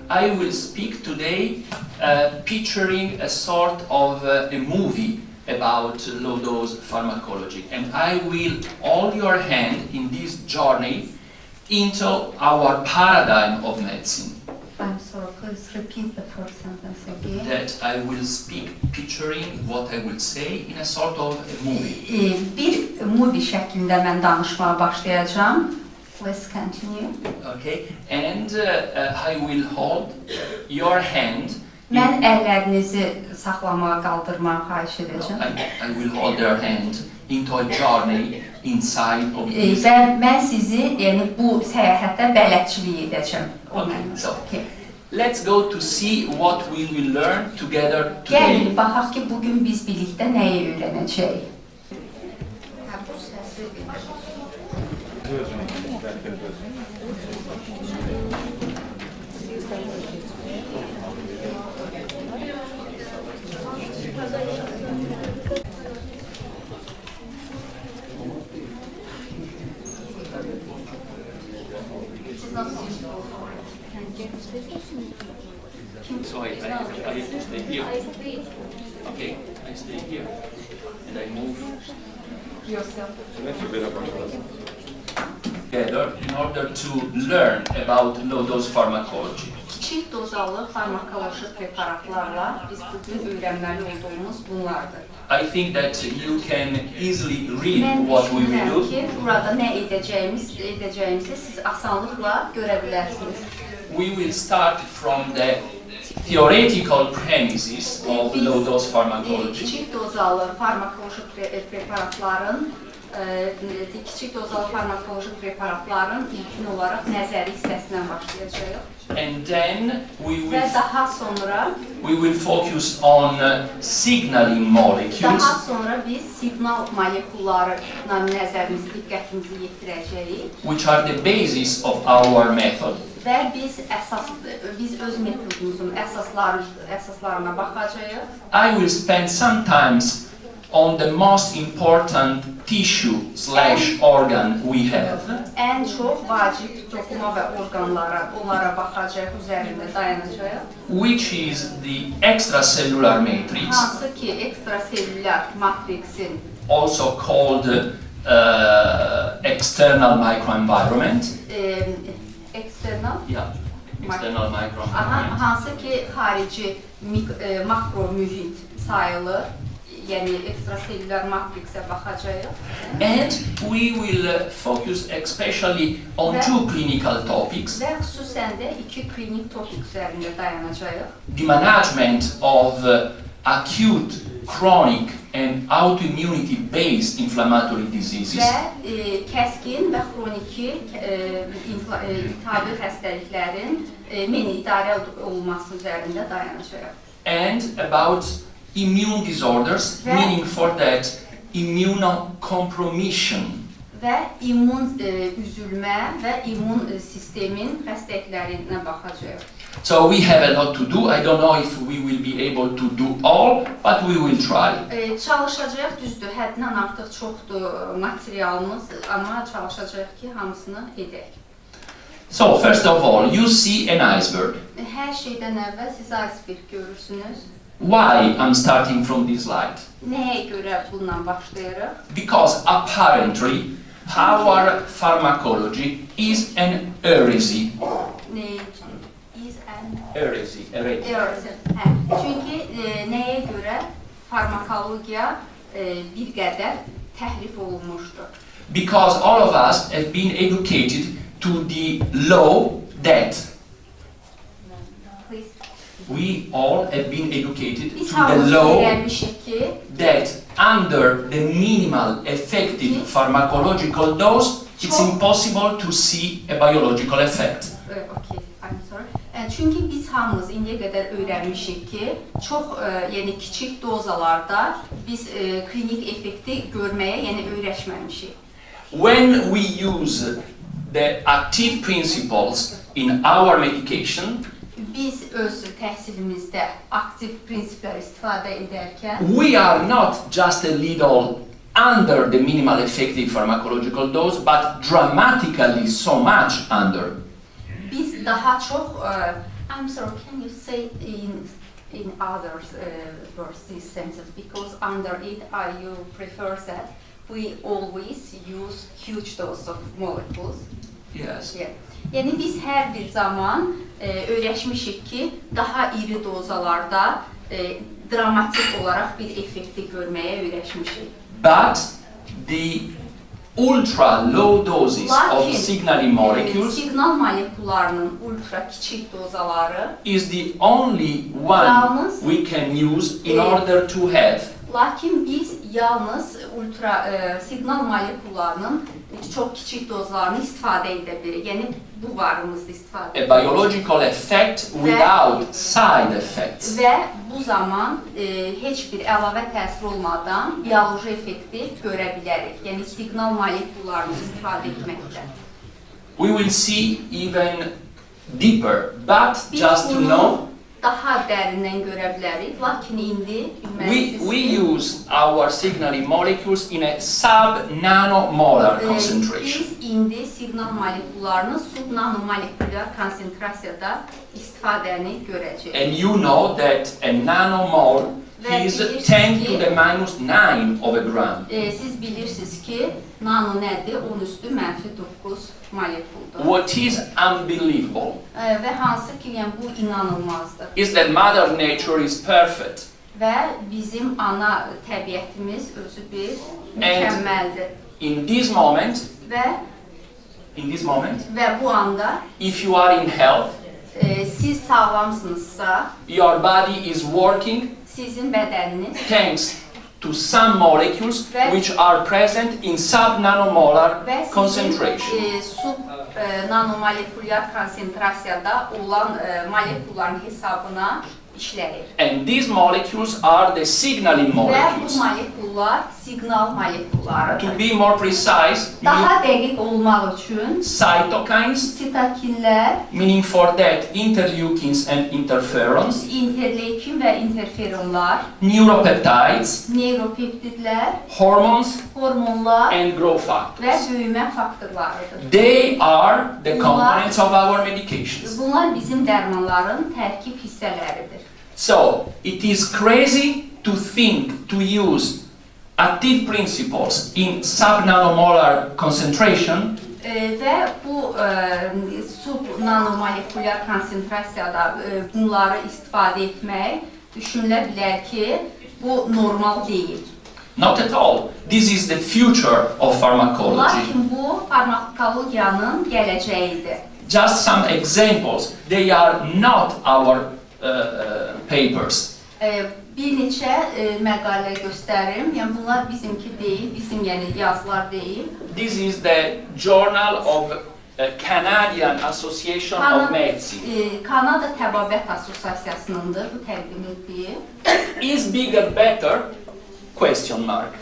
I will speak today picturing a sort of a movie about low-dose pharmacology, and I will hold your hand in this journey into our paradigm of medicine. I'm sorry, please repeat the first sentence again. That I will speak picturing what I will say in a sort of a movie. Bir movie şəklində mən danışmağa başlayacağam. Let's continue. Okay, and I will hold your hand. Mən əllərinizi saxlamağa, qaldırmağa xahiş edəcəm. I will hold your hand into a journey inside of this. Və mən sizi, yəni bu səyahətdə bələdçilik edəcəm. Okay. Let's go to see what we will learn together today. Gəlin, baxaq ki, bugün biz birlikdə nəyi öyrənəcəyik. So I have to stay here. Okay, I stay here and I move together in order to learn about low-dose pharmacology. Kiçikdozalı farmakoloji preparatlarla biz bugün öyrənməli olduğumuz bunlardır. I think that you can easily read what we will do. Mən düşünürəm ki, burada nə edəcəyimizi siz asanlıqla görə bilərsiniz. We will start from the theoretical premises of low-dose pharmacology. Kiçikdozalı farmakoloji preparatların ilkin olaraq nəzəri hissəsindən başlayacağıq. And then Və daha sonra we will focus on signaling molecules. Daha sonra biz siqnal molekullarına nəzərimizi, diqqətimizi yetirəcəyik. Which are the basis of our method. Və biz öz metodumuzun əsaslarına baxacağıq. I will spend some time on the most important tissue/organ we have. Ən çox vacib toxuma və onlara baxacaq, üzərində dayanacaq. Which is the extracellular matrix. Hansı ki, ekstraselülər matriksin. Also called external microenvironment. External? Yeah, external microenvironment. Hansı ki, xarici makro mühit sayılır. Yəni ekstraselülər matriksə baxacağıq. And we will focus especially on two clinical topics. Və xüsusən də iki klinik topik üzərində dayanacağıq. The management of acute, chronic and autoimmunity-based inflammatory diseases. Və kəskin və xroniki iltihabi xəstəliklərin idarə olunması üzərində dayanacağıq. And about immune disorders, meaning for that immunocompromission. Və immun üzülmə və immun sistemin xəstəliklərinə baxacağıq. So we have a lot to do. I don't know if we will be able to do all, but we will try. Çalışacağıq, düzdür, həddindən artıq çoxdur materialımız, amma çalışacağıq ki, hamısını edək. So first of all, you see an iceberg. Hər şeydən əvvəl siz iceberg görürsünüz. Why I'm starting from this slide? Nəyə görə bundan başlayırıq? Because apparently our pharmacology is an heresy. Heresy. Çünki nəyə görə farmakologiya bir qədər təhrif olunmuşdur? Because all of us have been educated to the law that we all have been educated to the law that under the minimal effective pharmacological dose, it's impossible to see a biological effect. Okay, I'm sorry. Çünki biz hamımız indiyə qədər öyrənmişik ki, çox kiçik dozalarda biz klinik effekti görməyə öyrəşməmişik. When we use the active principles in our medication, biz öz təhsilimizdə aktiv prinsiplər istifadə edərkən we are not just a little under the minimal effective pharmacological dose, but dramatically so much under. Biz daha çox I'm sorry, can you say in other words this sentence? Because under it, you prefer that we always use huge dose of molecules. Yes. Yeah. Yəni biz hər bir zaman öyrəşmişik ki, daha iri dozalarda dramatik olaraq bir effekti görməyə öyrəşmişik. But the ultra low doses of signaling molecules signal molekullarının ultra kiçik dozaları is the only one we can use in order to have. Lakin biz yalnız ultra signal molekullarının çox kiçik dozlarını istifadə edə bilirik. Yəni bu varımızda istifadə edirik. A biological effect without side effects. Və bu zaman heç bir əlavə təsir olmadan bioloji effekti görə bilərik. Yəni signal molekullarını istifadə etməklə. We will see even deeper, but just to know, daha dərindən görə bilərik, lakin indi we use our signaling molecules in a sub-nanomolar concentration. Biz indi signal molekullarını subnanomolekulyar konsentrasiyada istifadəni görəcəyik. And you know that a nanomole is 10 to the minus 9 of a gram. Siz bilirsiniz ki, nano nədir? 10 üstü mənfi 9 molekuldur. What is unbelievable Və hansı ki, yəni bu inanılmazdır. is that Mother Nature is perfect. Və bizim ana təbiətimiz özü bir mükəmməldir. In this moment, Və bu anda if you are in health, siz sağlamsınızsa, your body is working sizin bədəniniz thanks to some molecules which are present in sub-nanomolar concentration. Subnanomolekulyar konsentrasiyada olan molekulların hesabına işləyir. And these molecules are the signaling Və bu molecules. molekullar signal molekullarıdır. To be more precise, Daha dəqiq olmaq üçün cytokines, sitokinlər, meaning for that interleukins and interferons, interleykin və interferonlar, neuropeptides, neuropeptidlər, hormones, hormonlar and growth və factors. böyümə faktorlarıdır. They are the components of our medications. Bunlar bizim dərmanların tərkib hissələridir. So, it is crazy to think to use active principles in subnanomolar concentration Və bu subnanomolekulyar konsentrasiyada bunları istifadə etmək düşünülə bilər ki, bu normal deyil. Not at all. This is the future of pharmacology. Lakin bu farmakologiyanın gələcəyidir. Just some examples. They are not our papers. Bir neçə məqalə göstərim. Yəni bunlar bizimki deyil, bizim yəni yazılar deyil. This is the Journal of Canadian Association of Medicine. Kanada Təbabət Assosiasiyasınındır bu təqdim etdiyi. Is bigger better? Question mark.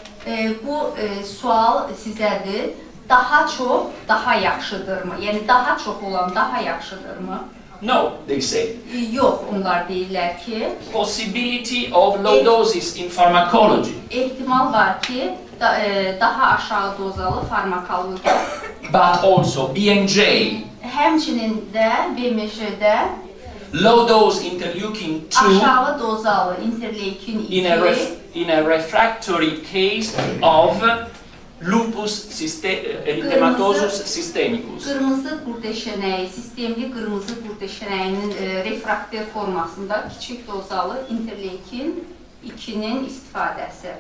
Bu sual sizədir. Daha çox, daha yaxşıdırmı? Yəni daha çox olan daha yaxşıdırmı? No, they say. Yox, onlar deyirlər ki, Possibility of low doses in pharmacology. ehtimal var ki, daha aşağı dozalı farmakologiya. But also BMJ, Həmçinin də BMJ-də low dose interleukin 2 aşağı dozalı interleykin 2 in a refractory case of lupus erythematosus systemicus. qırmızı qurdeşənəyi, sistemli qırmızı qurdeşənəyinin refraktiv formasında kiçik dozalı interleykin 2-nin istifadəsi.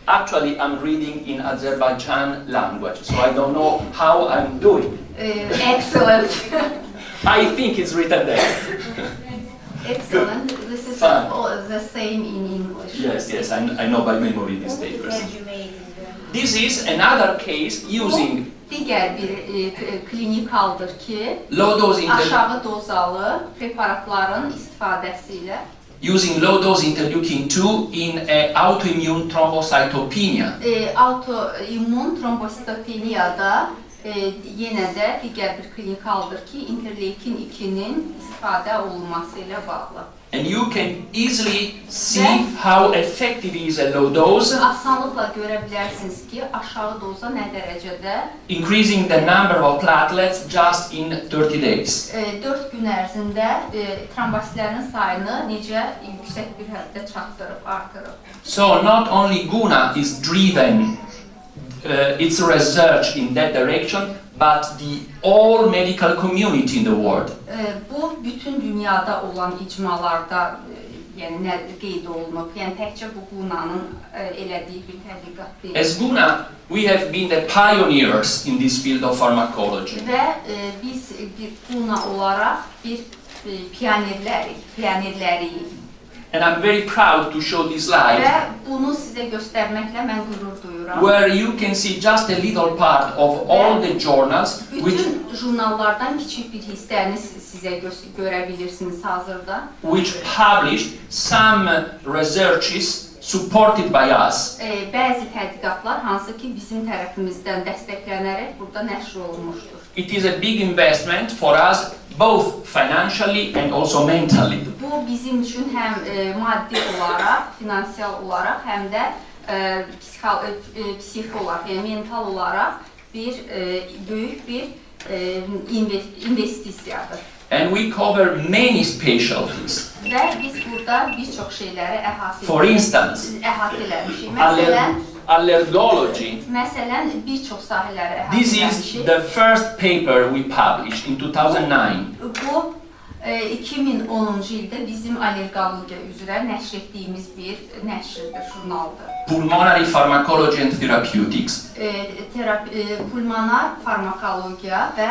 Actually, I'm reading in Azerbaijan language, so I don't know how I'm doing. Excellent. I think it's written there. Excellent. This is the same in English. Yes, I know by memory these papers. This is another case using Digər bir klinikaldır ki, low dose aşağı dozalı preparatların istifadəsi ilə using low dose interleukin 2 in autoimmune thrombocytopenia. Autoimmun trombositopeniyada yenə də digər bir klinikaldır ki, interleukin 2-nin istifadə olunması ilə bağlı. And you can easily see how effective is a low dose. Asanlıqla görə bilərsiniz ki, aşağı doza nə dərəcədə increasing the number of platelets just in 30 days. 4 gün ərzində trombositlərin sayını necə yüksək bir həddə çatdırıb, artırıb. So not only Guna is driven its research in that direction, but the all medical community in the world. Bu bütün dünyada olan icmalarda yəni qeyd olunub. Yəni təkcə bu Guna'nın elədiyi bir tədqiqat deyil. As Guna, we have been the pioneers in this field of pharmacology. Və biz bir Guna olaraq bir pionerləriyik. And I'm very proud to show this slide. Və bunu sizə göstərməklə mən qürur duyuram. Where you can see just a little part of all the journals. Bütün jurnallardan kiçik bir hissəni sizə görə bilirsiniz hazırda. Which published some researches supported by us. Bəzi tədqiqatlar hansı ki bizim tərəfimizdən dəstəklənərək burada nəşr olunmuşdur. It is a big investment for us, both financially and also mentally. Bu bizim üçün həm maddi olaraq, finansial olaraq, həm də psixoloq, yəni mental olaraq bir böyük bir investisiyadır. And we cover many specialties. Və biz burada bir çox şeyləri For instance, əhatələmişik. allergology. Məsələn, bir çox sahələri This is əhatələmişik. the first paper we published in 2009. Bu 2010-cu ildə bizim allergologiya üzrə nəşr etdiyimiz bir nəşrdir, jurnaldır. Pulmonary Pharmacology and Therapeutics. Pulmonar farmakologiya və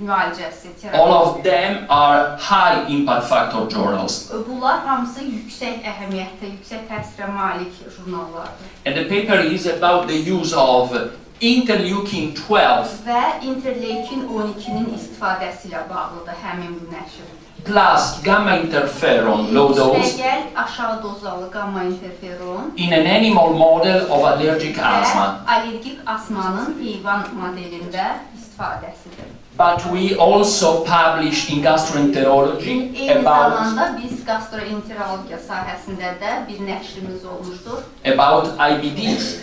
müalicəsi, terapi. All of them are high impact factor journals. Bunlar hamısı yüksək əhəmiyyətdə, yüksək təsirə malik jurnallardır. And the paper is about the use of interleukin 12 Və interleukin 12-nin istifadəsi ilə bağlıdır həmin bu nəşr. plus gamma interferon low dose Üstəgəl aşağı dozalı gamma interferon in an animal model of allergic asthma. və allergik asmanın heyvan modelində istifadəsidir. But we also publish in gastroenterology Eyni about zamanda biz gastroenterologiya sahəsində də bir nəşrimiz olmuşdur. IBDs,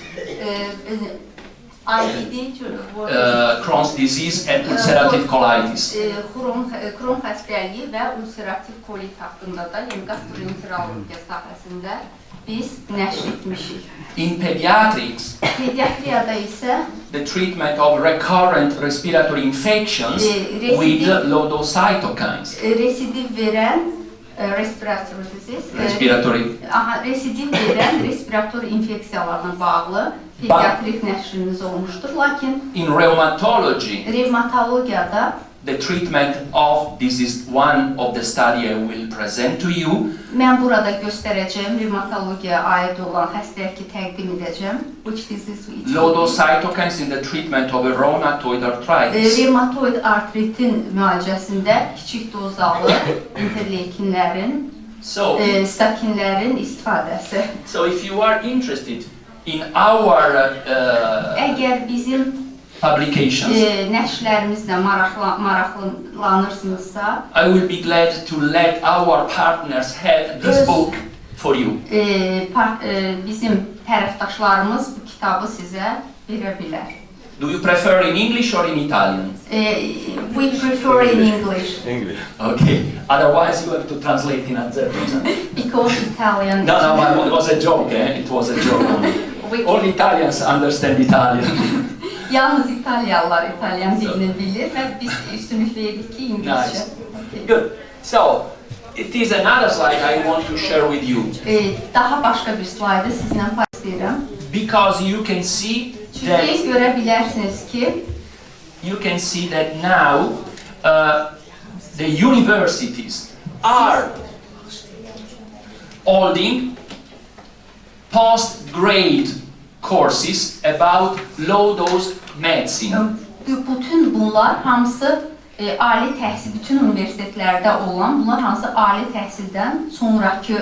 IBD, Crohn's disease and ulcerative colitis. Kron xəstəliyi və ulcerativ kolit haqqında da, yəni gastroenterologiya sahəsində biz nəşr etmişik. In pediatrics, Pediatriyada isə the treatment of recurrent respiratory infections with low-dose cytokines. Residiv verən residiv verən respirator infeksiyalarına bağlı pediatrik nəşrimiz olmuşdur. Lakin in rheumatology, revmatologiyada the treatment of this is one of the study I will present to you. Mən burada göstərəcəyim revmatologiyaya aid olan xəstəliyi təqdim edəcəm. Which disease we Low-dose cytokines in the treatment of a rheumatoid arthritis. Revmatoid artritin müalicəsində kiçik dozalı interleukinlərin, statinlərin istifadəsi. So if you are interested in our Əgər bizim publications, nəşrlərimizlə maraqlanırsınızsa, I will be glad to let our partners have this book for you. Bizim tərəfdaşlarımız bu kitabı sizə verə bilər. Do you prefer in English or in Italian? We prefer in English. English. Okay, otherwise you have to translate in Azerbaijan. Because Italian... No, it was a joke, It was a joke. All Italians understand Italian. Yalnız İtalyalılar İtalyan dilini bilir və biz üstünlük verdik ki İngilizce. Nice. Good. So, it is another slide I want to share with you. Daha başqa bir slaydı sizinlə paylaşıram. Because you can see Çünki that görə bilərsiniz ki, you can see that now the universities are holding post-grade courses about low-dose medicine. bütün bunlar hamısı ali təhsil, bütün universitetlərdə olan, bunlar hamısı ali təhsildən sonraki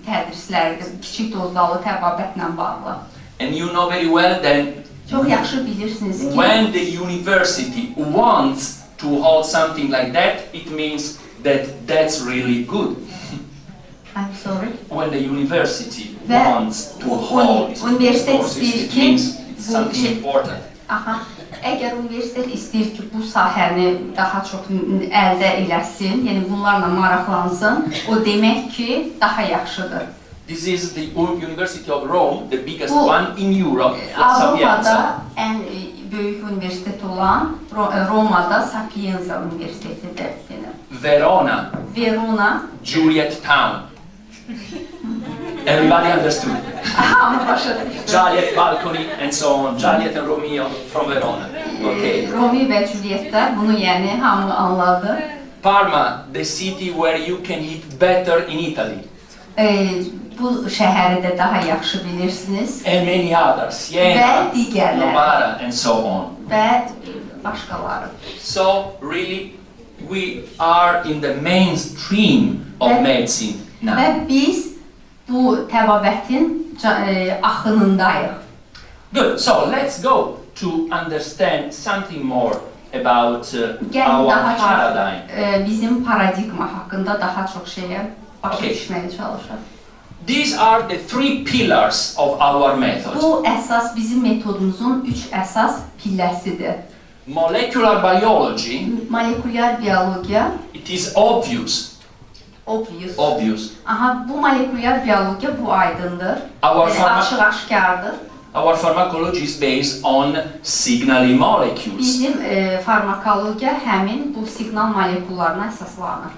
tədrislərdir, kiçik dozalı təbabətlə bağlı. And you know very well that Çox yaxşı bilirsiniz ki, when the university wants to hold something like that, it means that that's really good. I'm sorry. When the university Və wants to hold universitet courses, istəyir it ki, means it's something important. Aha, əgər universitet istəyir ki, bu sahəni daha çox əldə eləsin, yəni bunlarla maraqlansın, o demək ki, daha yaxşıdır. This is the University of Rome, the biggest one in Europe. Avropada ən böyük universitet olan Romada Sapienza Universitetidir. Verona, Verona, Juliet Town. Everybody understood. Hamı başladı. Juliet Balcony and so on. Juliet and Romeo from Verona. Okay. Romeo və Julietlər, bunu yəni hamı anladı. Parma, the city where you can eat better in Italy. Bu şəhəri də daha yaxşı bilirsiniz. And many others, Siena, Novara and so on. Və başqaları. So really, we are in the mainstream of medicine now. Və biz bu təbabətin axınındayıq. Good. So let's go to understand something more about our paradigm. Bizim paradigma haqqında daha çox şeyə başa düşməyə çalışaq. These are the three pillars of our method. Bu əsas bizim metodumuzun 3 əsas pilləsidir. Molecular biology. Molekulyar biologiya. It is obvious. Obvious. Aha, bu molekulyar biologiya bu aydındır. Açıq-aşkardır. Our pharmacology is based on signaling molecules. Bizim farmakologiya həmin bu siqnal molekullarına əsaslanır.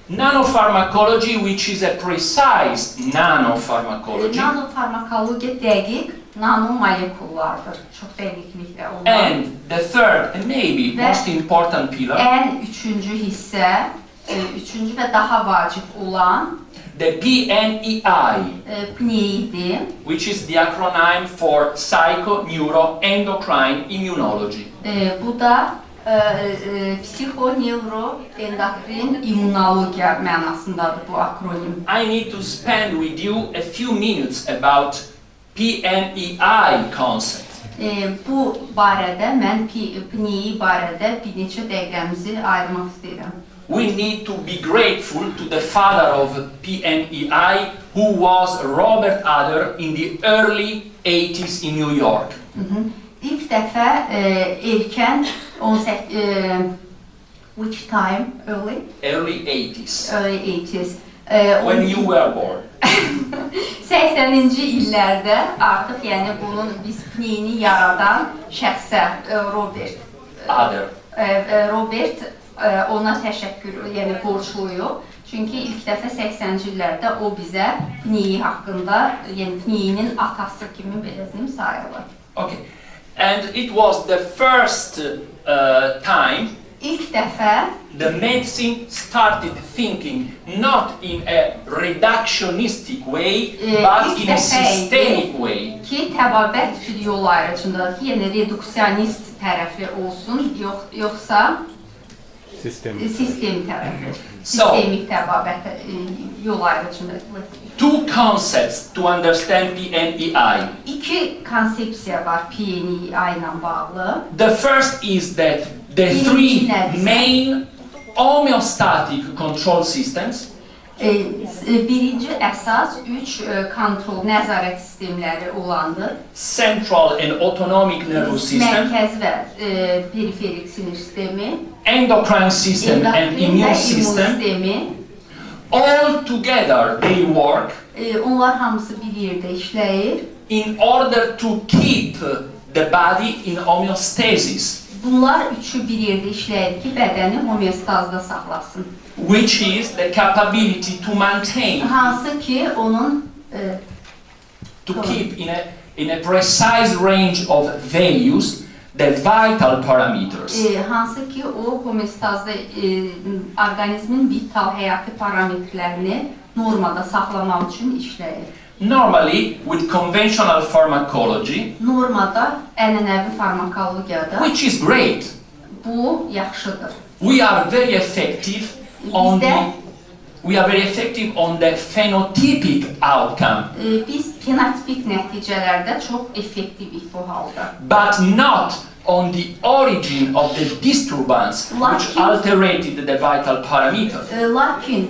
Nanopharmacology, which is a precise nanopharmacology. Nanofarmakologiya dəqiq nanomolekullardır. Çox dəqiqliklə olan. And the third and maybe most important pillar. Ən üçüncü hissə, üçüncü və daha vacib olan the PNEI, which is the acronym for Psycho-Neuro-Endocrine Immunology. Bu da psixo-neuro-endokrin immunologiya mənasındadır bu akronim. I need to spend with you a few minutes about PNEI concept. Bu barədə mən PNEI barədə bir neçə dəqiqəmizi ayırmaq istəyirəm. We need to be grateful to the father of PNEI, who was Robert Adler in the early 80s in New York. İlk dəfə erkən 18 which time? Early 80s. Early 80s. When you were born. 80-ci illərdə artıq yəni bunun biz PNEI-ni yaradan şəxsə Robert Adler. Robert ona təşəkkür, yəni borcluyuq. Çünki ilk dəfə 80-ci illərdə o bizə PNEI haqqında, yəni PNEI-nin atası kimi belə deyim sayılır. Okay. And it was the first time ilk dəfə the medicine started thinking not in a reductionistic way, but in a systemic way. Ki təbabət bir yol ayrıcındadır ki, yəni reduksionist tərəfli olsun, yoxsa sistem tərəfi, sistemik təbabət yol ayrıcındadır. Two concepts to understand PNEI. İki konsepsiya var PNEI ilə bağlı. The first is that the three main homeostatic control systems. Birinci əsas 3 kontrol, nəzarət sistemləri olandır. Central and autonomic nervous system. Mərkəzi və periferik sinir sistemi. Endocrine system and immune system. All together they work. Onlar hamısı bir yerdə işləyir. In order to keep the body in homeostasis. Bunlar üçü bir yerdə işləyir ki, bədəni homeostazda saxlasın. Which is the capability to maintain. Hansı ki onun to keep in a precise range of values the vital parameters. Hansı ki o homeostazda orqanizmin vital həyati parametrlərini normada saxlamaq üçün işləyir. Normally, with conventional pharmacology, normada ənənəvi farmakologiyada, which is great, bu yaxşıdır. we are very effective on the we are very effective on the phenotypic outcome, Biz fenotipik nəticələrdə çox effektivik bu halda. but not on the origin of the disturbance which alterated the vital parameters. Lakin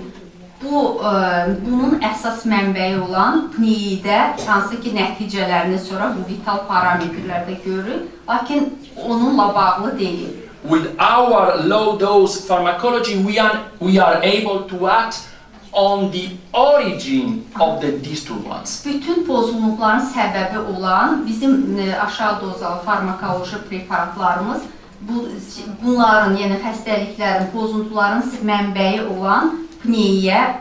bunun əsas mənbəyi olan pneumodə hansı ki nəticələrini sonra bu vital parametrlərdə görürük, lakin onunla bağlı deyil. With our low-dose pharmacology, we are able to act on the origin of the disturbance. Bütün pozulmaların səbəbi olan bizim aşağı dozalı farmakoloji preparatlarımız bunların, yəni xəstəliklərin, pozuntuların mənbəyi olan pneumoya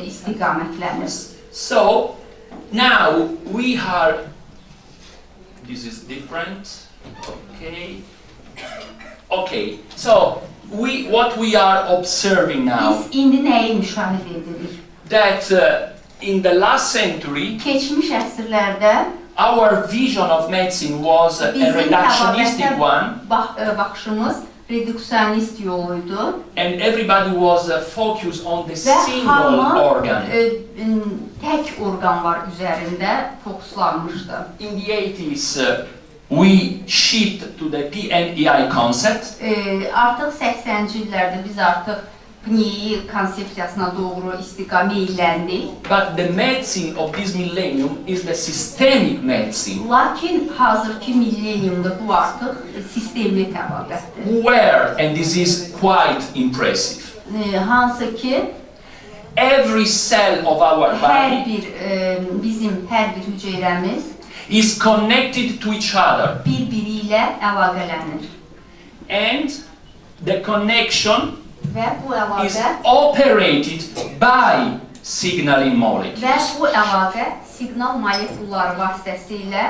istiqamətlənir. So now we are. This is different. Okay. Okay. So what we are observing now. Biz indi nəyi müşahidə edirik? That in the last century, Keçmiş əsrlərdə our vision of medicine was a reductionistic one, baxışımız reduksionist yoluydu. and everybody was focused on the Və single hamı organ. tək orqanlar üzərində fokuslanmışdı. In the 80s, we shift to the PNEI concept, Artıq 80-ci illərdə biz artıq pneumoya konsepsiyasına doğru meyləndik. but the medicine of this millennium is the systemic medicine, Lakin hazırki milleniumda bu artıq sistemli təbabətdir. where, and this is quite impressive, Hansı ki every cell of our body bizim hər bir hüceyrəmiz is connected to each other, bir-biri ilə əlaqələnir. and the connection Və bu is əlaqə operated by signaling molecules. və bu əlaqə siqnal molekulları vasitəsilə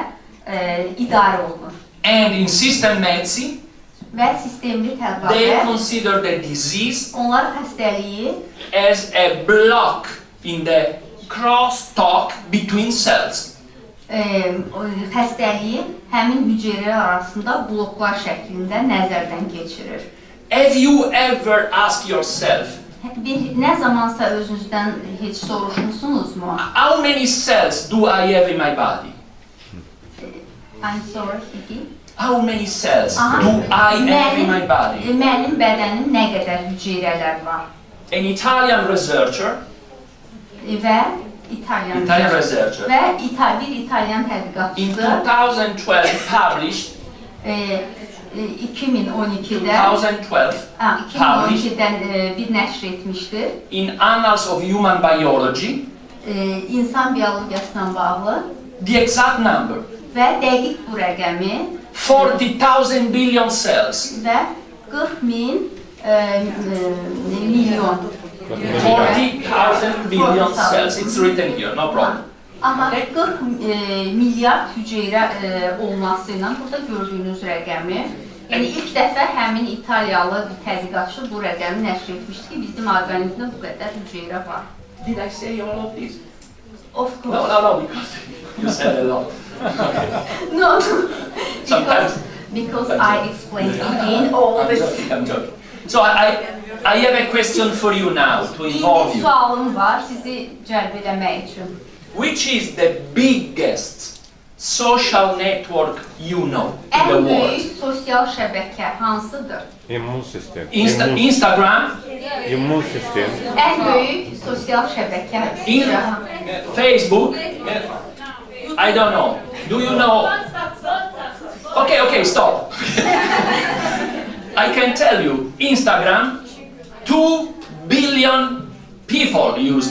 idarə olunur. And in system medicine, Və sistemli they təbabət consider the disease onlar xəstəliyi as a block in the crosstalk between cells. Xəstəliyi həmin hüceyrələr arasında bloklar şəklində nəzərdən keçirir. Have you ever asked yourself, Nə zamansa özünüzdən heç soruşmusunuzmu? how many cells do I have in my body? I'm sorry, Fiki. How many cells do I have in my body? Mənim bədənim nə qədər hüceyrələr var? An Italian researcher Və İtalyan researcher və bir İtalyan in tədqiqatçısı 2012 published 2012-də 2012-dən bir nəşr etmişdir. in Annals of Human Biology İnsan biologiyasına bağlı the exact number, və dəqiq bu rəqəmi 40,000 billion cells. və 40.000 milyon 40,000 billion cells. It's written here, no problem. Amma 40 milyard hüceyrə olması ilə burada gördüyünüz rəqəmi, yəni ilk dəfə həmin İtaliyalı bir tədqiqatçı bu rəqəmi nəşr etmişdi ki, bizim orqanizmdə bu qədər hüceyrə var. Did I say all of this? Of course. No, because you said a lot. No, Sometimes. because I explained again all this. I'm joking. So I have a question for you now to involve Bir you. sualım var sizi cəlb eləmək üçün. Which is the biggest social network you know in the Ən world? böyük sosial şəbəkə hansıdır? İmmun sistemi. Instagram, İmmun sistemi. Ən böyük sosial şəbəkə Facebook, I don't know. Do you know? Okay, stop. I can tell you, Instagram, 2 billion people use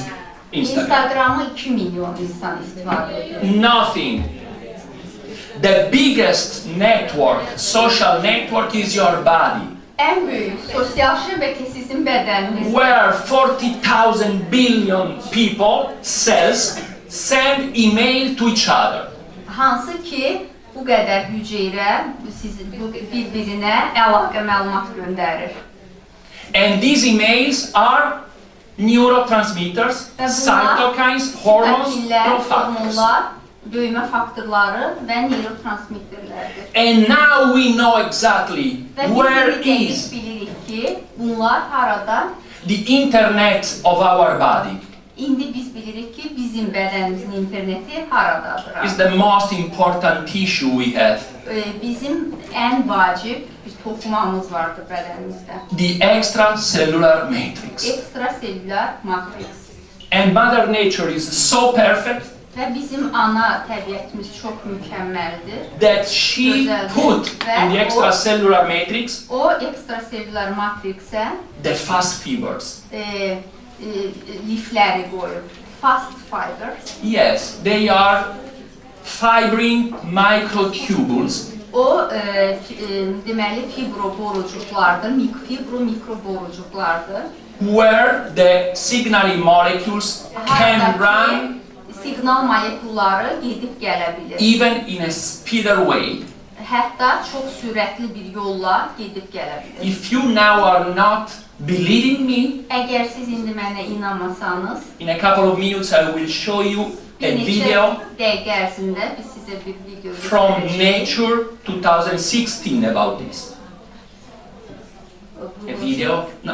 Instagram. Instagram'ı 2 milyon insan istifadə edir. Nothing. The biggest network, social network is your body, Ən böyük sosial şəbəkə sizin bədəniniz. where 40,000 billion people, cells, send email to each other. Hansı ki, bu qədər hüceyrə bir-birinə əlaqə məlumat göndərir. And these emails are neurotransmitters, cytokines, hormones, growth factors. Hormonlar böyümə faktorları və neyrotransmitterlərdir. And now we know exactly Və where biz is bilirik ki, bunlar harada? the internet of our body. İndi biz bilirik ki, bizim bədənimizin interneti haradadır. It's the most important tissue we have. Bizim ən vacib bir toxumamız vardır bədənimizdə. The extracellular matrix. Ekstraselülər matriks. And Mother Nature is so perfect Və bizim ana təbiətimiz çox mükəmməldir. that she put in the extracellular matrix O ekstraselülər matriksə the fast fibers. lifləri qoyub. Fast fibers. Yes, they are fibrin microtubules O deməli fibroborucuqlardır, mikroborucuqlardır. where the signaling molecules can run Siqnal molekulları gedib gələ bilir. even in a speeder way. Hətta çox sürətli bir yolla gedib gələ bilir. If you now are not believing me, Əgər siz indi mənə inanmasanız, in a couple of minutes I will show you bir a neçə video dəqiqə ərzində biz sizə bir video from göstərəcəyik. Nature 2016 about this. A video? No,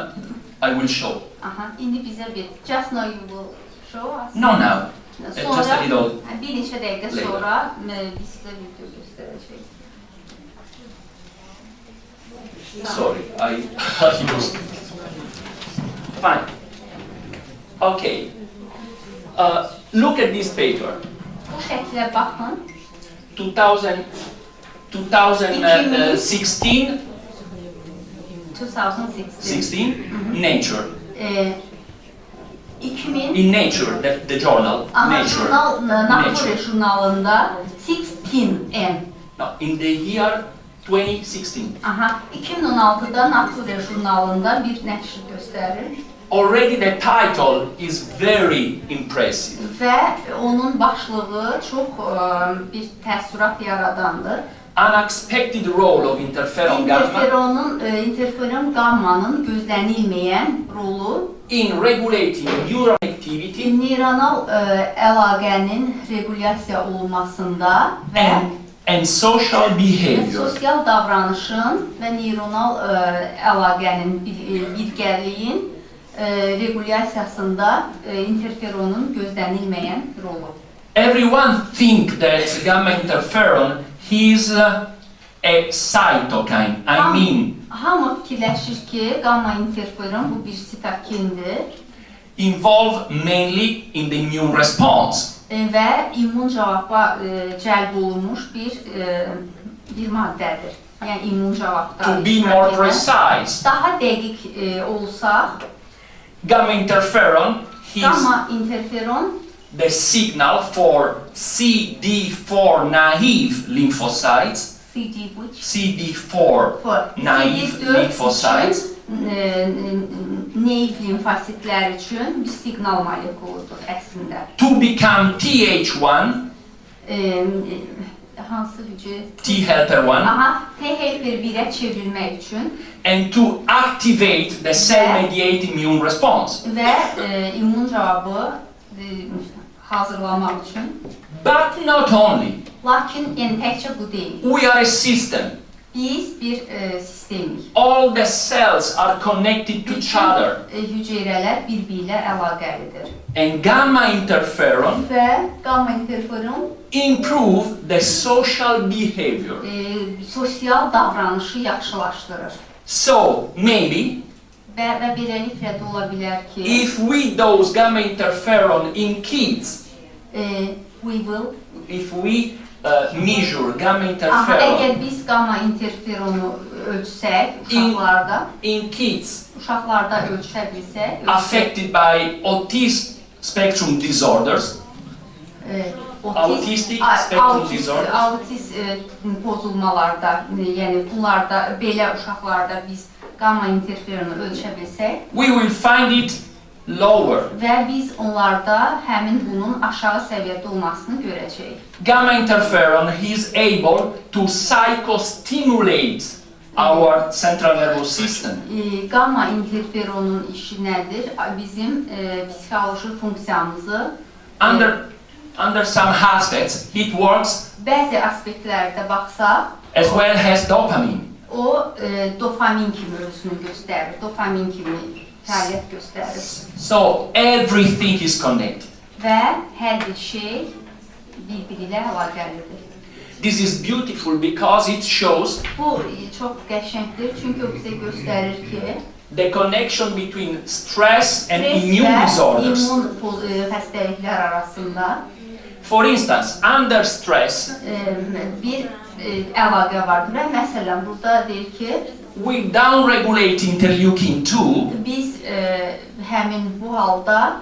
I will show. Aha, indi bizə bir just now you will show us. No, now. Just Sonra a little. bir neçə dəqiqə later. sonra biz sizə video göstərəcəyik. Sorry, I used. Fine. Okay. Look at this paper. Bu şəklə baxın. 2016 2016 Nature. 2000 In Nature, the journal. Nature. Nature jurnalında 16M. No, in the year 2016. Aha, 2016'da Nature jurnalında bir nəşr göstərir. Already the title is very impressive. Və onun başlığı çox bir təəssürat yaradandır. Unexpected role of interferon gamma Interferon gammanın gözlənilməyən rolu in regulating neuron activity neyronal əlaqənin regulyasiya olunmasında və and social behavior. sosial davranışın və neyronal əlaqənin birgəliyin regulyasiyasında interferonun gözlənilməyən rolu. Everyone think that gamma interferon is a cytokine. I mean, Hamı fikirləşir ki, gamma interferon bu bir sitokindir involved mainly in the immune response. və immun cavaba cəlb olunmuş bir maddədir. Yəni immun cavabda. To be more precise, Daha dəqiq olsaq, gamma interferon is gamma interferon the signal for CD4 naive lymphocytes. CD4 naive lymphocytes. Naiv limfositlər üçün bir siqnal molekuludur əslində. To become TH1, Hansı hücre? T helper 1, Aha, T helper 1'ə çevrilmək üçün and to activate the cell-mediated immune response. və immun cavabı hazırlamaq üçün. But not only. Lakin yəni təkcə bu deyil. We are a system. Biz bir sistemik. All the cells are connected to each other. Hüceyrələr bir-birlə əlaqəlidir. And gamma interferon Və gamma interferon improve the social behavior. Sosial davranışı yaxşılaşdırır. So, maybe, Və beləliklə də ola bilər ki, if we dose gamma interferon in kids, if we measure gamma interferon əgər biz gamma interferonu ölçsək uşaqlarda, in kids uşaqlarda ölçə bilsək, affected by autism spectrum disorders, autistic spectrum disorders, autist pozulmalarda, yəni bunlarda, belə uşaqlarda biz gamma interferonu ölçə bilsək, we will find it lower. və biz onlarda həmin bunun aşağı səviyyədə olmasını görəcəyik. Gamma interferon is able to psychostimulate our central nervous system. Gamma interferonun işi nədir? Bizim psixoloji funksiyamızı under some aspects, it works Bəzi aspektlərdə baxsaq, as well as dopamine. o dopamin kimi özünü göstərir, dopamin kimi fəaliyyət göstərir. So everything is connected. Və hər bir şey bir-biri ilə əlaqəlidir. This is beautiful because it shows Bu çox qəşəngdir, çünki o bizə göstərir ki, the connection between stress and stres immune və disorders. immun xəstəliklər arasında For instance, under stress, bir əlaqə vardır və məsələn, burada deyir ki, we downregulate interleukin-2, biz həmin bu halda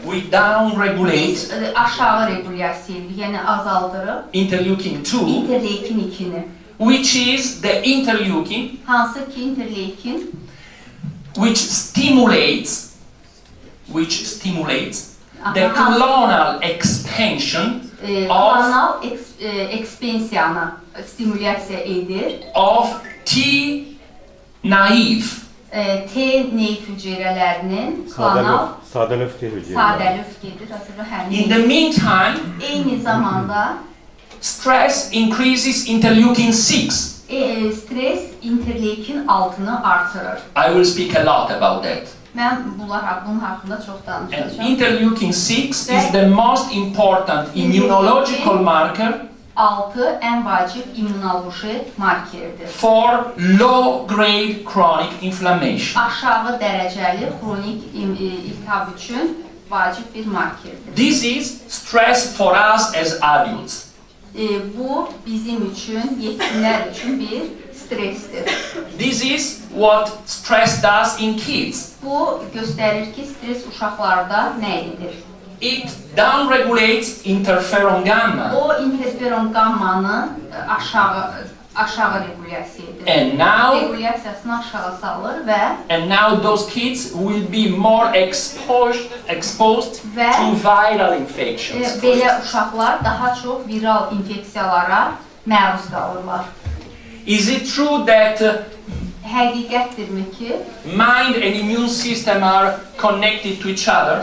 we downregulate biz aşağı regulyasiya edirik, yəni azaldırıq interleukin-2, interleykin 2-ni. which is the interleukin Hansı ki interleykin which stimulates the clonal expansion of klonal ekspansiyanı stimulyasiya edir. of T-naive T-neyv hüceyrələrinin klonal Sadəlöv hüceyrələri. sadəlöv gedir. Həmin. In the meantime, Eyni zamanda stress increases interleukin-6. Stres interleykin 6-nı artırır. I will speak a lot about that. Mən bunun haqqında çox And danışacağam. interleukin-6 is the most important immunological marker 6 ən vacib immunoloji markerdir. for low-grade chronic inflammation. Aşağı dərəcəli xronik iltihab üçün vacib bir markerdir. This is stress for us as adults. Bu bizim üçün, yetkinlər üçün bir stresdir. This is what stress does in kids. Bu göstərir ki, stres uşaqlarda nə edir? It downregulates interferon gamma. O interferon gammanı aşağı regulyasiya edir. And now, Regulyasiyasını aşağı salır və those kids will be more exposed to viral infections. belə uşaqlar daha çox viral infeksiyalara məruz qalırlar. Is it true that Həqiqətdirmi ki, mind and immune system are connected to each other?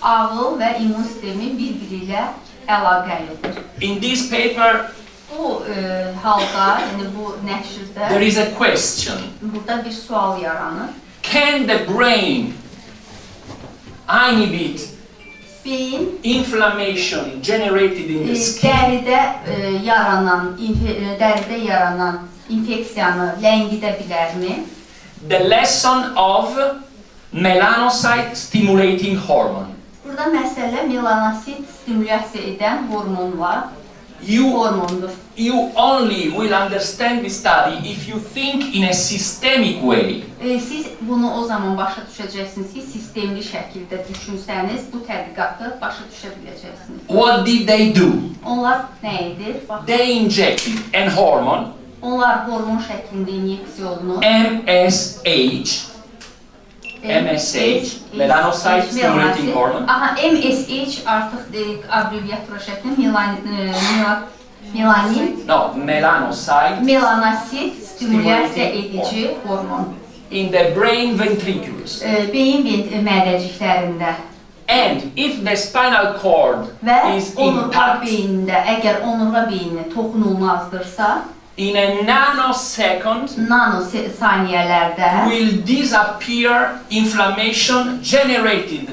ağıl və immun sistemi bir-biri ilə əlaqəlidir. In this paper, Bu halda, yəni bu nəşrdə there is a question. burada bir sual yaranır. Can the brain inhibit Beyin inflammation generated in the skin? dəridə yaranan infeksiyanı ləngidə bilərmi? The lesson of melanocyte stimulating hormone. Burada məsələ melanosit stimulyasiya edən hormonlar. Hormondur. You only will understand this study if you think in a systemic way. Siz bunu o zaman başa düşəcəksiniz ki, sistemli şəkildə düşünsəniz, bu tədqiqatı başa düşə biləcəksiniz. What did they do? Onlar nə edir? They injected a hormone, Onlar hormon şəklində inyeksiyonu MSH, melanocyte stimulating hormone. MSH artıq abreviatura şəklində melanin, melanosit stimulyasiya edici hormon. In the brain ventriculus. Beyin mədəciklərində. And if the spinal cord Və is onurğa impacted beyində, əgər onurğa beyinə toxunulmazdırsa, in a nanosecond, nanosaniyələrdə will disappear inflammation generated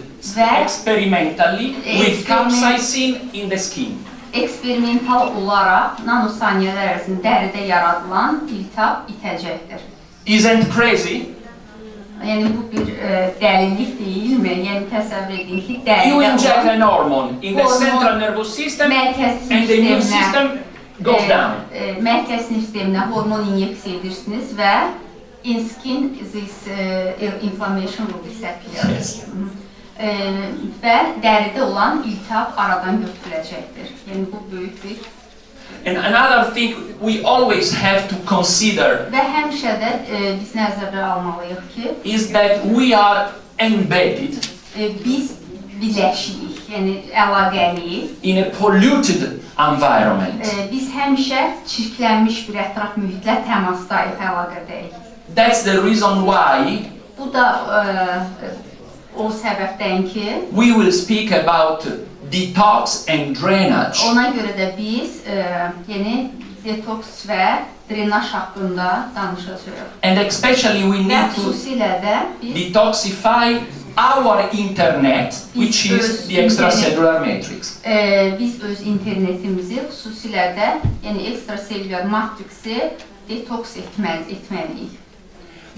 experimentally with capsaicin in the skin. eksperimental olaraq nanosaniyələr ərzində dəridə yaradılan iltihab itəcəkdir. Isn't crazy? Yəni bu bir dəlillik deyilmi? Yəni təsəvvür edin ki, You dəridə inject olan an hormone in the central nervous system and the immune system goes down. mərkəz sinir sisteminə hormon inyeksiya edirsiniz və in skin this inflammation will disappear. Yes. Və dəridə olan iltihab aradan götürüləcəkdir. Yəni bu böyük bir. And another thing we always have to consider Və həmişə də biz nəzərə almalıyıq ki, is that we are embedded biz birləşirik, yəni əlaqəliyik. in a polluted environment. Biz həmişə çirklənmiş bir ətraf mühitlə təmasdayıq, əlaqədəyik. That's the reason why Bu da o səbəbdən ki, we will speak about detox and drainage. Ona görə də biz yeni detoks və drenaj haqqında danışacağıq. And especially we Və need to xüsusilə də biz detoxify our internet, which is the extracellular matrix. Biz öz internetimizi, xüsusilə də yəni ekstraselülyar matriksi detoks etməliyik.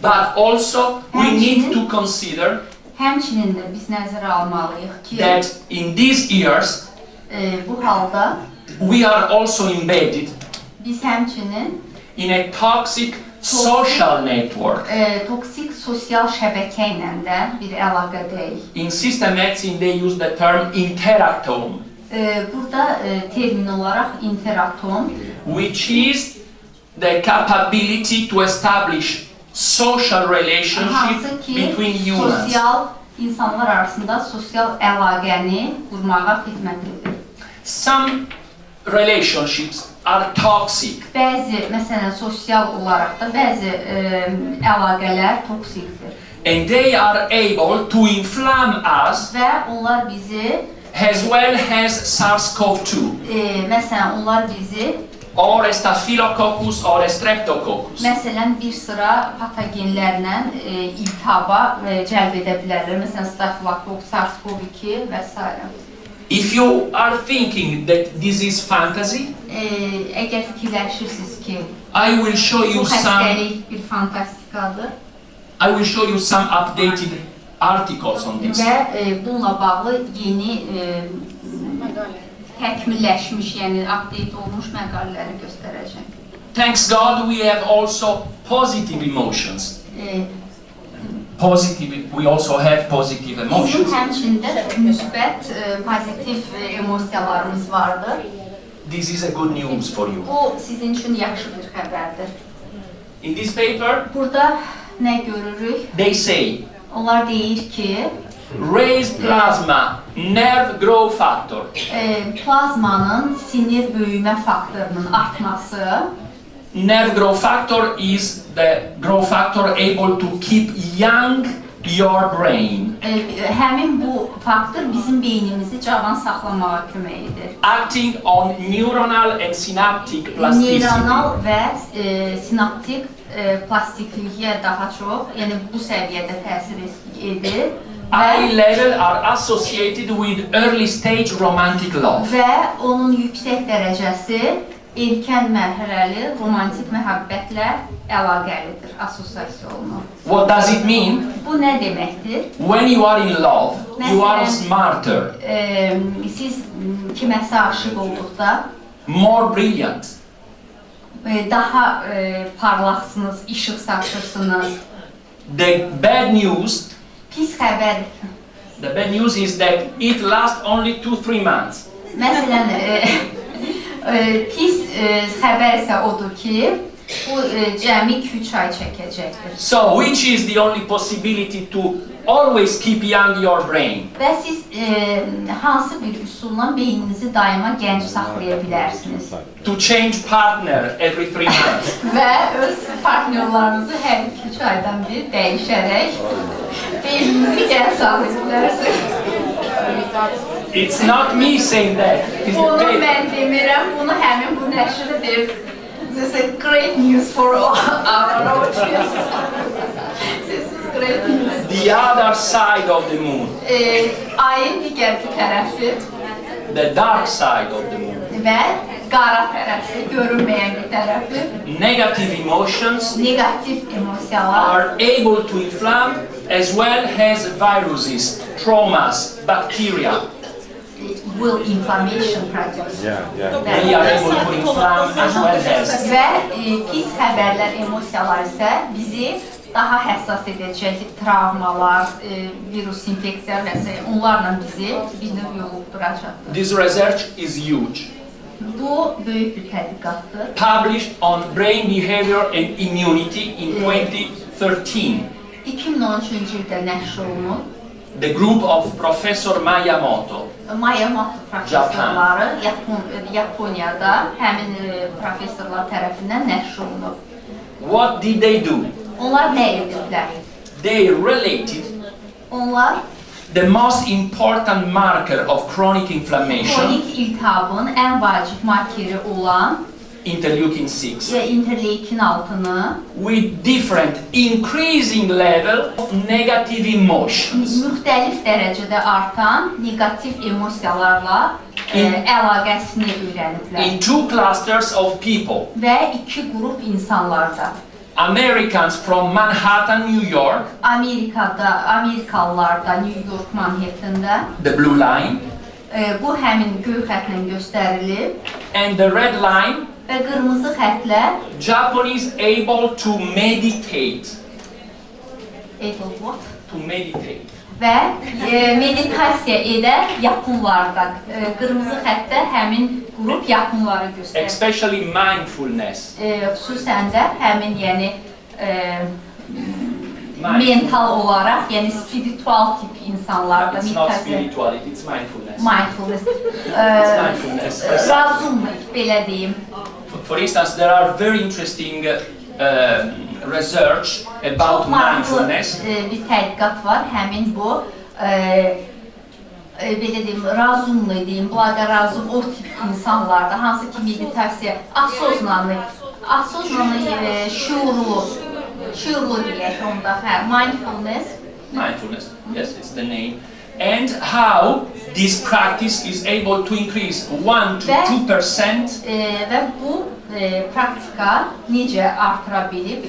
But also we need to consider Həmçinin də biz nəzərə almalıyıq ki, that in these years bu halda we are also embedded biz həmçinin in a toxic social network. Toksik sosial şəbəkə ilə də bir əlaqədəyik. In system medicine they use the term interatom, Burada termin olaraq interatom, which is the capability to establish social relationship hansı ki between humans. sosial insanlar arasında sosial əlaqəni qurmağa xidmətlidir. Some relationships are toxic. Bəzi, məsələn, sosial olaraq da bəzi əlaqələr toksikdir. And they are able to inflame us Və onlar bizi, as well as SARS-CoV-2 məsələn, onlar bizi, or Staphylococcus or Streptococcus. məsələn, bir sıra patogenlərlə iltihaba cəlb edə bilərlər. Məsələn, Staphylococcus, SARS-CoV-2 və s. If you are thinking that this is fantasy, Əgər fikirləşirsiniz ki, I will show bu you some xəstəlik bir fantastikadır updated articles on this. və bununla bağlı yeni təkmilləşmiş, yəni update olmuş məqalələri göstərəcəm. Thanks God we have also positive emotions. We also have positive Bizim emotions. həmçində müsbət, pozitiv emosiyalarımız vardır. This is a good news for you. Bu sizin üçün yaxşı bir xəbərdir. In this paper, Burada nə görürük? they say Onlar deyir ki, raised plasma nerve growth factor plazmanın sinir böyümə faktorunun artması, nerve growth factor is the growth factor able to keep young your brain, həmin bu faktor bizim beynimizi cavan saxlamağa kömək edir. acting on neuronal and synaptic plasticity. Neyronal və sinaptik plastikliyə daha çox, yəni bu səviyyədə təsir edir Eye level are associated with early stage romantic love. və onun yüksək dərəcəsi erkən mərhələli romantik məhəbbətlə əlaqəlidir, assosiasiya olunur. What does it mean? Bu nə deməkdir? When you are in love, you are smarter, Siz kiməsə aşiq olduqda more brilliant, daha parlaqsınız, işıq saçırsınız. The bad news Pis xəbər is that it lasts only 2-3 months. Məsələn, pis xəbər isə odur ki, bu cəmi 2-3 ay çəkəcəkdir. So, which is the only possibility to always keep young your brain? Və siz hansı bir üsulla beyninizi daima gənc saxlaya bilərsiniz? To change partner every 3 months. Və öz partnyorlarınızı hər 2-3 aydan bir dəyişərək beyninizi gənc saxlaya bilərsiniz. It's not me saying that. It's the Bunu paper. mən demirəm, bunu həmin bu nəşrə deyir. This is great news for our audience. This is great news. The other side of the moon, Ayın digər bir tərəfi the dark side of the moon. və qara tərəfi, görünməyən bir tərəfi, Negative emotions negativ emosiyalar are able to inflame as well as viruses, traumas, bacteria. will inflammation produce. They are able to inflame as well as. Və pis xəbərlər, emosiyalar isə bizi daha həssas edəcək travmalar, virus infeksiya və s. onlarla bizi bir növ yoluxduracaqdır. This research is huge. Bu böyük bir tədqiqatdır. Published on brain behavior and immunity in 2013. 2013-cü ildə nəşr olunub. The group of Professor Miyamoto, Miyamoto professorları Yaponiyada həmin professorlar tərəfindən nəşr olunub. what did they do? Onlar nə ediblər? They related Onlar the most important marker of chronic inflammation, Kronik iltihabın ən vacib markeri olan interleukin 6, interleukin 6'nı with different increasing level of negative emotions. müxtəlif dərəcədə artan negativ emosiyalarla əlaqəsini öyrəniblər. In two clusters of people, Və iki qrup insanlarda. Americans from Manhattan, New York, Amerikalılarda, New York, Manhattan'da the blue line, bu həmin göy xətlə göstərilib and the red line, və qırmızı xətlə Japanese able to meditate. able what? To meditate. Və meditasiya edən Yaponlarda, qırmızı xəttdə həmin qrup Yaponları göstərir. Especially mindfulness. Xüsusən də həmin mental olaraq, spiritual tip insanlarda It's not spirituality, it's mindfulness. mindfulness. It's mindfulness. Razumlıq, belə deyim. For instance, there are very interesting research about mindfulness. Bir tədqiqat var, həmin bu belə deyim, razumlu deyim, razum o tip insanlarda, hansı ki meditasiya, asosnanı, şuurlu deyək onda, mindfulness. Mindfulness, yes, it's the name. And how this practice is able to increase 1 to 2%. Və bu praktika necə artıra bilib,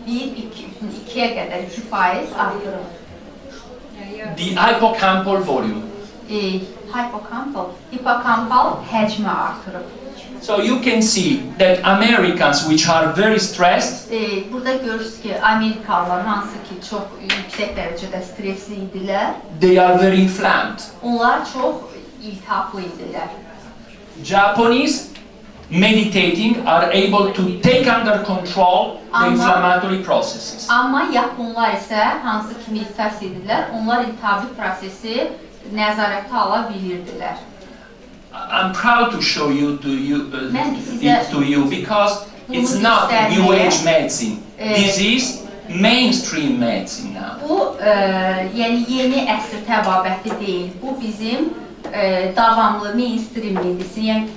2-yə qədər 2% artırır. The hippocampal volume. Hipokampal həcmi artırır. So you can see that Americans which are very stressed, Burada görürsünüz ki, Amerikalılar hansı ki çox yüksək dərəcədə stresli idilər, they are very inflamed. onlar çox iltihaplı idilər. Japanese meditating are able to take under control the inflammatory processes. Amma Yaponlar isə hansı ki meditasiya edirlər, onlar iltihabi prosesi nəzarətə ala bilirdilər. I'm proud to show it to you because it's not New Age medicine. This is mainstream medicine now. Bu, yeni əsr təbabəti deyil. Bu bizim davamlı mainstream medicine.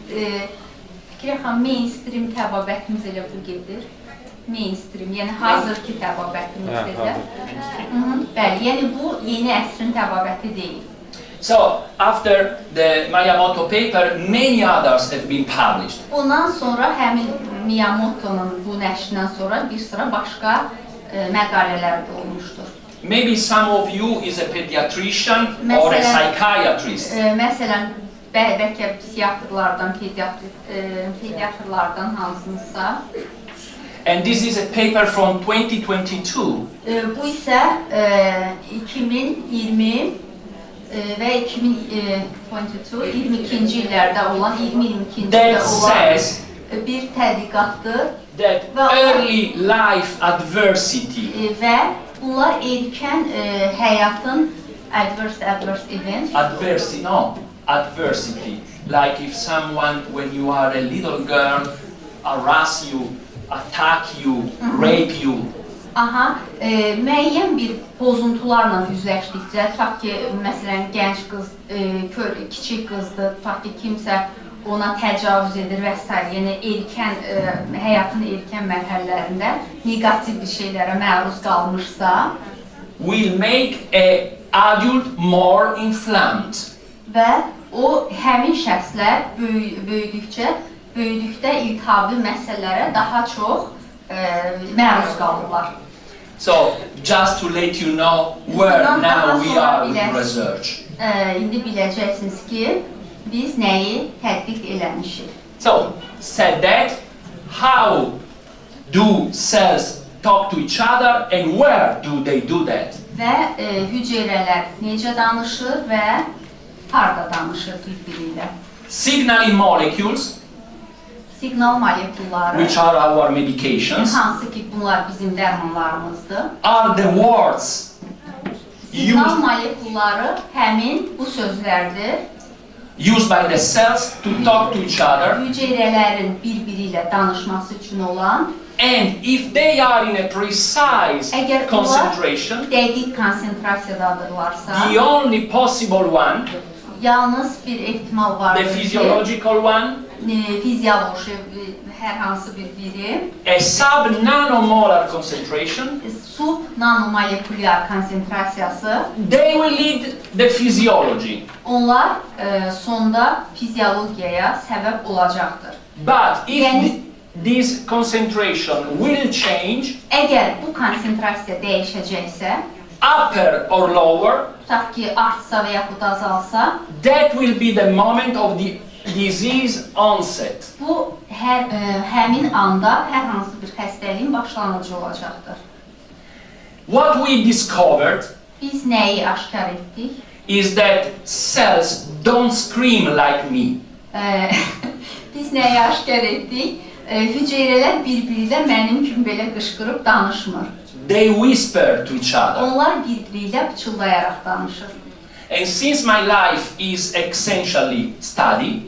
Fikirləşəm, mainstream təbabətimiz elə bu gedir. Mainstream, hazırki təbabətimizdir. Bəli, bu yeni əsrin təbabəti deyil. So, after the Miyamoto paper, many others have been published. Bundan sonra həmin Miyamoto'nun bu nəşrindən sonra bir sıra başqa məqalələr də olmuşdur. Maybe some of you is a pediatrician or a psychiatrist. Məsələn, bəlkə psixiatrlardan, pediatrlardan hansınızsa. And this is a paper from 2022. Bu isə 2020 və 2022-ci illərdə olan, 2022-ci ildə olan bir tədqiqatdır. That early life adversity. Və bunlar erkən həyatın adverse event. Adversity. Like if someone, when you are a little girl, harass you, attack you, rape you. Müəyyən bir pozuntularla üzləşdikcə, tutaq ki, məsələn, gənc qız, kiçik qızdır, tutaq ki, kimsə ona təcavüz edir və s. Həyatın erkən mərhələlərində negativ bir şeylərə məruz qalmışsa, will make an adult more inflamed. Və o həmin şəxslər böyüdükdə iltihabi məsələlərə daha çox məruz qalırlar. So, just to let you know where now we are with research. İndi biləcəksiniz ki, biz nəyi tədqiq eləmişik. So, said that, how do cells talk to each other and where do they do that? Və hüceyrələr necə danışır və harda danışır bir-biri ilə. Signaling molecules, Siqnal molekulları, which are our medications, hansı ki bunlar bizim dərmanlarımızdır. are the words Siqnal molekulları həmin bu sözlərdir. used by the cells to talk to each other Hüceyrələrin bir-biri ilə danışması üçün olan And if they are in a precise Əgər onlar concentration, dəqiq konsentrasiyadadırlarsa, the only possible one, yalnız bir ehtimal the vardır ki, physiological one, fizioloji hər hansı bir birim a sub-nanomolar concentration, subnanomolekulyar konsentrasiyası, they will lead the physiology. onlar sonda fiziologiyaya səbəb olacaqdır. But if Yani- this concentration will change, Əgər bu konsentrasiya dəyişəcəksə, upper or lower, tutaq ki, artsa və yaxud azalsa, that will be the moment of the disease onset. bu həmin anda hər hansı bir xəstəliyin başlanıcı olacaqdır. What we discovered Biz nəyi aşkar etdik? is that cells don't scream like me. Biz nəyi aşkar etdik? Hüceyrələr bir-biri ilə mənim kimi belə qışqırıb danışmır. They whisper to each other. Onlar bir-biri ilə pıçıldayaraq danışır. And since my life is essentially study,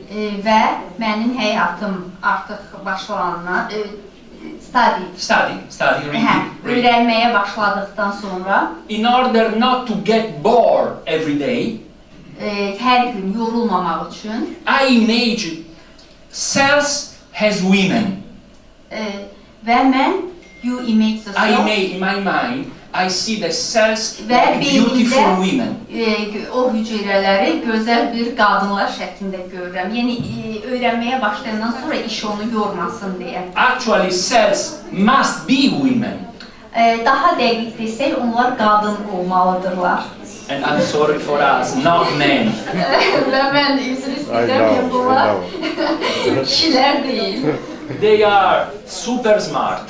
Və mənim həyatım artıq başlanana, study, reading. öyrənməyə başladıqdan sonra, In order not to get bored every day, hər gün yorulmamaq üçün, I imagine cells as women. Və mən you image the I cells may, in my mind, I see the cells və like beautiful beynimdə women. o hüceyrələri gözəl bir qadınlar şəklində görürəm. Yəni öyrənməyə başlayandan sonra iş onu yormasın deyə. Actually, cells must be women. Daha dəqiq desək, onlar qadın olmalıdırlar. And I'm sorry for us, not men. Və mən üzr I istəyirəm ki, bunlar know. kişilər deyil. They are super smart,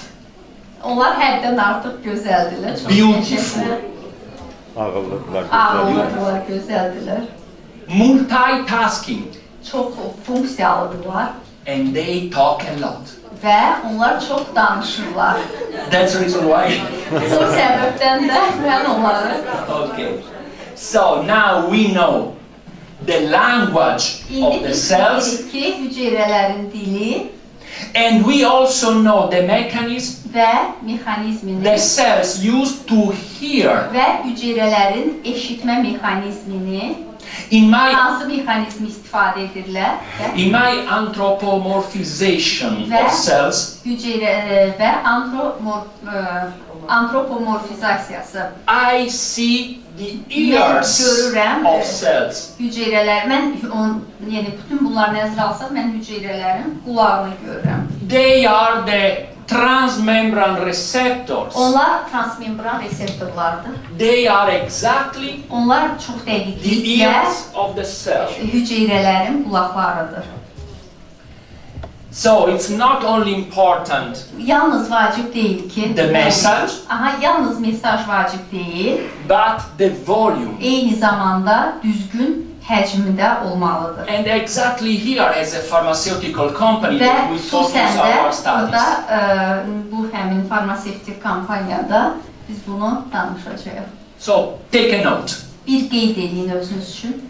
Onlar həddən artıq gözəldirlər. Çox beautiful, Ağıllıdırlar. ağıllıdırlar, gözəldirlər. multitasking, Çox funksiyalıdırlar and they talk a lot. və onlar çox danışırlar. That's the reason why. Bu səbəbdən də mən onları Okay. So now we know the language of indi the biz cells, bilirik ki, hüceyrələrin dili and we also know the mechanism və mexanizmini the cells use to hear. və hüceyrələrin eşitmə mexanizmini, In my hansı mexanizmi istifadə edirlər və anthropomorphization Ve- of cells, və antropomorfizasiyası. I see the ears görürəm, of cells. Hüceyrələr, yəni bütün bunları nəzərə alsaq, mən hüceyrələrin qulağını görürəm. They are the transmembrane receptors. Onlar transmembran reseptorlardır. They are exactly Onlar çox the dəqiqliklə ears of the cell. hüceyrələrin qulaqlarıdır. So it's not only important Yalnız vacib deyil ki, the message, yalnız mesaj vacib deyil, but the volume. eyni zamanda düzgün həcmdə olmalıdır. And exactly here, as a pharmaceutical company, Və we focus xüsusən də our studies. burada bu həmin farmasevtik kampaniyada biz bunu danışacağıq. So take a note. Bir qeyd edin özünüz üçün.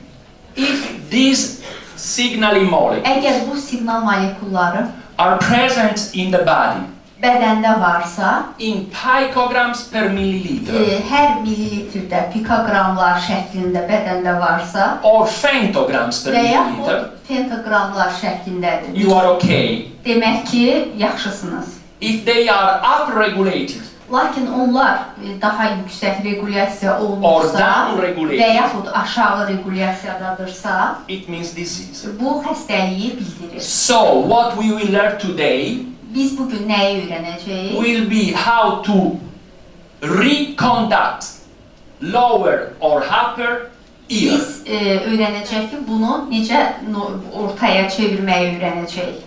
If these signaling molecules Əgər bu siqnal molekulları are present in the body bədəndə varsa, in picograms per milliliter hər millilitrdə pikoqramlar şəklində bədəndə varsa or femtograms per və milliliter, yaxud pentaqramlar şəklindədir. you are okay. Demək ki, yaxşısınız. If they are upregulated Lakin onlar daha yüksək regulyasiya or olmuşsa və downregulated, yaxud aşağı regulyasiyadadırsa, it means disease. bu xəstəliyi bildirir. So what we will learn today Biz bugün nəyi öyrənəcəyik? will be how to reconduct lower or upper ear. Biz öyrənəcəyik ki, bunu necə ortaya çevirməyi öyrənəcəyik.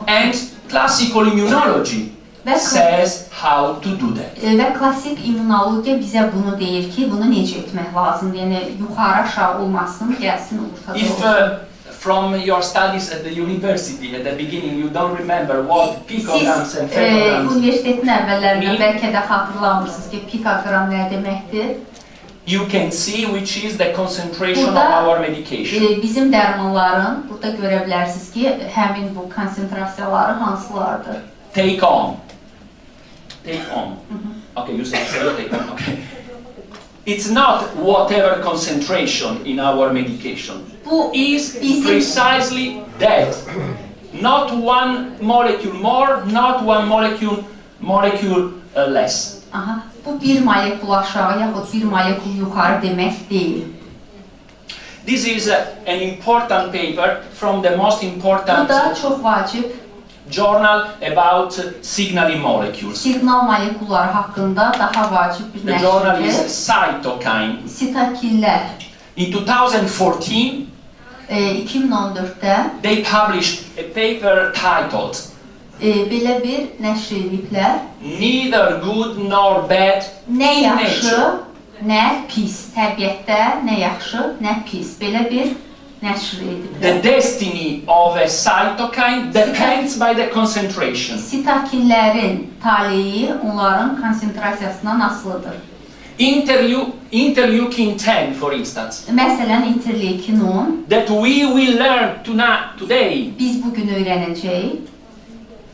And classical immunology Və, says how to do that. və klassik immunologiya bizə bunu deyir ki, bunu necə etmək lazımdır. Yəni, yuxarı aşağı olmasın, gəlsin ortada If olsun. from your studies at the university at the beginning you don't remember what picograms Siz and femtograms, universitetin əvvəllərində Me- bəlkə də xatırlamırsınız ki, pikoqram nə deməkdir? you can see which is the concentration of Burada, our medication. Bizim dərmanların, burada görə bilərsiniz ki, həmin bu konsentrasiyaları hansılardır? Take on take on. Okay, you say take on, okay. It's not whatever concentration in our medication. Bu Is bizim precisely that. Not one molecule more, not one molecule less. aha, bu bir molekul aşağı yaxud bir molekul yuxarı demək deyil. This is an important paper from the most Bu important da çox vacib journal about signaling molecules. siqnal molekulları haqqında daha vacib bir The journal is nəşrdir. Cytokine. Sitokinlər In 2014, 2014-də they published a paper titled belə bir nəşr ediblər. Neither good nor bad Nə in yaxşı, nature. nə pis. Təbiətdə nə yaxşı, nə pis. Belə bir nəşr The ediblər. destiny of a cytokine depends by the concentration. Sitokinlərin taleyi onların konsentrasiyasından asılıdır. Interleukin 10, for instance, Məsələn, interleukin 10 that we will learn today. biz bugün öyrənəcəyik.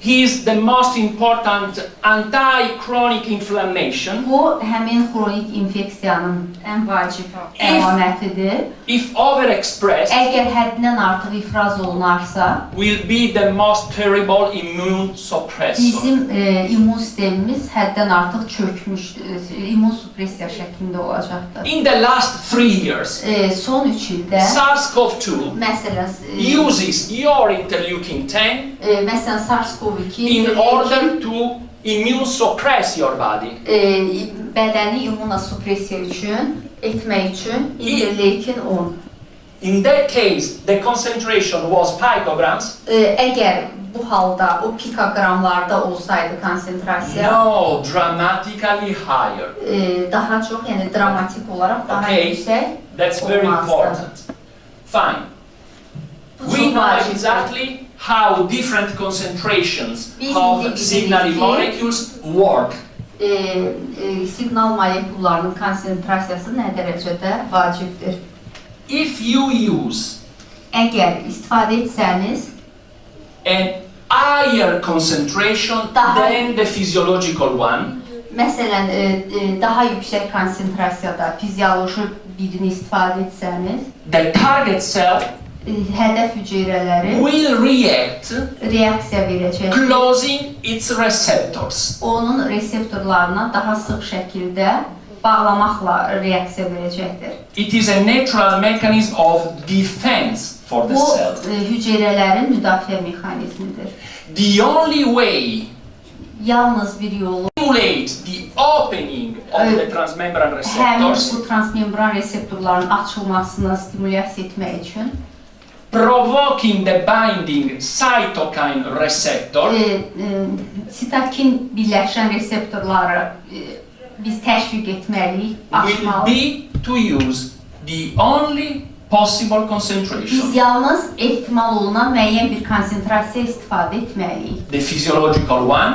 He is the most important anti-chronic inflammation. Bu həmin xronik infeksiyanın ən vacib əlamətidir. If overexpressed, Əgər həddindən artıq ifraz olunarsa, will be the most terrible immune suppressor. bizim immun sistemimiz həddən artıq çökmüş, immun supressiya şəklində olacaqdır. In the last 3 years, Son 3 ildə, SARS-CoV-2 məsələn, uses your interleukin 10 məsələn SARS-CoV-2 in order to immune suppress your body. Bədəni immunosupressiya üçün, etmək üçün interleukin 10. In that case, the concentration was picograms. Əgər bu halda o pikogramlarda olsaydı konsentrasiya, No, dramatically higher. Daha çox, yəni dramatik olaraq daha Okay, yüksək that's very olmazdı. important. Fine. Bu We çox know vacibdir. exactly how different concentrations Biz of indi signaling bilirik ki, molecules work. Siqnal molekullarının konsentrasiyası nə dərəcədə vacibdir. If you use Əgər istifadə etsəniz, an higher concentration than the physiological one, məsələn, daha yüksək konsentrasiyada fizioloji birini istifadə etsəniz, the target cell hədəf hüceyrələri will react reaksiya verəcəkdir. closing its receptors. Onun reseptorlarına daha sıx şəkildə bağlamaqla reaksiya verəcəkdir. It is a natural mechanism of defense for the Bu cell. hüceyrələrin müdafiə mexanizmidir. The only way Yalnız bir yolu stimulate the opening of the transmembrane həmin receptors, bu transmembran reseptorların açılmasına stimulyasiya etmək üçün provoking the binding cytokine receptor, sitokin birləşən reseptorları biz təşviq etməliyik, will açmalıyıq. be to use the only possible Biz concentration. yalnız ehtimal olunan müəyyən bir konsentrasiya istifadə etməliyik. The physiological one,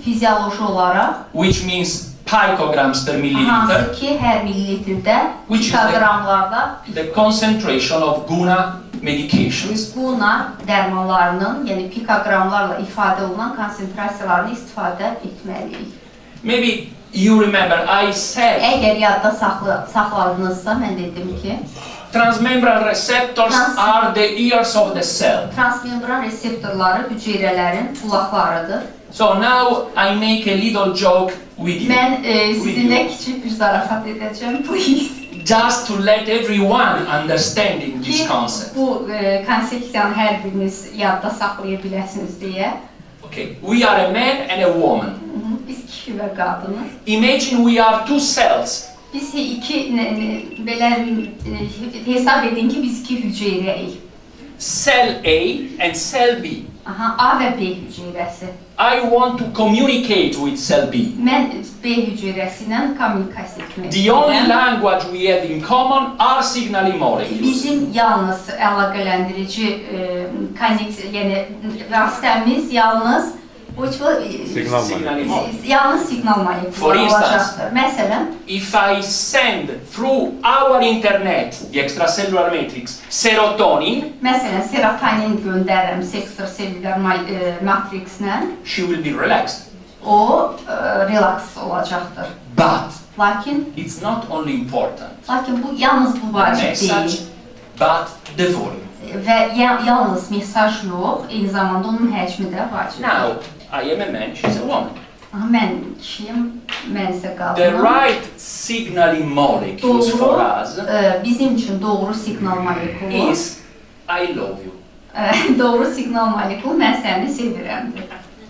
Fizioloji olaraq, which means picograms per milliliter, hansı ki hər millilitrdə Which is pikogramlarda the concentration of Guna medications. Guna dərmanlarının, yəni pikogramlarla ifadə olunan konsentrasiyalarını istifadə etməliyik. Maybe you remember I said Əgər yadda saxladınızsa, mən dedim ki, transmembrane receptors are the ears of the cell. transmembran reseptorları hüceyrələrin qulaqlarıdır. So now I make a little joke with you. Mən sizinlə kiçik bir zarafat edəcəm, please. Just to let everyone understanding this Ki concept. bu konsepsiyanı hər biriniz yadda saxlaya biləsiniz deyə. Okay, we are a man and a woman. Biz kişi və qadınız. Imagine we are two cells. Biz belə hesab edin ki, biz iki hüceyrəyik. Cell A and cell B. Aha, A və B hüceyrəsi. I want to communicate with cell B. Mən B hüceyrəsi ilə kommunikasiya etmək The only istəyirəm. language we have in common are signaling molecules. Bizim yalnız əlaqələndirici yəni vasitəmiz yalnız Signaling molecule. yalnız siqnal For molekulu instance, olacaqdır. Məsələn, If I send through our internet, the extracellular matrix, serotonin, serotonin göndərirəm ekstraselülər matrixlə, she will be relaxed. o relaks olacaqdır. Lakin it's not only important. Lakin bu yalnız bu vacib message, deyil. But the volume. Və yalnız mesaj yox, eyni zamanda onun həcmi də vacibdir. Now, I am a man, she's a woman. Mən kişiyim, mən isə qadınam. The right signaling molecules for us bizim üçün doğru siqnal molekulu is I love you. Doğru siqnal molekulu mən səni sevirəmdir.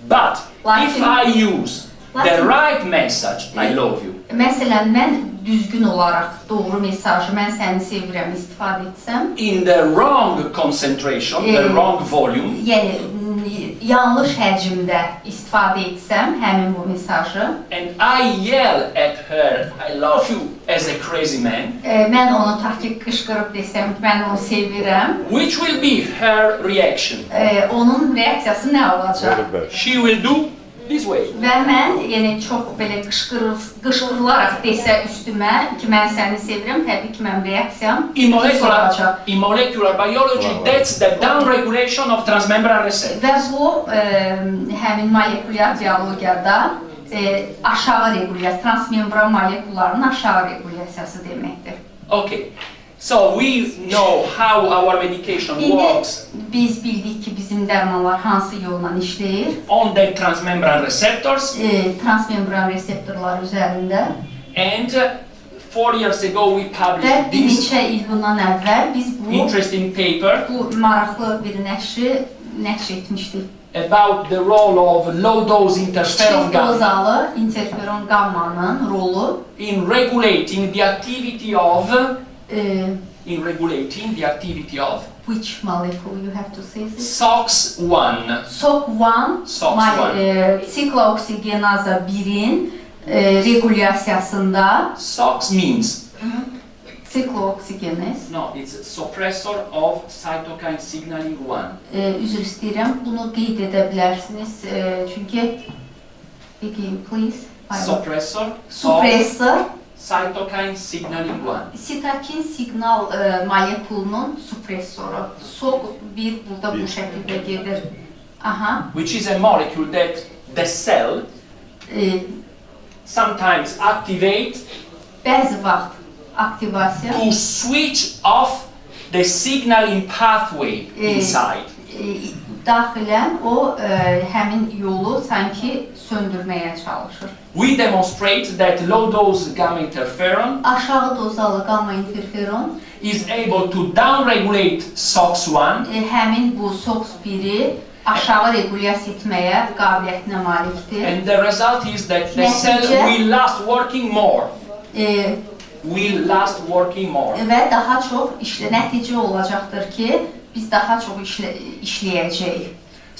But if I use the right message, I love you. Məsələn, mən düzgün olaraq doğru mesajı mən səni sevirəm istifadə etsəm, in the wrong concentration, the wrong volume, yəni yanlış həcmdə istifadə etsəm həmin bu mesajı, and I yell at her, I love you, as a crazy man, mən onu taktik qışqırıb desəm ki, mən onu sevirəm, which will be her reaction? Onun reaksiyası nə olacaq? She will do this way. Və mən çox belə qışqırılaraq desə üstümə ki, mən səni sevirəm, təbii ki, mənim reaksiyam In molecular biology, that's the downregulation of transmembran receptors. Və bu, həmin molekulyar biologiyada aşağı regulyasiya, transmembran molekullarının aşağı regulyasiyası deməkdir. Okay. So we know how our medication works. Biz bildik ki, bizim dərmanlar hansı yolla işləyir. On the transmembran receptors. Transmembran reseptorlar üzərində. And 4 years ago we published bir this neçə il bundan əvvəl biz interesting paper bu maraqlı bir nəşr etmişdik. About the role of low-dose interferon gamma Kiçikdozalı interferon gammanın rolu in regulating the activity of which molecule you have to say this? SOX1. SOX1 sikloksigenaza 1'in regulyasiyasında SOX means sikloksigenaz. no, it's a suppressor of cytokine signaling 1. Üzr istəyirəm, bunu qeyd edə bilərsiniz çünki again please. Suppressor cytokine signaling 1. Sitokin siqnal molekulunun supressoru. SOX1 burada bu şəkildə gedir. Which is a molecule that the cell sometimes activate bəzi vaxt aktivasiya to switch off the signaling pathway inside. Daxilən o həmin yolu sanki söndürməyə çalışır. We demonstrate that low-dose gamma interferon aşağı dozalı gamma interferon is able to downregulate SOX1 həmin bu SOX1-i aşağı regulyasiya etməyə qabiliyyətinə malikdir. and the result is that the cell will last working more. Və daha çox nəticə olacaqdır ki, biz daha çox işləyəcəyik,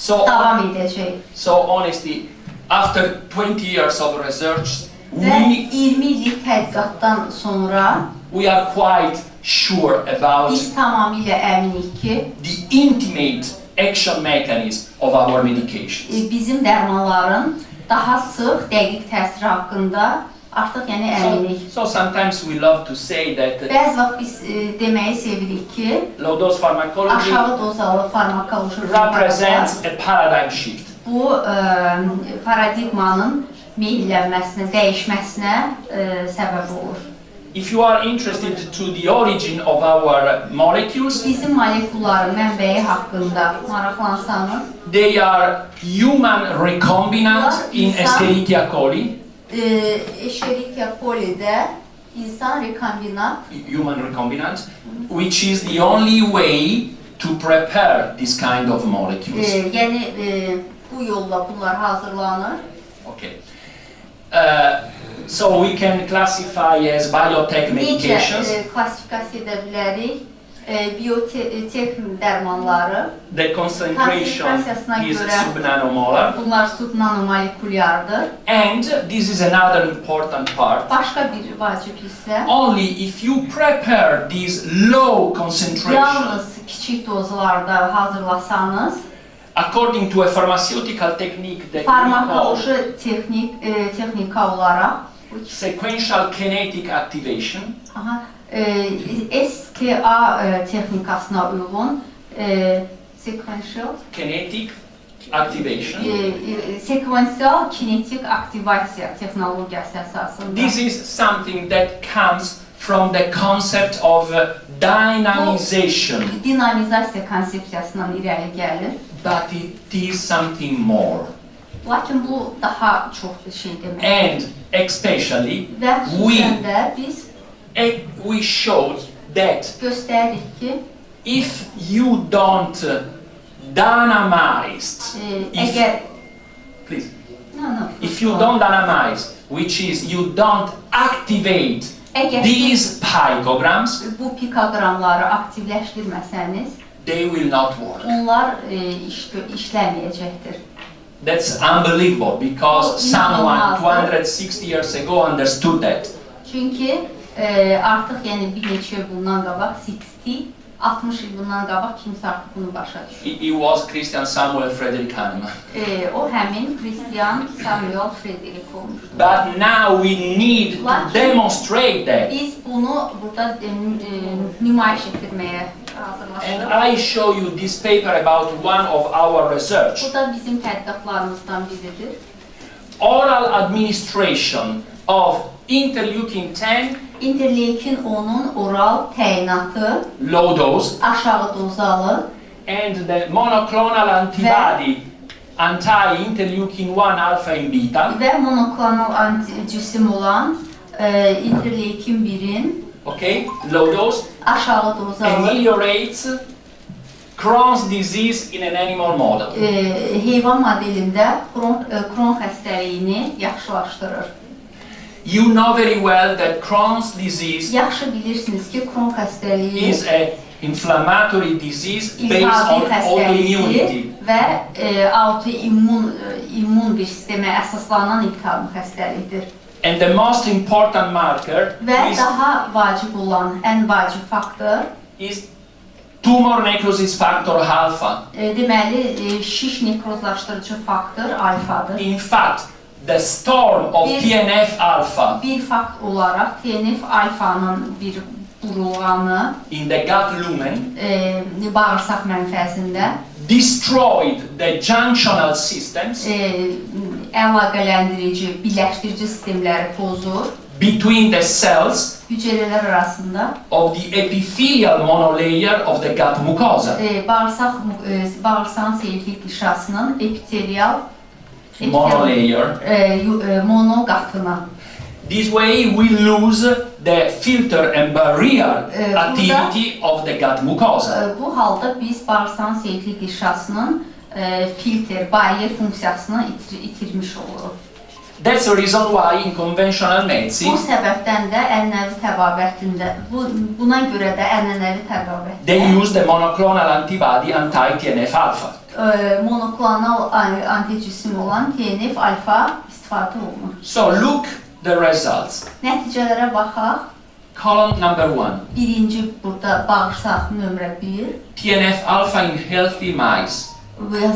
davam edəcəyik. So honestly, after 20 years of research, Və 20 illik tədqiqatdan sonra we are quite sure about biz tamamilə əminik ki, the intimate action mechanism of our medications. Bizim dərmanların daha sıx, dəqiq təsiri haqqında artıq əminik. So sometimes we love to say that Bəzi vaxt biz deməyi sevirik ki, low-dose pharmacology aşağı dozalı farmakoloji represents a paradigm shift. Bu paradigmanın meyillənməsinə, dəyişməsinə səbəb olur. If you are interested to the origin of our molecules, Bizim molekulların mənbəyi haqqında maraqlansanız, they are human recombinant in Escherichia coli. Escherichia coli'də insan rekombinant, human recombinant, which is the only way to prepare this kind of molecules. Yəni bu yolla bunlar hazırlanır. Okay. So we can classify as biotech medications. Necə klassifikasiya edə bilərik? Biyotek dərmanları. The concentration is subnanomolar. Bunlar subnanomolekulyardır. And this is another important part. Başqa bir vacib hissə. Only if you prepare these low concentrations. Yalnız kiçik dozlarda hazırlasanız, according to a pharmaceutical technique that farmakoloji texnika olaraq sequential kinetic activation. SKA texnikasına uyğun sequential activation. Sekuensial kinetik aktivasiya texnologiyası əsasında. This is something that comes from the concept of dynamization. Dinamizasiya konsepsiyasından irəli gəlir. But it is something more. Lakin bu daha çox bir şey demək. And especially Və xüsusən də biz we showed that göstəririk ki, if you don't dynamize, please, if you don't dynamize, which is you don't activate these picograms, bu pikogramları aktivləşdirməsəniz, they will not work. onlar işləməyəcəkdir. That's unbelievable because someone 260 years ago understood that. Çünki artıq yəni bir neçə il bundan qabaq 60 il bundan qabaq kimsə artıq bunu başa düşür. It was Christian Samuel Frederick Hahnemann. O həmin Christian Samuel Frederick olmuşdur. But now we need to demonstrate that. Biz bunu burada nümayiş etdirməyə hazırlaşırıq. And I show you this paper about one of our research. Bu da bizim tədqiqatlarımızdan biridir. Oral administration of interleukin-10 interleukin 10'un oral təyinatı, low dose, aşağı dozalı and the monoclonal antibody anti-interleukin-1 alpha and beta, və monoklonal cisim olan interleukin 1'in okay, low dose, aşağı dozalı ameliorates Crohn's disease in an animal model. Heyvan modelində Crohn xəstəliyini yaxşılaşdırır. You know very well that Crohn's disease Yaxşı bilirsiniz ki, Crohn xəstəliyi is an inflammatory disease based iltihabi on autoimmunity. və autoimmun bir sistemə əsaslanan iltihabi xəstəlikdir. And the most important marker Və daha vacib olan, ən vacib faktor is tumor necrosis factor alpha. Deməli, şiş nekrozlaşdırıcı faktor alfadır. In fact, the storm of TNF alpha Bir fakt olaraq TNF alfanın bir burulğanı in the gut lumen bağırsaq mənfəzində destroyed the junctional systems əlaqələndirici, birləşdirici sistemləri pozur. Between the cells Hüceyrələr arasında of the epithelial monolayer of the gut mucosa. Bağırsağın seyirlik qişasının epitelial Monolayer. Mono qatına. This way we lose the filter and barrier activity of the gut mucosa. Bu halda biz bağırsağın seyirlik qişasının filter, baryer funksiyasını itirmiş oluruq. That's the reason why in conventional medicine Bu səbəbdən də ənənəvi təbabətində, buna görə də ənənəvi təbabətdə they use the monoclonal antibody anti-TNF alpha. Monoklonal antijisim olan TNF alfa istifadə olunur. So look the results. Nəticələrə baxaq. Column number 1. Birinci burada bağırsaq nömrə 1. TNF alpha in healthy mice.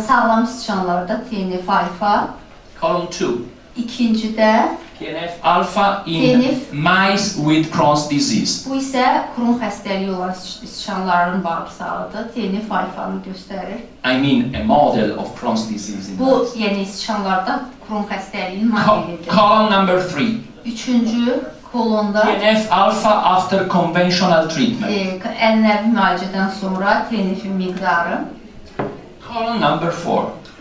Sağlam sıçanlarda TNF alfa. Column 2. İkincidə TNF alpha in mice with Crohn's disease. Bu isə Crohn xəstəliyi olan sıçanların bağırsağıdır. TNF alfanı göstərir. I mean a model of Crohn's disease in Bu, mice. yəni sıçanlarda Crohn xəstəliyinin modelidir. Column number 3. Üçüncü kolonda TNF alpha after conventional treatment. ənənəvi müalicədən sonra TNF-in miqdarı. Column number 4.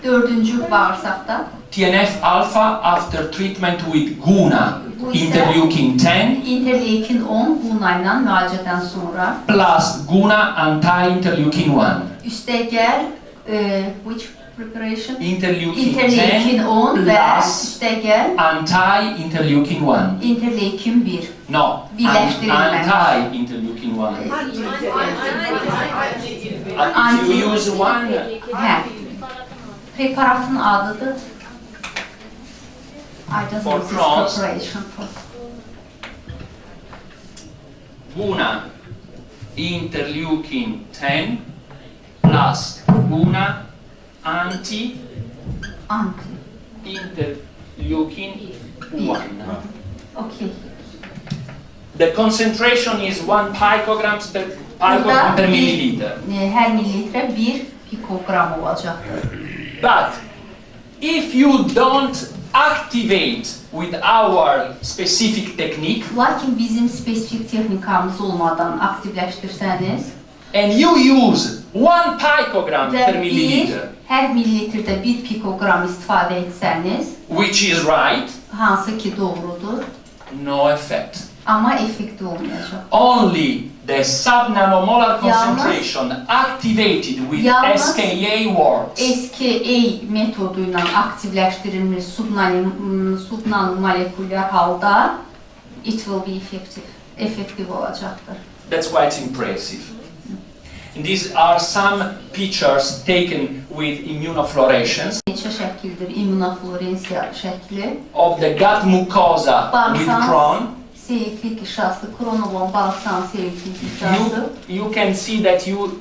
Dördüncü bağırsaqda TNF alpha after treatment with Guna interleukin-10 interleukin 10 Guna ilə müalicədən sonra plus Guna anti-interleukin-1. Üstəgəl which preparation? Interleukin-10 10 və plus üstəgəl anti-interleukin-1. interleukin 1. No, Birləşdirilməmiş. anti-interleukin-1. If you use one, Preparatın adıdır. For Crohn's. Preparation. Guna interleukin-10 plus Guna anti-interleukin-1. Okay. The concentration is 1 picogram per milliliter. Hər millilitrə 1 pikogram olacaqdır. But if you don't activate with our specific technique Lakin bizim spesifik texnikamız olmadan aktivləşdirsəniz and you use 1 picogram və per milliliter, hər millilitrdə 1 pikogram istifadə etsəniz, which is right, hansı ki doğrudur, no effect. amma effekti olmayacaq. Only the subnanomolar concentration activated with Yalnız SKA works. SKA metodu ilə aktivləşdirilmiş subnanomolekulyar halda it will be effektiv olacaqdır. That's quite impressive. And these are some pictures taken with immunofluorescence Neçə şəkildir immunofluorensiya şəkli. of the gut mucosa with Crohn. Seyiklik işası, kron olan bağırsan seyiklik işası. You can see that you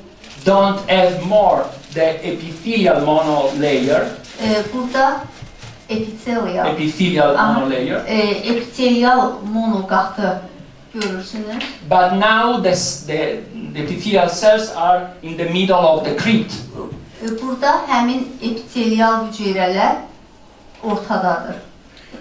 don't have more the epithelial monolayer. Burada epithelial Monolayer. Epithelial monoqatı görürsünüz. But now the epithelial cells are in the middle of the crypt. Burada həmin epithelial hüceyrələr ortadadır.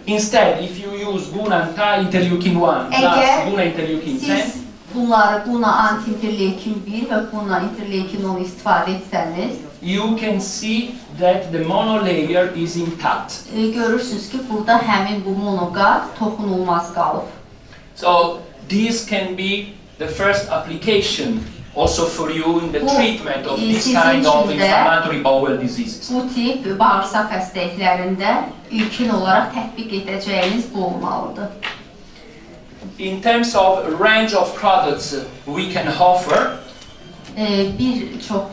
Instead, if you use Guna interleukin 1 plus Əgər Guna interleukin 10, siz bunları Guna anti-interleukin 1 və Guna interleukin 10 istifadə etsəniz, you can see that the monolayer is intact. Görürsünüz ki, burada həmin bu monoqat toxunulmaz qalıb. So this can be the first application also for you in the treatment of this kind of inflammatory bowel diseases. Bu tip bağırsaq xəstəliklərində ilkin olaraq tətbiq edəcəyiniz bu olmalıdır. In terms of range of products we can offer, Bir çox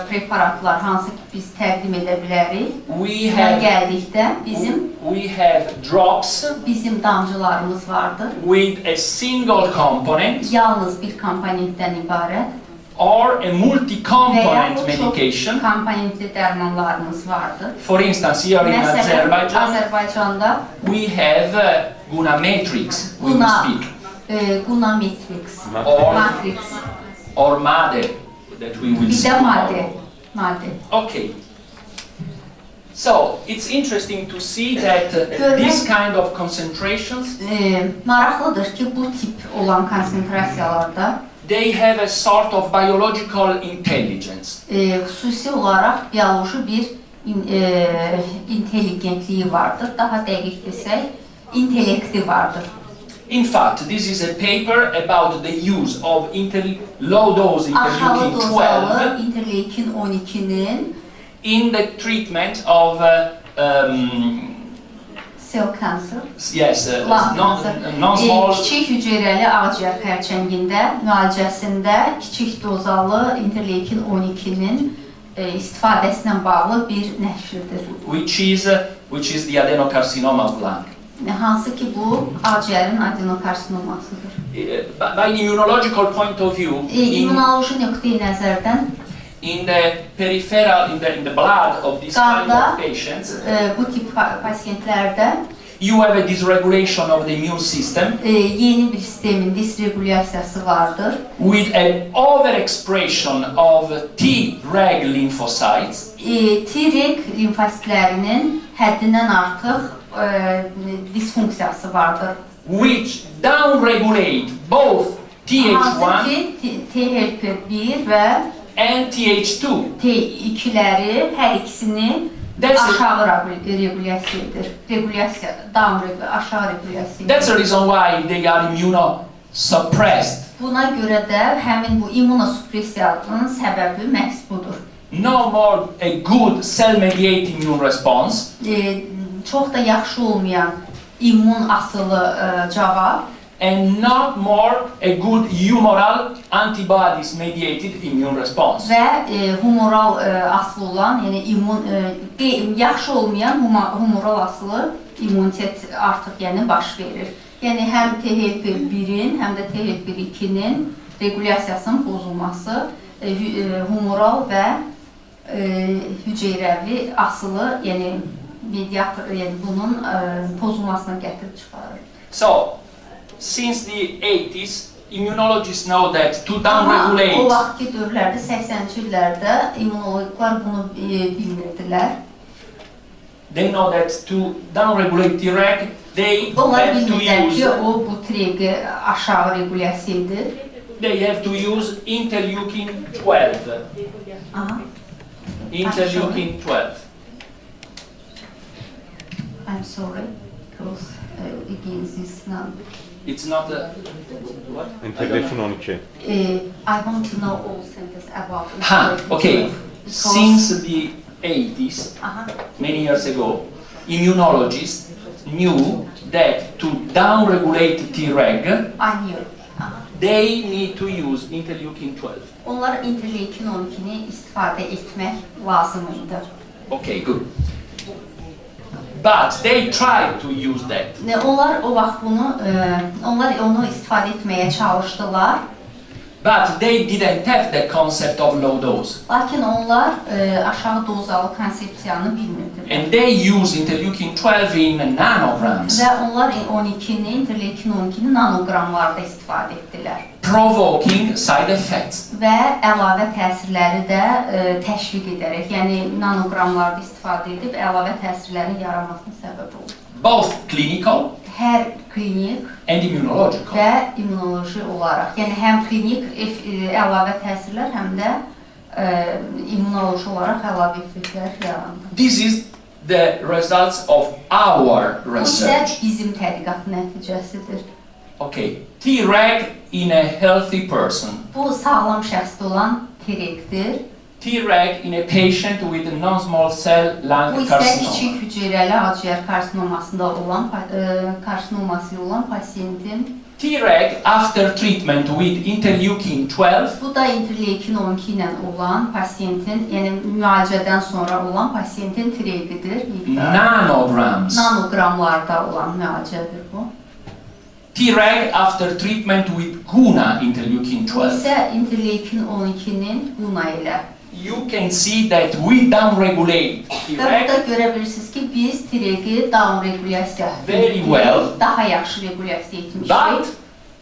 preparatlar hansı ki biz təqdim edə bilərik. we Gəldikdə have drops bizim damcılarımız vardır. with a single component Yalnız bir komponentdən ibarət. or a multi-component Və ya medication. çox komponentli dərmanlarımız vardır. For instance, here in Məsələn, Azerbaijan, Azərbaycanda we have Guna Matrix, we will speak, Guna Matrix, or, Matrix, or MADE, that we will bir speak də about. madde. Okay. So, it's interesting to see that this kind of concentrations, Maraqlıdır ki, bu tip olan konsentrasiyalarda they have a sort of biological intelligence. Xüsusi olaraq bioloji bir intelligentliyi vardır. Daha dəqiq desək, intellekti vardır. In fact, this is a paper about the use of low-dose Aşağı interleukin dozalı 12 interleukin 12'nin in the treatment of cell cancer, non-small kiçik hüceyrəli ağciyər xərçəngində müalicəsində kiçik dozalı interleukin 12'nin istifadəsinə bağlı bir nəşrdir. which is the adenocarcinoma of lung. Hansı ki bu ağciyərin adenokarsinomasıdır. By the immunological point of view, İmmunoloji nöqteyi nəzərdən in the peripheral, in the blood of these kind of patients, bu tip pasientlərdə you have a dysregulation of the immune system yeni bir sistemin disregulyasiyası vardır. with an overexpression of T-reg lymphocytes, T-reg limfositlərinin həddindən artıq disfunksiyası vardır. which downregulate both Hansı TH1 ki THP1 və and TH2. T2'ləri hər ikisini aşağı regulyasiya edir. Aşağı regulyasiya That's edir. the reason why they are immunosuppressed. Buna görə də həmin bu immunosupressiyanın səbəbi məhz budur. No more a good cell-mediated immune response, Çox da yaxşı olmayan immun asılı cavab and not more a good humoral antibodies-mediated immune response. və humoral asılı olan, yəni yaxşı olmayan humoral asılı immunitet artıq baş verir. Yəni həm THP1-in, həm də THP2-nin regulyasiyasının pozulması humoral və hüceyrəvi asılı, yəni mediator, bunun pozulmasına gətirib çıxarır. So, since the 80s, immunologists know that to O downregulate vaxtki dövrlərdə, 80-ci illərdə immunologlar bunu bilmirdilər. they know that to downregulate Treg, they Onlar have to bilmirlər ki, use o bu tregi aşağı regulyasiya edir. they have to use interleukin 12. Aha. Interleukin 12. I'm sorry, because again this now. It's not a what? İntegrasyon 12. I want to know all sentences about it. Okay. Because- Since the 80s, Aha. many years ago, immunologists knew that to downregulate Treg, Anlıyorum. Aha. they need to use interleukin 12. Onlar interleukin 12'ni istifadə etmək lazım idi. Okay, good. But they tried to use that. Onlar o vaxt onlar onu istifadə etməyə çalışdılar. But they didn't have the concept of low dose. Lakin onlar aşağı dozalı konsepsiyanı bilmirdilər. And they use interleukin 12 in nanograms, Və onlar interleukin 12'ni nanoqramlarda istifadə etdilər. provoking side effects. Və əlavə təsirləri də təşviq edərək, yəni nanoqramlarda istifadə edib əlavə təsirlərin yaranmasına səbəb olur. Both clinical Hər klinik and immunological. və immunoloji olaraq, yəni həm klinik əlavə təsirlər, həm də immunoloji olaraq əlavə effektlər yaranır. This is the results of our Bu isə research. bizim tədqiqat nəticəsidir. Okay, Treg in a healthy person. Bu sağlam şəxsdə olan Tregdir. Treg in a patient with a non-small cell Bu lung isə carcinoma. kiçik hüceyrəli akciğer karsinomasında olan karsinoması olan pasiyentin. Treg after treatment with interleukin 12 Bu da interleukin 12 ilə olan pasiyentin, yəni müalicədən sonra olan pasiyentin tregidir. nanograms. Nanoqramlarda olan müalicədir bu. Treg after treatment with Guna interleukin Bu 12. isə interleukin 12'nin Guna ilə. You can see that we downregulate Və burada Treg görə bilirsiniz ki, biz tregi downregulyasiya Very well. daha yaxşı regulyasiya etmişik. but,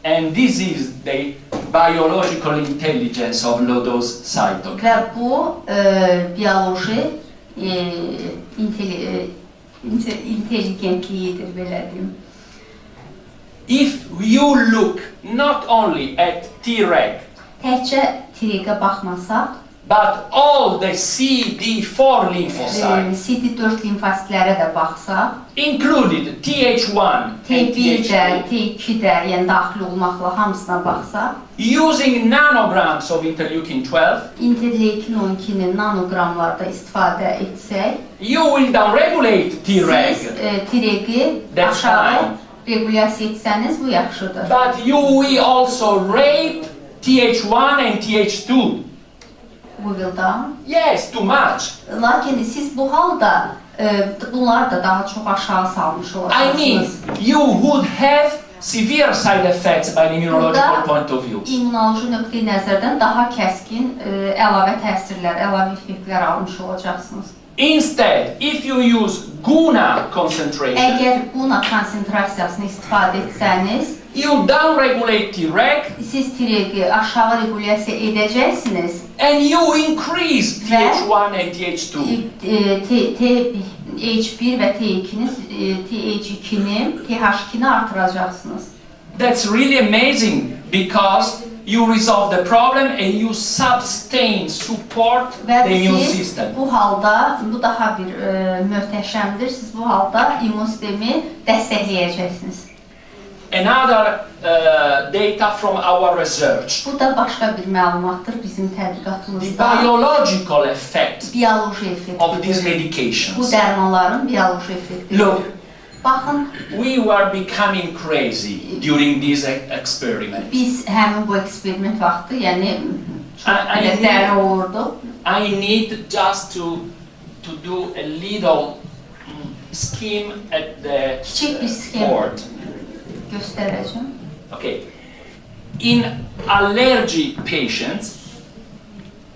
and this is the biological intelligence of low-dose cytokine. Və bu bioloji intelligentliyidir, belə deyim. If you look not only at Treg, Təkcə treqə baxmasaq, but all the CD4 lymphocytes, CD4 limfositlərə də baxsaq, included Th1 and T1 də, Th2, T2 də, yəni daxil olmaqla hamısına baxsaq, using nanograms of interleukin 12, interleukin 12'nin nanoqramlarda istifadə etsək, you will downregulate Treg, siz treqi That's aşağı fine. regulyasiya etsəniz, bu yaxşıdır. but you will also rape Th1 and Th2. We will down. Yes, too much. Lakin siz bu halda bunları da daha çox aşağı salmış I mean, olacaqsınız. you would have severe side effects by an immunological point of view. İmmunoloji nöqteyi nəzərdən daha kəskin əlavə təsirlər, əlavə effektlər almış olacaqsınız. Instead, if you use Guna concentration, Əgər Guna konsentrasiyasını istifadə etsəniz, you downregulate Treg siz treqi aşağı regulyasiya edəcəksiniz and you increase Th1 and Th2. H1 və T2'ni, TH2'ni artıracaqsınız. That's really amazing because you resolve the problem and you sustain, support Və the immune siz system. bu halda, bu daha bir möhtəşəmdir, siz bu halda immun sistemi dəstəkləyəcəksiniz. Another data from our research. Bu da başqa bir məlumatdır bizim The tədqiqatımızda. biological effect Bioloji of these effektidir. Bu medications. dərmanların bioloji effektidir. Look, Baxın, we were becoming crazy during this experiment. biz həmin bu eksperiment vaxtı, yəni çox I belə need- dəri olurdu. I need just to do a little scheme at the Kiçik bir sxem board. göstərəcəm. Okay. In allergy patients,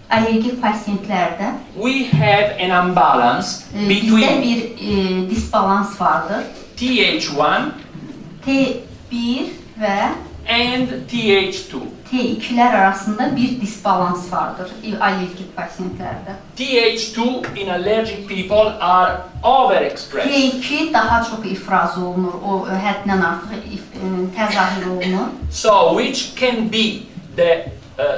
Allergik pasiyentlərdə we have an imbalance bizdə between bir disbalans vardır. Th1 T1 və and Th2. T2'lər arasında bir disbalans vardır alergik pasientlərdə. Th2 in allergic people are overexpressed. T2 daha çox ifraz olunur, o həddən artıq təzahür olunur. So, which can be the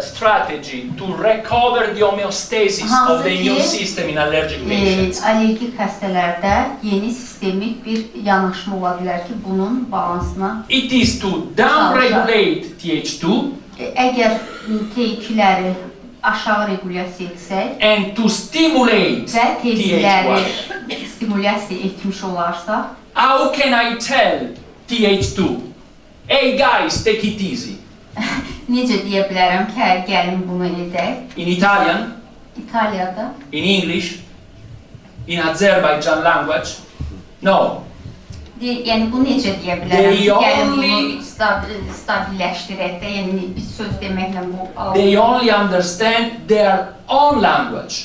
strategy to recover the homeostasis of the immune system in allergic patients? Alergik xəstələrdə yeni sistemik bir yanaşma ola bilər ki, bunun balansına. It is to downregulate Th2 Əgər T2'ləri aşağı regulasiya etsək and to stimulate və T2'ləri Th1. stimulyasiya etmiş olarsa, How can I tell Th2? Hey guys, take it easy. necə deyə bilərəm ki, gəlin bunu edək? In Italian, İtaliyada, in English, in Azerbaijan language? No. yəni bunu necə deyə bilərəm They ki, gəlin only- bunu stabilləşdirək də, yəni bir söz deməklə bu They only understand their own language,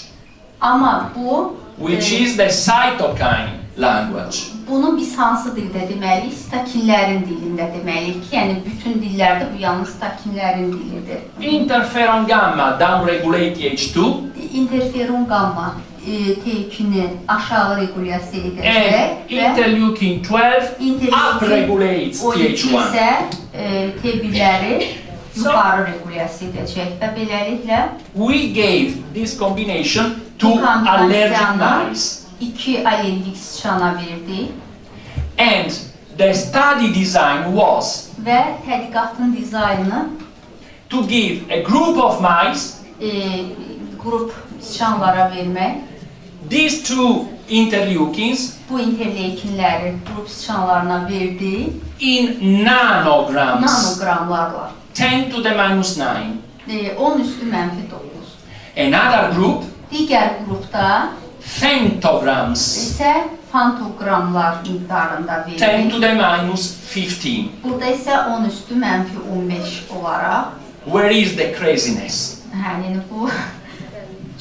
Amma bu, which is the cytokine language. bunu biz hansı dildə deməliyik? Stakinlərin dilində deməliyik ki, yəni bütün dillərdə bu yalnız stakinlərin dilidir. Interferon gamma downregulate Th2 Interferon gamma T2'ni aşağı regulasiya and edəcək və interleukin 12 upregulates O2 Th1. isə T1'ləri yuxarı regulasiya edəcək və beləliklə We gave this combination to bu allergic kombinasiyanı mice. 2 alergik sıçana verdik And the study design was və tədqiqatın dizaynı to give a group of mice qrup sıçanlara vermək. these two interleukins Bu interleykinləri qrup sıçanlarına verdik in nanograms, nanoqramlarla. 10 to the minus 9. 10 üstü mənfi 9. Another group, Digər qrupda femtograms, isə fantoqramlar miqdarında 10 verilir. to the minus 15. Burada isə 10 üstü mənfi 15 olaraq, Where is the craziness? yəni bu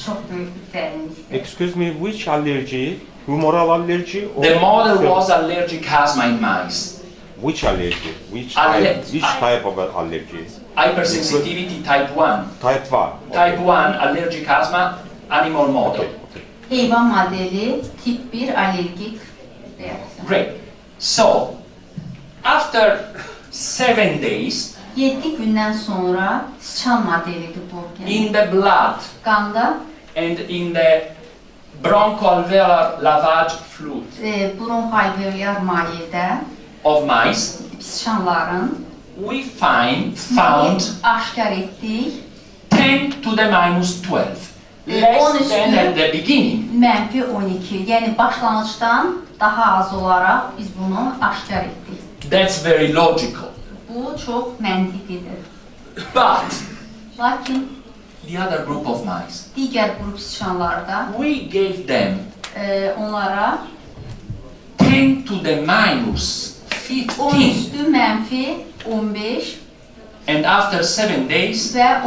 çox böyük bir dərinlikdir. Excuse me, which allergy? Humoral allergy or The model was allergic asthma in mice. which allergy? Which Alle- type? Which type of allergies? Hypersensitivity type 1. Type 1. Type 1 allergic asthma animal model. Heyvan modeli tip 1 alergik reaksiya. Great. So, after 7 days, 7 gündən sonra sıçan modelidir bu. Yəni in the blood qanda and in the bronchoalveolar lavage fluid bronxalveolyar mayedə of mice, sıçanların we found aşkar etdik 10 to the minus 12. Less than at the beginning. mənfi 12. Yəni başlanğıcdan daha az olaraq biz bunu aşkar etdik. That's very logical. Bu çox məntiqidir. But Lakin the other group of mice, digər qrup sıçanlarda we gave them onlara 10 to the minus 10 15. üstü mənfi 15 And after 7 days, və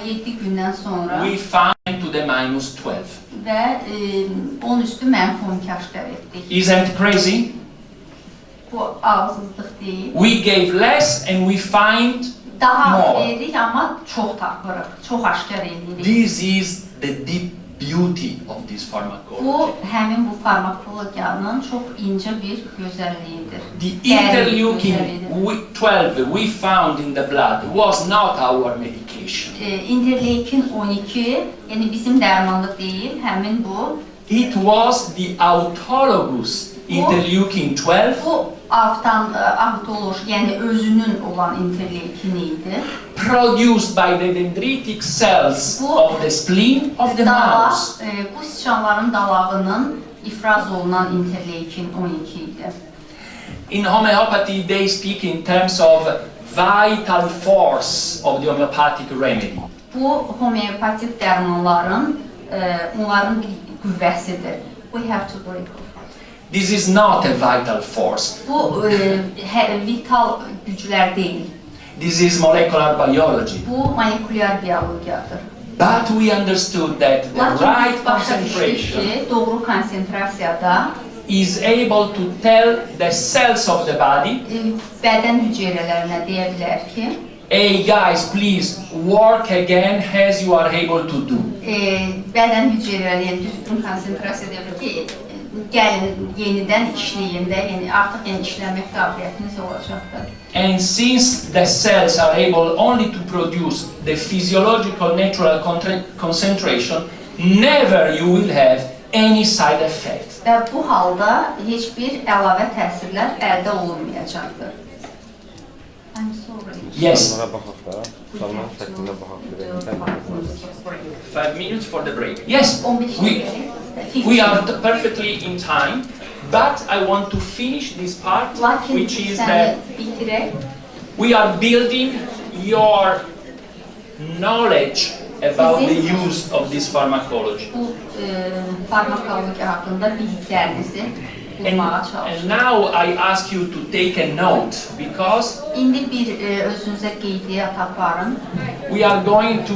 7 gündən sonra we found to the minus 12. və 10 üstü mənfi 12 aşkar etdik. Isn't crazy? Bu ağızsızlıq deyil. We gave less and we find Daha az more. verdik, amma çox tapırıq, çox aşkar edirik. This is the deep beauty of this pharmacology. Bu, həmin bu farmakologiyanın çox incə bir gözəlliyidir. The Dərin interleukin gözəlliyidir. 12 we found in the blood was not our medication. Interleukin 12, yəni bizim dərmanlıq deyil, həmin bu. It was the autologous interleukin 12 Bu autoloj, yəni özünün olan interleukini idi. produced by the dendritic cells Bu of the spleen of the mouse. Bu sıçanların dalağının ifraz olunan interleukin 12 idi. In homeopathy, they speak in terms of vital force of the homeopathic remedy. Bu homeopatik dərmanların onların bir qüvvəsidir. We have to break off. This is not a vital force. Bu vital güclər deyil. This is molecular biology. Bu molekulyar biologiyadır. But we understood that the Lakin right biz başa düşdük concentration ki, doğru konsentrasiyada is able to tell the cells of the body, Bədən hüceyrələrinə deyə bilər ki, hey guys, please work again as you are able to do. Bədən hüceyrələri, yəni düzgün konsentrasiya edə bilər ki, gəlin yenidən işləyin də, yəni artıq işləmək qabiliyyətiniz olacaqdır. And since the cells are able only to produce the physiological natural concentration, never you will have any side effect. Və bu halda heç bir əlavə təsirlər əldə olunmayacaqdır. Yes. 5 minutes for the break. Yes, we are perfectly in time, but I want to finish this part, which is that we are building your knowledge about the use of this pharmacology. Bu farmakologiya haqqında biliklərinizi bulmağa çalışın. And now I ask you to take a note because İndi bir özünüzə qeydiyyat aparın. We are going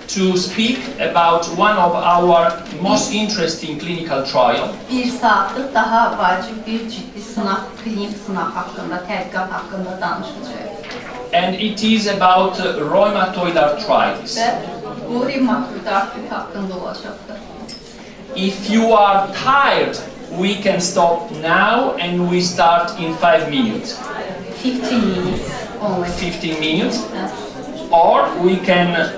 to speak about one of our most interesting clinical trial. Bir saatlıq daha vacib bir ciddi sınaq, klinik sınaq haqqında, tədqiqat haqqında danışacağıq. And it is about rheumatoid arthritis. Və bu rheumatoid artrit haqqında olacaqdır. If you are tired, we can stop now and we start in 5 minutes. 15 minutes only. 15 minutes. Or we can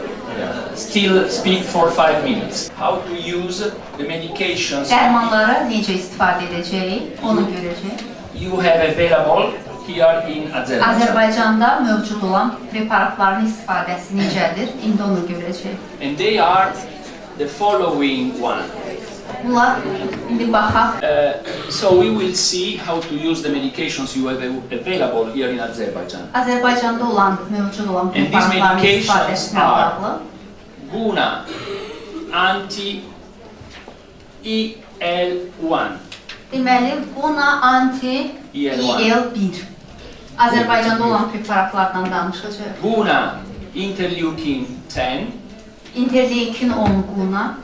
still speak for 5 minutes. How to use the medications Dərmanları necə istifadə edəcəyik, onu görəcəyik. you have available here in Azerbaijan. Azərbaycanda mövcud olan preparatların istifadəsi necədir, indi onu görəcəyik. And they are the following one. Bunlar indi baxaq. So we will see how to use the medications you have available here in Azerbaijan. Azərbaycanda olan, mövcud olan preparatların istifadəsinə bağlı. Guna anti-IL-1. Deməli, Guna anti-IL-1. Azərbaycanda olan preparatlardan danışacaq. Guna interleukin 10. Interleukin 10 Guna.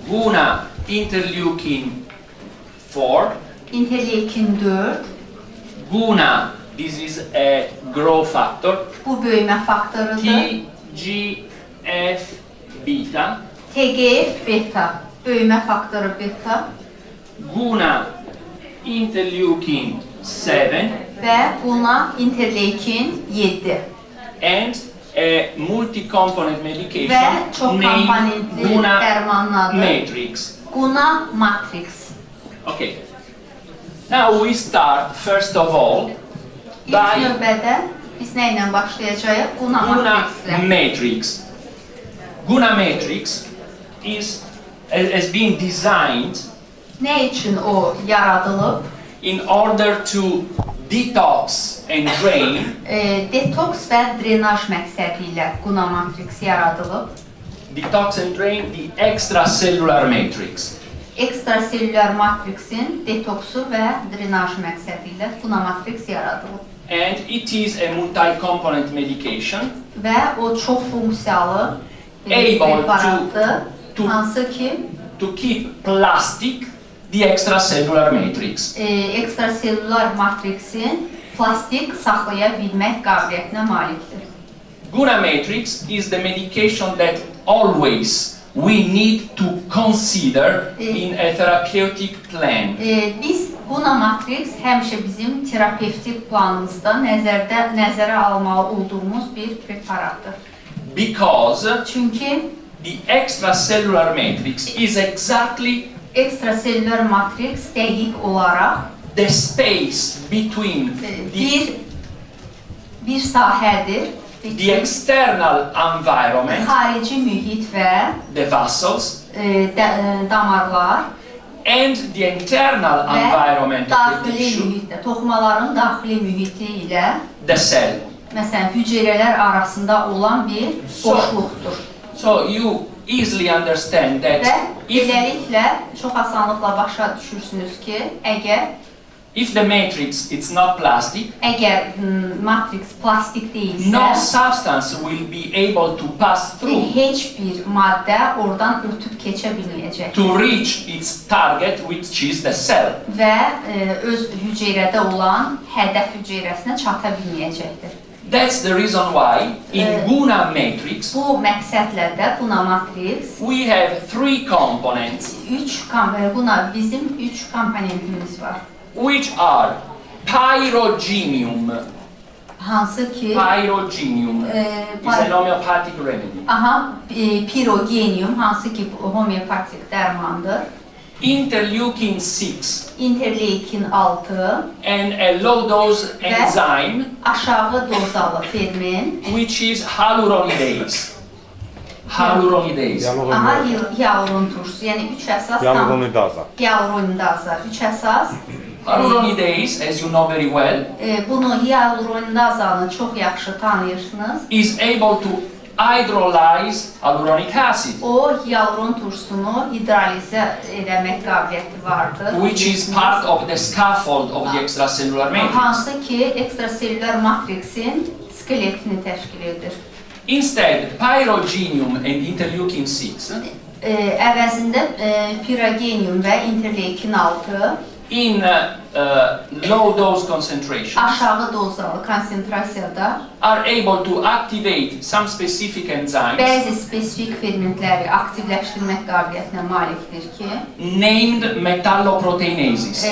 Guna interleukin 4. Interleukin 4. Guna, this is a growth factor. Bu böyümə faktorudur. TGF beta. TGF beta. Böyümə faktoru beta. Guna interleukin 7. Və Guna interleukin 7. And a multi-component medication Və çox komponentli Guna dərmanın adı Matrix. Guna Matrix. Okay. Now we start first of all İlk by növbədə biz nə ilə başlayacağıq? Guna Guna Matrixlə. Matrix. Guna Matrix has been designed Nə üçün o yaradılıb? in order to detox and drain Detoks və drenaj məqsədi ilə Guna Matrix yaradılıb. detox and drain the extracellular matrix. Ekstraselülər matriksin detoksu və drenaj məqsədi ilə Guna Matrix yaradılıb. And it is a multi-component medication Və o çox funksiyalı Able preparatdır, to- hansı ki to keep plastic the extracellular matrix. Ekstraselülər matriksin plastik saxlaya bilmək qabiliyyətinə malikdir. Guna Matrix is the medication that always we need to consider in a therapeutic plan. Biz Guna Matrix həmişə bizim terapevtik planımızda nəzərə almalı olduğumuz bir preparatdır. Because Çünki the extracellular matrix is exactly ekstraselülər matrix dəqiq olaraq the space between bir sahədir. the external environment, Xarici mühit və the vessels, damarlar and the internal və environment of the daxili tissue, mühitdə, toxumaların daxili mühiti ilə the cell. məsələn hüceyrələr arasında olan bir boşluqdur. So you easily understand Və that if beləliklə çox asanlıqla başa düşürsünüz ki, əgər If the matrix is not plastic, Əgər matriks plastik deyilsə, no substance will be able to pass through heç bir maddə oradan ötüb keçə bilməyəcək to reach its target, which is the cell. və öz hüceyrədə olan hədəf hüceyrəsinə çata bilməyəcəkdir. That's the reason why in Guna matrix Bu məqsədlə də Guna matriks we have three components, Guna bizim 3 komponentimiz var. which are pyrogenium. Hansı ki Pyrogenium is an homeopathic remedy. Pirogenium, hansı ki homeopatik dərmandır. Interleukin 6 Interleukin 6 and a low dose enzyme aşağı dozalı ferment. which is hyaluronidase. Hyaluronidase. Hialurun turşusu, yəni 3 əsas hialuronidaza. 3 əsas. Hyaluronidase, as you know very well, Bunu hialuronidazanı çox yaxşı tanıyırsınız. is able to hydrolyze hyaluronic acid, O hialurun turşusunu hidrolizə etmək qabiliyyəti vardır. which is part of the scaffold of the extracellular matrix. Hansı ki ekstraselülər matriksin skeletini təşkil edir. Instead, pyrogenium and interleukin 6 Əvəzində pirogenium və interleukin 6 in low dose concentration aşağı dozalı konsentrasiyada are able to activate some specific enzymes bəzi spesifik fermentləri aktivləşdirmək qabiliyyətinə malikdir ki, named metalloproteinases.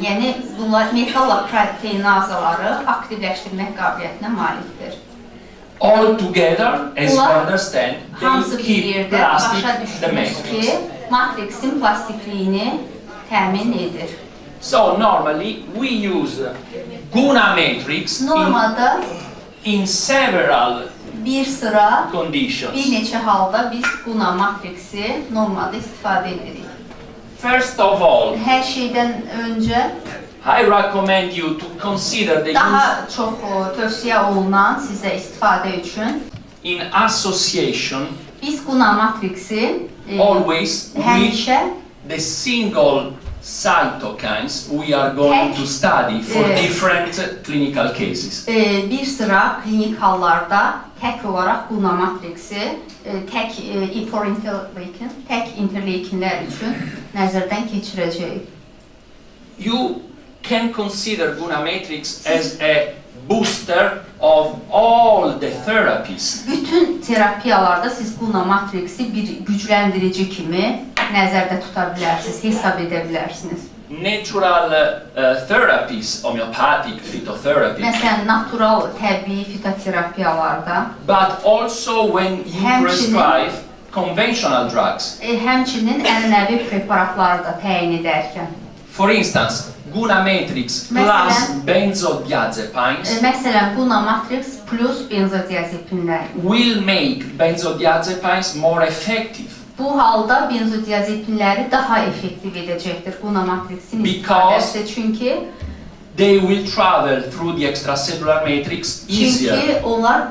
Yəni bunlar metalloproteinazaları aktivləşdirmək qabiliyyətinə malikdir. All together, as you understand, Hamısı they bir keep yerdə plastic başa the düşdünüz matrix. ki, matriksin plastikliyini təmin edir. So normally we use Guna matrix Normalda in several bir sıra, conditions. bir neçə halda biz Guna matriksi normalda istifadə edirik. First of all, Hər şeydən öncə I recommend you to consider the use daha çox tövsiyə olunan sizə istifadə üçün in association biz Guna matriksi always with həmişə the single cytokines we are going to study for different clinical cases. Bir sıra klinik hallarda tək olaraq Guna matriksi tək interleukinlər üçün nəzərdən keçirəcəyik. You can consider Guna matrix as a booster of all the therapies. Bütün terapiyalarda siz Guna matriksi bir gücləndirici kimi nəzərdə tuta bilərsiniz, hesab edə bilərsiniz. Natural therapies, homeopathic, phytotherapy, Məsələn, natural, təbii fitoterapiyalarda, but also when you prescribe conventional drugs. Həmçinin ənənəvi preparatları da təyin edərkən. For instance, Guna matrix plus benzodiazepines Məsələn, Guna matrix plus benzodiazepinlər. will make benzodiazepines more effective. Bu halda benzodiazepinləri daha effektiv edəcəkdir Guna matriksin istifadəsi. Çünki they will travel through the extracellular matrix easier. Çünki onlar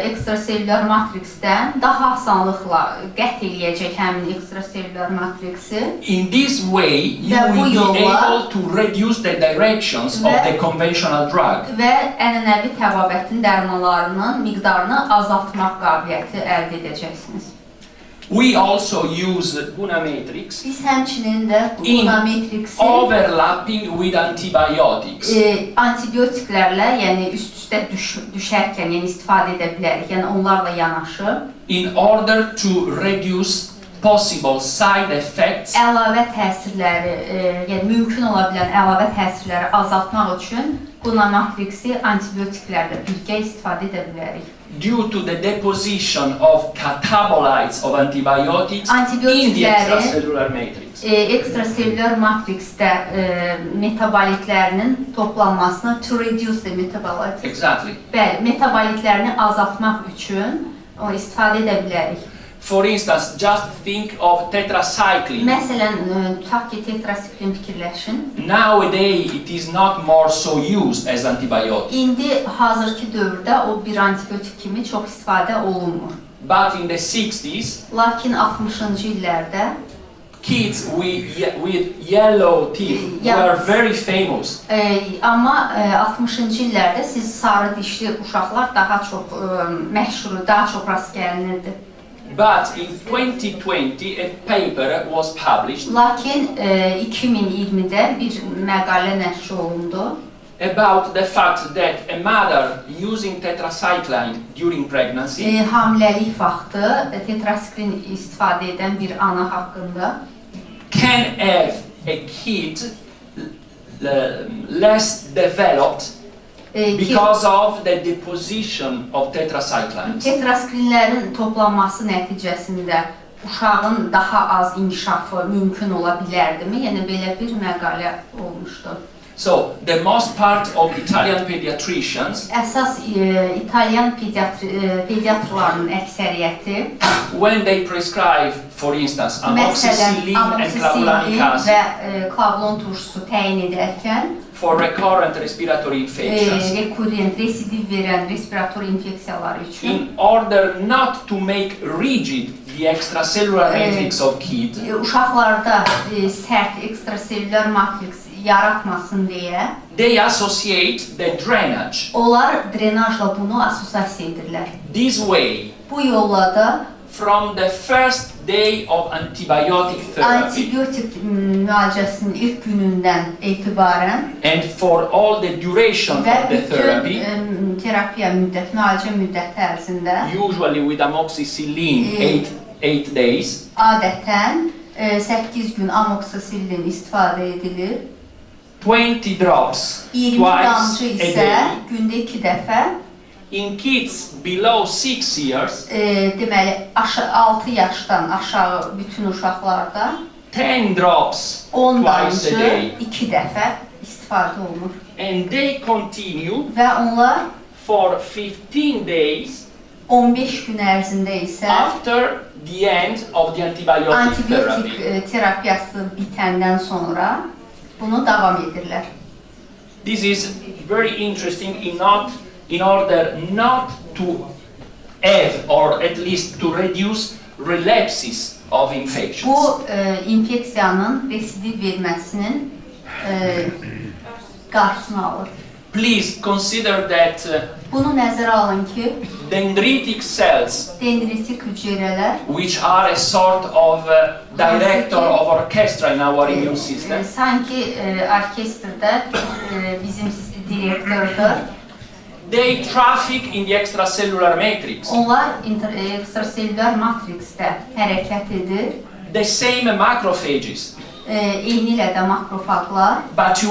ekstraselülər matriksdən daha asanlıqla qət eləyəcək həmin ekstraselülər matriksi. In this way, you will be able to reduce the directions of the conventional drug. Və ənənəvi təbabətin dərmanlarının miqdarını azaltmaq qabiliyyəti əldə edəcəksiniz. We also use Guna matrix Biz həmçinin də Guna matriksi overlapping with antibiotics. Antibiotiklərlə, yəni üst-üstə düşərkən, yəni istifadə edə bilərik, yəni onlarla yanaşı. In order to reduce possible side effects Əlavə təsirləri, yəni mümkün ola bilən əlavə təsirləri azaltmaq üçün Guna matriksi antibiotiklərlə birgə istifadə edə bilərik. due to the deposition of catabolites of antibiotics in the extracellular matrix. Ekstraselülər matriksdə metabolitlərinin toplanmasını to reduce the metabolites. Exactly. Bəli, metabolitlərini azaltmaq üçün o istifadə edə bilərik. For instance, just think of tetracycline. Məsələn, tutaq ki, tetrasiklin fikirləşin. Nowadays, it is not more so used as antibiotic. İndi hazırki dövrdə o bir antibiotik kimi çox istifadə olunmur. But in the 60s, Lakin 60-cı illərdə kids with yellow teeth were very famous. Amma 60-cı illərdə siz sarı dişli uşaqlar daha çox məşhur, daha çox rast gəlinirdi. But in 2020 a paper was published Lakin 2020-də bir məqalə nəşr olundu. About the fact that a mother using tetracycline during pregnancy Hamiləlik vaxtı tetrasikrin istifadə edən bir ana haqqında can have a kid less developed because of the deposition of tetracyclines. Tetrasikrinlərin toplanması nəticəsində uşağın daha az inkişafı mümkün ola bilərdimi? Yəni belə bir məqalə olmuşdu. So, the most part of Italian pediatricians Əsas İtalyan pediatrlarının əksəriyyəti when they prescribe, for instance, amoxicillin and clavulanic acid və klavulon turşusu təyin edərkən for recurrent respiratory infections, rekurrent, residiv verən respirator infeksiyaları üçün in order not to make rigid the extracellular matrix of kid, uşaqlarda sərt ekstraselülər matriks yaratmasın deyə they associate the drainage. onlar drenajla bunu assosiasiya edirlər. This way, Bu yolla da from the first day of antibiotic therapy antibiotik müalicəsinin ilk günündən etibarən and for all the duration və of the therapy, bütün terapiya müddəti, müalicə müddəti ərzində usually with amoxicillin 8 days, adətən 8 gün amoksisillin istifadə edilir. 20 drops 20 twice damcı a isə day. gündə 2 dəfə, In kids below 6 years, deməli 6 yaşdan aşağı bütün uşaqlarda 10 drops 10 twice a damcı day. 2 dəfə istifadə olunur. And they continue Və onlar for 15 days 15 gün ərzində isə after the end of the antibiotic therapy. antibiotik terapiyası bitəndən sonra bunu davam edirlər. This is very interesting in order not to have or at least to reduce relapses of infections. Bu infeksiyanın residiv verməsinin qarşısını alır. Please consider that Bunu nəzərə alın ki, dendritic cells, dendritik hüceyrələr which are a sort of director of orchestra in our immune system, sanki orkestrdə bizim direktordur. they traffic in the extracellular matrix. Onlar ekstraselülər matriksdə hərəkət edir. The same macrophages, Eyni ilə də makrofaglar. but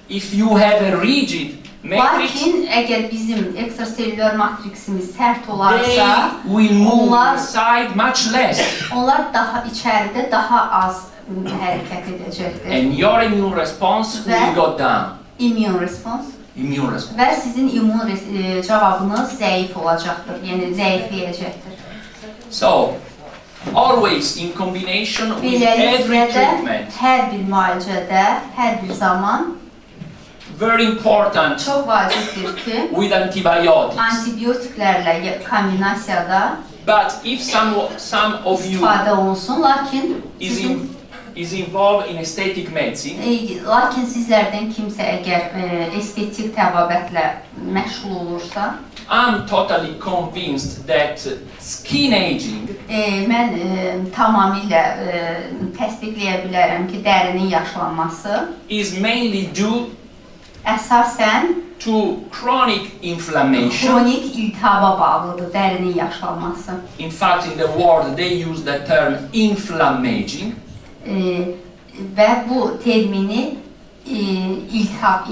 if you have a rigid matrix, Lakin əgər bizim ekstraselülər matriksimiz sərt they olarsa, will move onlar inside much less, onlar daha içəridə daha az hərəkət edəcəkdir. and your immune response will go down. Immune response Immune response. və sizin immun cavabınız zəif olacaqdır, yəni zəifləyəcəkdir. So, always in combination with every Beləliklə də treatment, hər bir müalicədə, hər bir zaman very important çox vacibdir ki, with antibiotics. antibiotiklərlə kombinasiyada But if some of you istifadə olunsun, lakin is involved in aesthetic medicine, lakin sizlərdən kimsə əgər estetik təbabətlə məşğul olursa, I'm totally convinced that skin aging mən tamamilə təsdiqləyə bilərəm ki, dərinin yaşlanması is mainly due əsasən to chronic inflammation. xronik iltihaba bağlıdır, dərinin yaşlanması. In fact, in the world they use the term inflammaging. Və bu termini iltihab,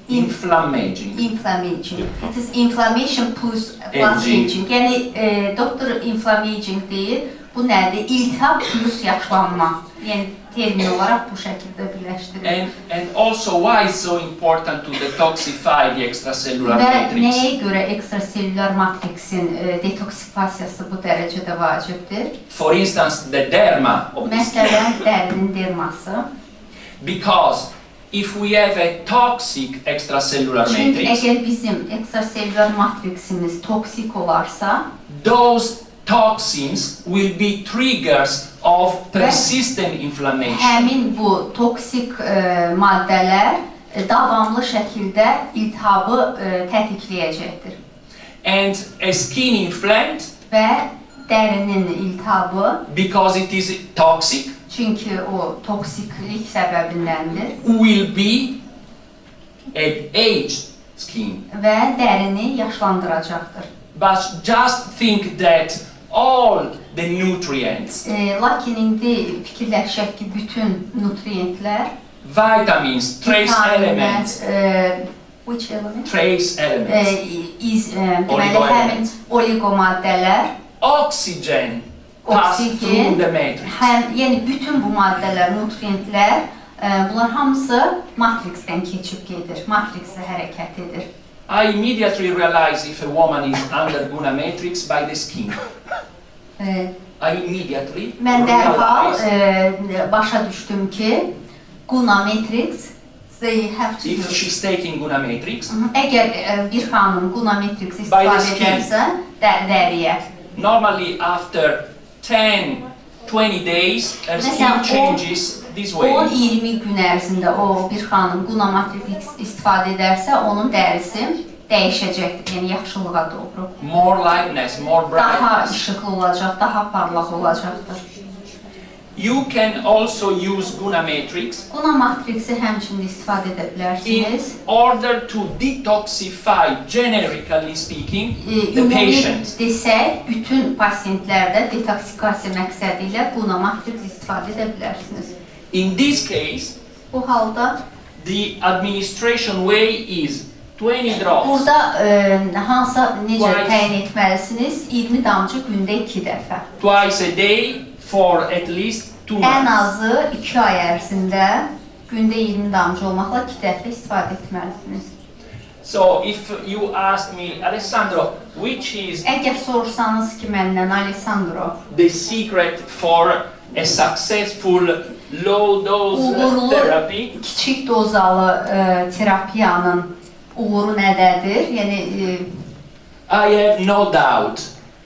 Inflammaging. inflammaging. It is inflammation plus Aging. aging. Yəni doktor inflammaging deyir. Bu nədir? İltihab plus yaşlanma. Yəni termin olaraq bu şəkildə birləşdirilir. And also why it's so important to detoxify the extracellular Və matrix? nəyə görə ekstraselülər matriksin detoksikasiyası bu dərəcədə vacibdir? For instance, the derma of the skin. Məsələn, dərinin derması. Because if we have a toxic extracellular Çünki matrix, əgər bizim ekstraselülər matriksimiz toksik olarsa, those toxins will be triggers of persistent inflammation. Həmin bu toksik maddələr davamlı şəkildə iltihabı tətikləyəcəkdir. And a skin inflamed Və dərinin iltihabı, because it is toxic, çünki o toksiklik səbəbindəndir will be an aged skin. və dərini yaşlandıracaqdır. But just think that all the nutrients, Lakin indi fikirləşək ki, bütün nutriyentlər, vitamins, trace elements, which element? trace elements, Deməli, həmin oligomaddələr, oxygen pass through the matrix. Yəni bütün bu maddələr, nutriyentlər, bunlar hamısı matriksdən keçib gedir, matrikslə hərəkət edir. I immediately realize if a woman is under Guna matrix by the skin. I immediately Mən dərhal realize başa düşdüm ki, Guna matrix, they have to if use. she's taking Guna matrix, Əgər bir xanım Guna matrix By the istifadə skin. edərsə, dəriyə. normally after 10-20 days her skin Mesela changes this way. 10-20 gün ərzində o bir xanım Guna matrix istifadə edərsə, onun dərisi dəyişəcəkdir, yəni yaxşılığa doğru. More lightness, more Daha brightness. işıqlı olacaq, daha parlaq olacaqdır. You can also use Guna matrix Guna matrixi həmçinin istifadə edə in bilərsiniz. order to detoxify, generically speaking, the Ümumi patient. desək, bütün pasientlərdə detoksikasiya məqsədi ilə Guna matrix istifadə edə bilərsiniz. In this case, Bu halda the administration way is 20 drops burada hansı necə Twice. təyin etməlisiniz? 20 damcı gündə 2 dəfə. twice a day for at least 2 Ən months. azı 2 ay ərzində gündə 20 damcı olmaqla 2 dəfə istifadə etməlisiniz. So if you ask me, Alessandro, which is Əgər soruşsanız ki, məndən Alessandro, the secret for a successful low dose uğurlu therapy, kiçik dozalı terapiyanın uğuru nədədir? Yəni I have no doubt.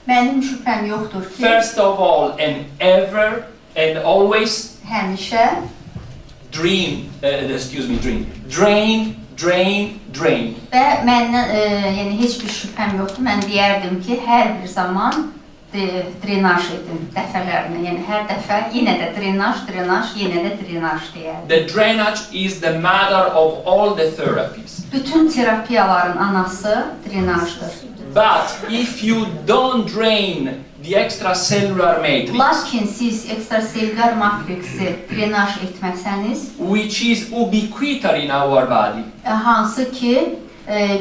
mənim şübhəm yoxdur ki, First of all and ever and always həmişə drain. və məndən yəni heç bir şübhəm yoxdur. Mən deyərdim ki, hər bir zaman drenaj edin dəfələrinə. Yəni hər dəfə yenə də drenaj, yenə də drenaj deyərdim. The drainage is the mother of all the therapies. Bütün terapiyaların anası drenajdır. But if you don't drain the extracellular matrix, Lakin siz ekstraselülər matriksi drenaj etməsəniz, which is ubiquitary in our body, hansı ki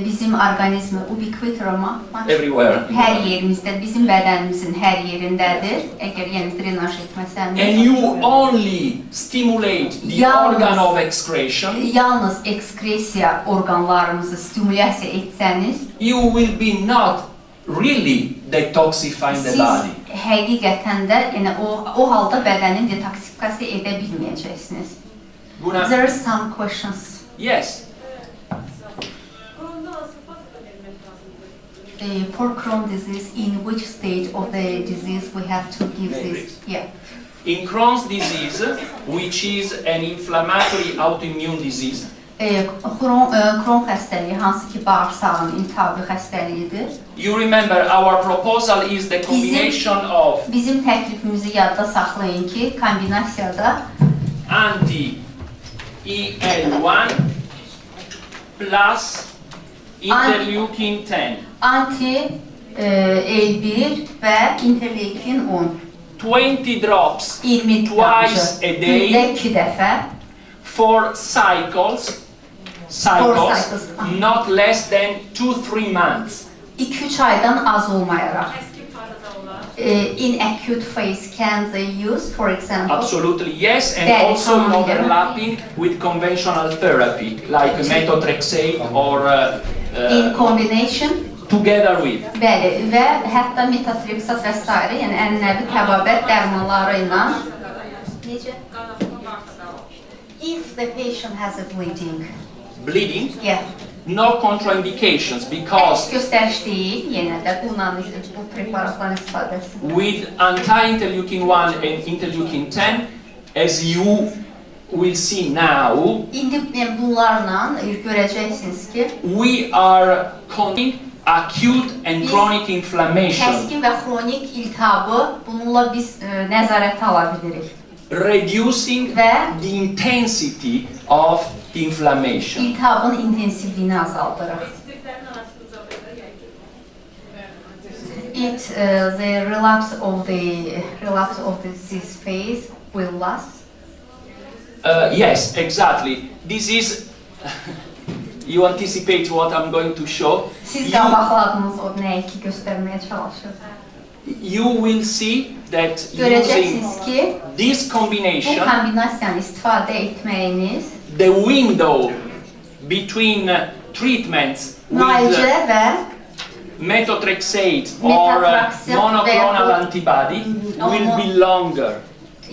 bizim orqanizmi ubiquitroma everywhere, hər yerimizdə, bizim bədənimizin hər yerindədir. Əgər yəni drenaj etməsəniz, and you only stimulate the Yalnız- organ of excretion, yalnız ekskresiya orqanlarımızı stimulyasiya etsəniz, you will be not really detoxifying the siz body. həqiqətən də yəni o halda bədəni detoksikasiya edə bilməyəcəksiniz. Guna, There are some questions. yes. For Crohn's disease, in which stage of the disease we have to give this? Yeah. In Crohn's disease, which is an inflammatory autoimmune disease, Kron xəstəliyi, hansı ki bağırsağın iltihabi xəstəliyidir. you remember our proposal is the combination of Bizim təklifimizi yadda saxlayın ki, kombinasiyada anti-EL1 plus interleukin 10. Anti-L1 və interleukin 10. 20 drops 20 Twice damcı a day. gündə 2 dəfə. for cycles, cycles. not less than 2-3 months. 2-3 aydan az olmayaraq. In acute phase can they use, for example? Absolutely yes, and That is also in common, yeah. overlapping with conventional therapy, like methotrexate or In combination? together with. Bəli, və hətta metatrexat və s. yəni ənənəvi təbabət dərmanları ilə necə? If the patient has a bleeding, Bleeding, yeah, no contraindications because Göstəriş deyil, yenə də Guna'nın bu preparatların istifadəsi. with anti-interleukin 1 and interleukin 10, as you will see now, İndi bunlarla görəcəksiniz ki, we are controlling acute and chronic inflammation, kəskin və xronik iltihabı bununla biz nəzarətə ala bilirik. reducing Və the intensity of the inflammation. iltihabın intensivliyini azaldırıq. The relapse of the disease phase will last. Yes, exactly. This is, you anticipate what I'm going to show. Siz qabaqladınız o nəyi ki göstərməyə çalışır. You will see that using Görəcəksiniz ki, this bu combination, kombinasiyanı istifadə etməyiniz the window between treatments with müalicə və methotrexate or Methotrexate monoclonal və- antibody will be longer.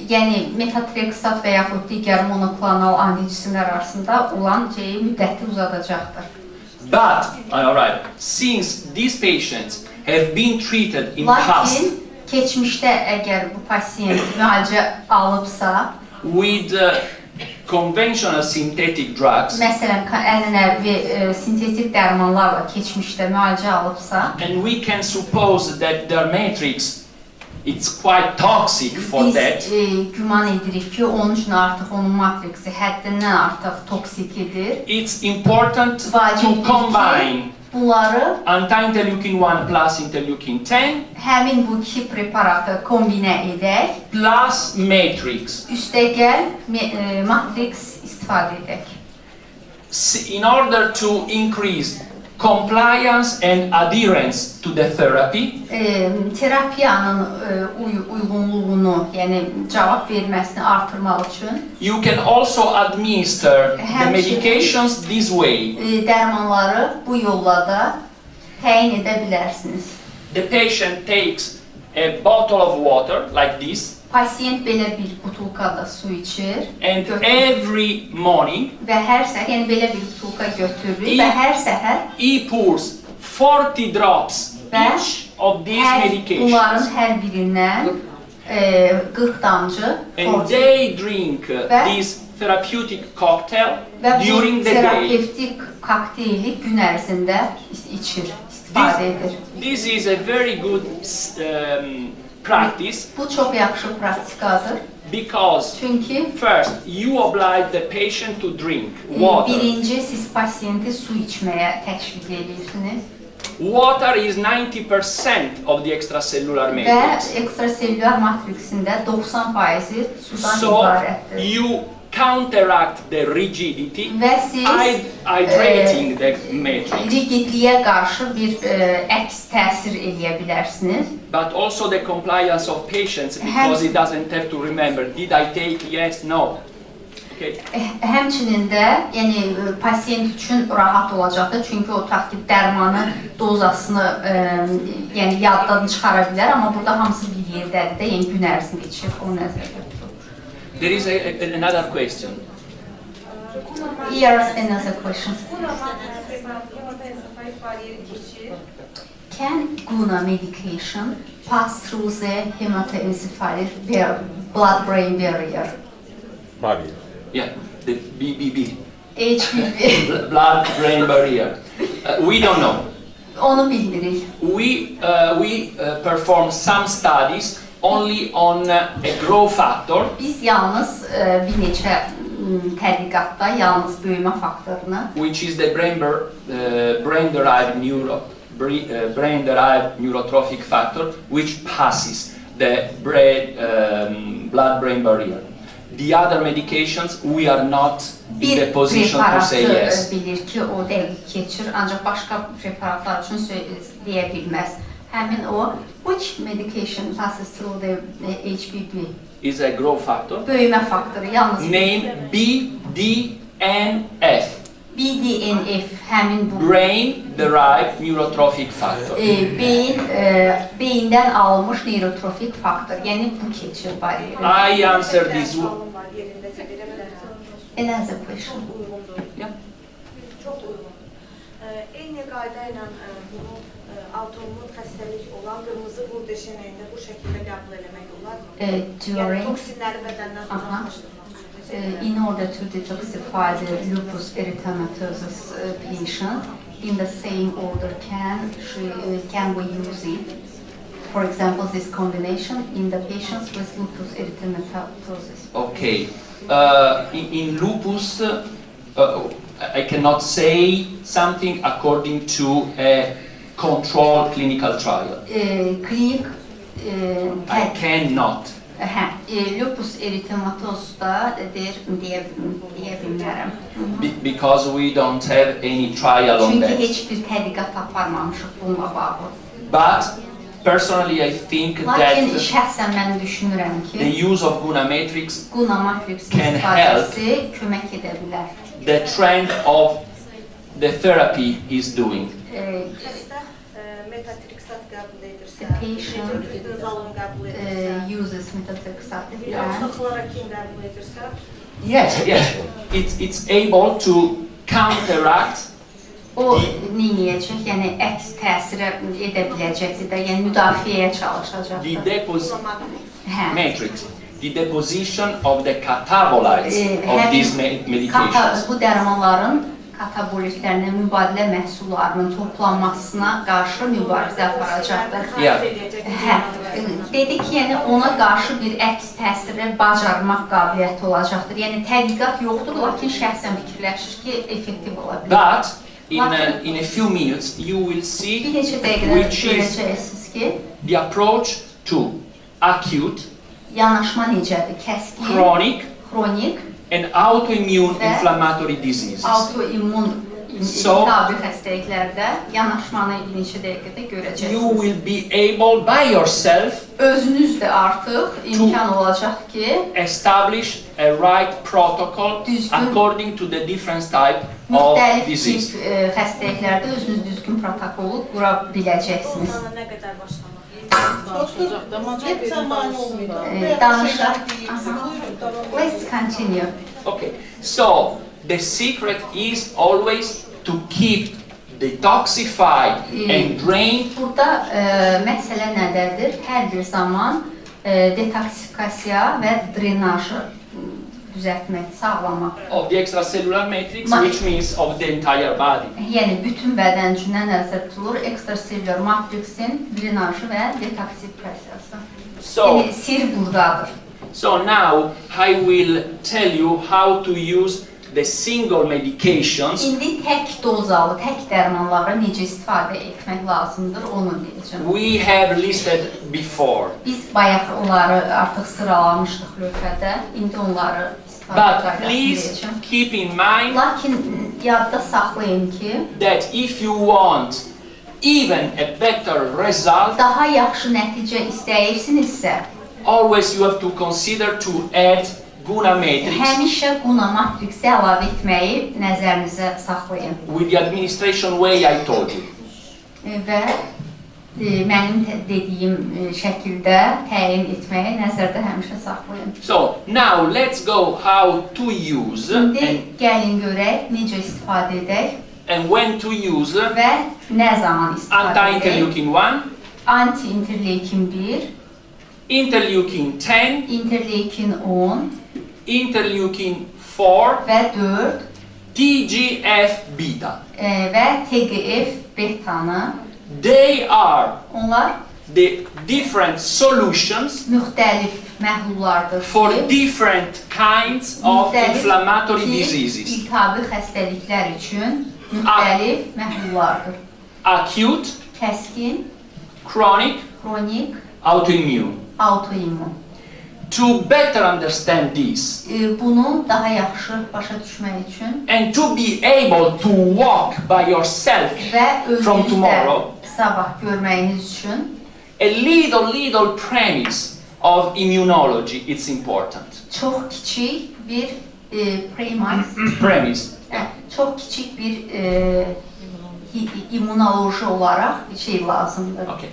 yəni metotreksat və yaxud digər monoklonal anticislər arasında olan müddəti uzadacaqdır. But, alright, since these patients have been treated in past Lakin keçmişdə əgər bu pasiyent müalicə alıbsa, with conventional synthetic drugs, məsələn ənənəvi sintetik dərmanlarla keçmişdə müalicə alıbsa, and we can suppose that their matrix it's quite toxic for biz that, güman edirik ki, onun üçün artıq onun matriksi həddindən artıq toksik edir. it's important to Vacibdir combine ki, bunları anti-interleukin 1 plus interleukin 10 həmin bu iki preparatı kombinə edək, plus matrix üstəgəl matriks istifadə edək. in order to increase compliance and adherence to the therapy. Terapiyanın uyğunluğunu, yəni cavab verməsini artırmaq üçün You can also administer the medications this way. Dərmanları bu yolla da təyin edə bilərsiniz. The patient takes a bottle of water like this, Pasiyent belə bir butulkada su içir and every morning və hər səhər, yəni belə bir butulka götürür və hər səhər he pours 40 drops each of these bunların medications, hər birindən 40 damcı and they drink this therapeutic cocktail və bu during the day. terapevtik kokteyli gün ərzində içir, istifadə edir. This is a very good practice Bu çox yaxşı praktikadır. because Çünki first you oblige the patient to drink water. birinci siz pasiyenti su içməyə təşviq edirsiniz Water is 90% of the extracellular və matrix. ekstraselülər matriksində 90% sudan So ibarətdir. you counteract the rigidity, Və siz hydrating the matrix, rigidliyə qarşı bir əks təsir eləyə bilərsiniz. but also the compliance of patients because he doesn't have to remember, did I take, yes, no. Okay. Həmçinin də, yəni pasiyent üçün rahat olacaqdır, çünki o tutaq ki, dərmanın dozasını yəni yaddan çıxara bilər, amma burada hamısı bir yerdədir də, yəni gün ərzində içir, o nəzərdə tutulur. There is another question. Here's another question. Can Guna medication pass through the hematoencephalic blood-brain barrier? Barrier. Yeah, the BBB, HBB. blood-brain barrier. We don't know. Onu bilmirik. We perform some studies only on a growth factor, Biz yalnız bir neçə tədqiqatda yalnız böyümə faktorunu, which is the brain-derived neurotrophic factor, which passes the blood-brain barrier. The other medications, we are not in the bir position to say preparatı yes. bilir ki, o dəqiq keçir, ancaq başqa preparatlar üçün deyə bilməz. Həmin o, which medication passes through the HBB? Is a growth factor. Böyümə faktoru, yalnız Name BDNF, BDNF, həmin bu brain-derived neurotrophic factor. beyindən alınmış neyrotrofik faktor, yəni bu keçir bariyeri. I answer this one. Another question. Yeah. Eyni qayda ilə bunu autoimmun xəstəlik olan qırmızı qul deşenəyində bu şəkildə qəbul eləmək olar mı? Yəni toksinləri bədəndən uzaqlaşdırmaq üçün. In order to detoxify the lupus erythematosus patient, in the same order can we use it? For example, this combination in the patients with lupus erythematosus. Okay. In lupus, I cannot say something according to a controlled clinical trial. I cannot. Lupus erythematosda deyə bilmərəm. Because we don't have any trial on Çünki that. heç bir tədqiqat aparmamışıq bununla bağlı. But personally, I think Lakin that şəxsən mən düşünürəm ki, the use of Guna matrix Guna matrixin can istifadəsi kömək edə bilər. the trend of the therapy is doing. Xəstə metatriksat qəbul edirsə, The patient Kiçikdozalını qəbul edirsə, uses methotrexate yoxsa xlorokin qəbul edirsə, Yes, it's able to counteract o neyniyəcək, yəni əks təsir edə biləcəkdir də, yəni müdafiəyə the çalışacaqdır. matrix, the deposition of the catabolites of these medications. Bu dərmanların katabolitlərinin mübadilə məhsullarının toplanmasına qarşı mübarizə aparacaqdır. Yeah. Dedi ki, yəni ona qarşı bir əks təsirə bacarmaq qabiliyyəti olacaqdır. Yəni tədqiqat yoxdur, lakin şəxsən fikirləşir ki, effektiv ola bilər. But in a few minutes you will Bir see neçə dəqiqədə which is görəcəksiniz ki, the approach to acute, yanaşma necədir? Kəskin, chronic, xronik, and autoimmune inflammatory diseases. autoimmun iltihabi xəstəliklərdə yanaşmanı bir neçə dəqiqədə You görəcəksiniz. will be able by yourself Özünüz də artıq imkan olacaq ki, establish a right protocol according to the different type of müxtəlif disease. tip xəstəliklərdə özünüz düzgün protokolu qura biləcəksiniz. Ondan nə qədər başlamaq? Danışaq. Let's continue. Okay, so the secret is always to keep detoxified and drained Burada məsələ nədədir? Hər bir zaman detoksifikasiya və drenajı düzəltmək, sağlamaq. of the extracellular matrix, which means of the entire body. Yəni bütün bədən üçünə nəzərdə tutulur ekstrasellular matriksin drenajı və detoksifikasiyası. So, Yəni sir burdadır. so now I will tell you how to use the single medications İndi tək dozalı, tək dərmanları necə istifadə etmək lazımdır, onu deyəcəm. we have listed before. Biz bayaq onları artıq sıralamışdıq lövhədə, indi onları istifadə But qaydasını please deyəcəm. keep in mind Lakin yadda saxlayın ki, that if you want even a better result, daha yaxşı nəticə istəyirsinizsə, always you have to consider to add Guna matrix həmişə Guna matriksi əlavə etməyi nəzərinizə saxlayın. with the administration way I told you. Və mənim dediyim şəkildə təyin etməyi nəzərdə həmişə saxlayın. So now let's go how to use İndi gəlin görək necə istifadə edək and when to use və nə zaman istifadə edək. anti-interleukin 1, Anti-interleukin 1, interleukin 10, interleukin 10 interleukin 4, və 4 TGF-beta. və TGF betanı. They are Onlar the different solutions müxtəlif məhlullardır for ki, different kinds of inflammatory diseases. İltihabi xəstəliklər üçün müxtəlif məhlullardır. Acute, Kəskin, chronic, xronik, autoimmune. autoimmun. To better understand this Bunu daha yaxşı başa düşmək üçün and to be able to walk by yourself və from özünüzdə tomorrow, sabah görməyiniz üçün a little premise of immunology it's important. çox kiçik bir Premise. çox kiçik bir immunoloji olaraq bir şey lazımdır. Okay.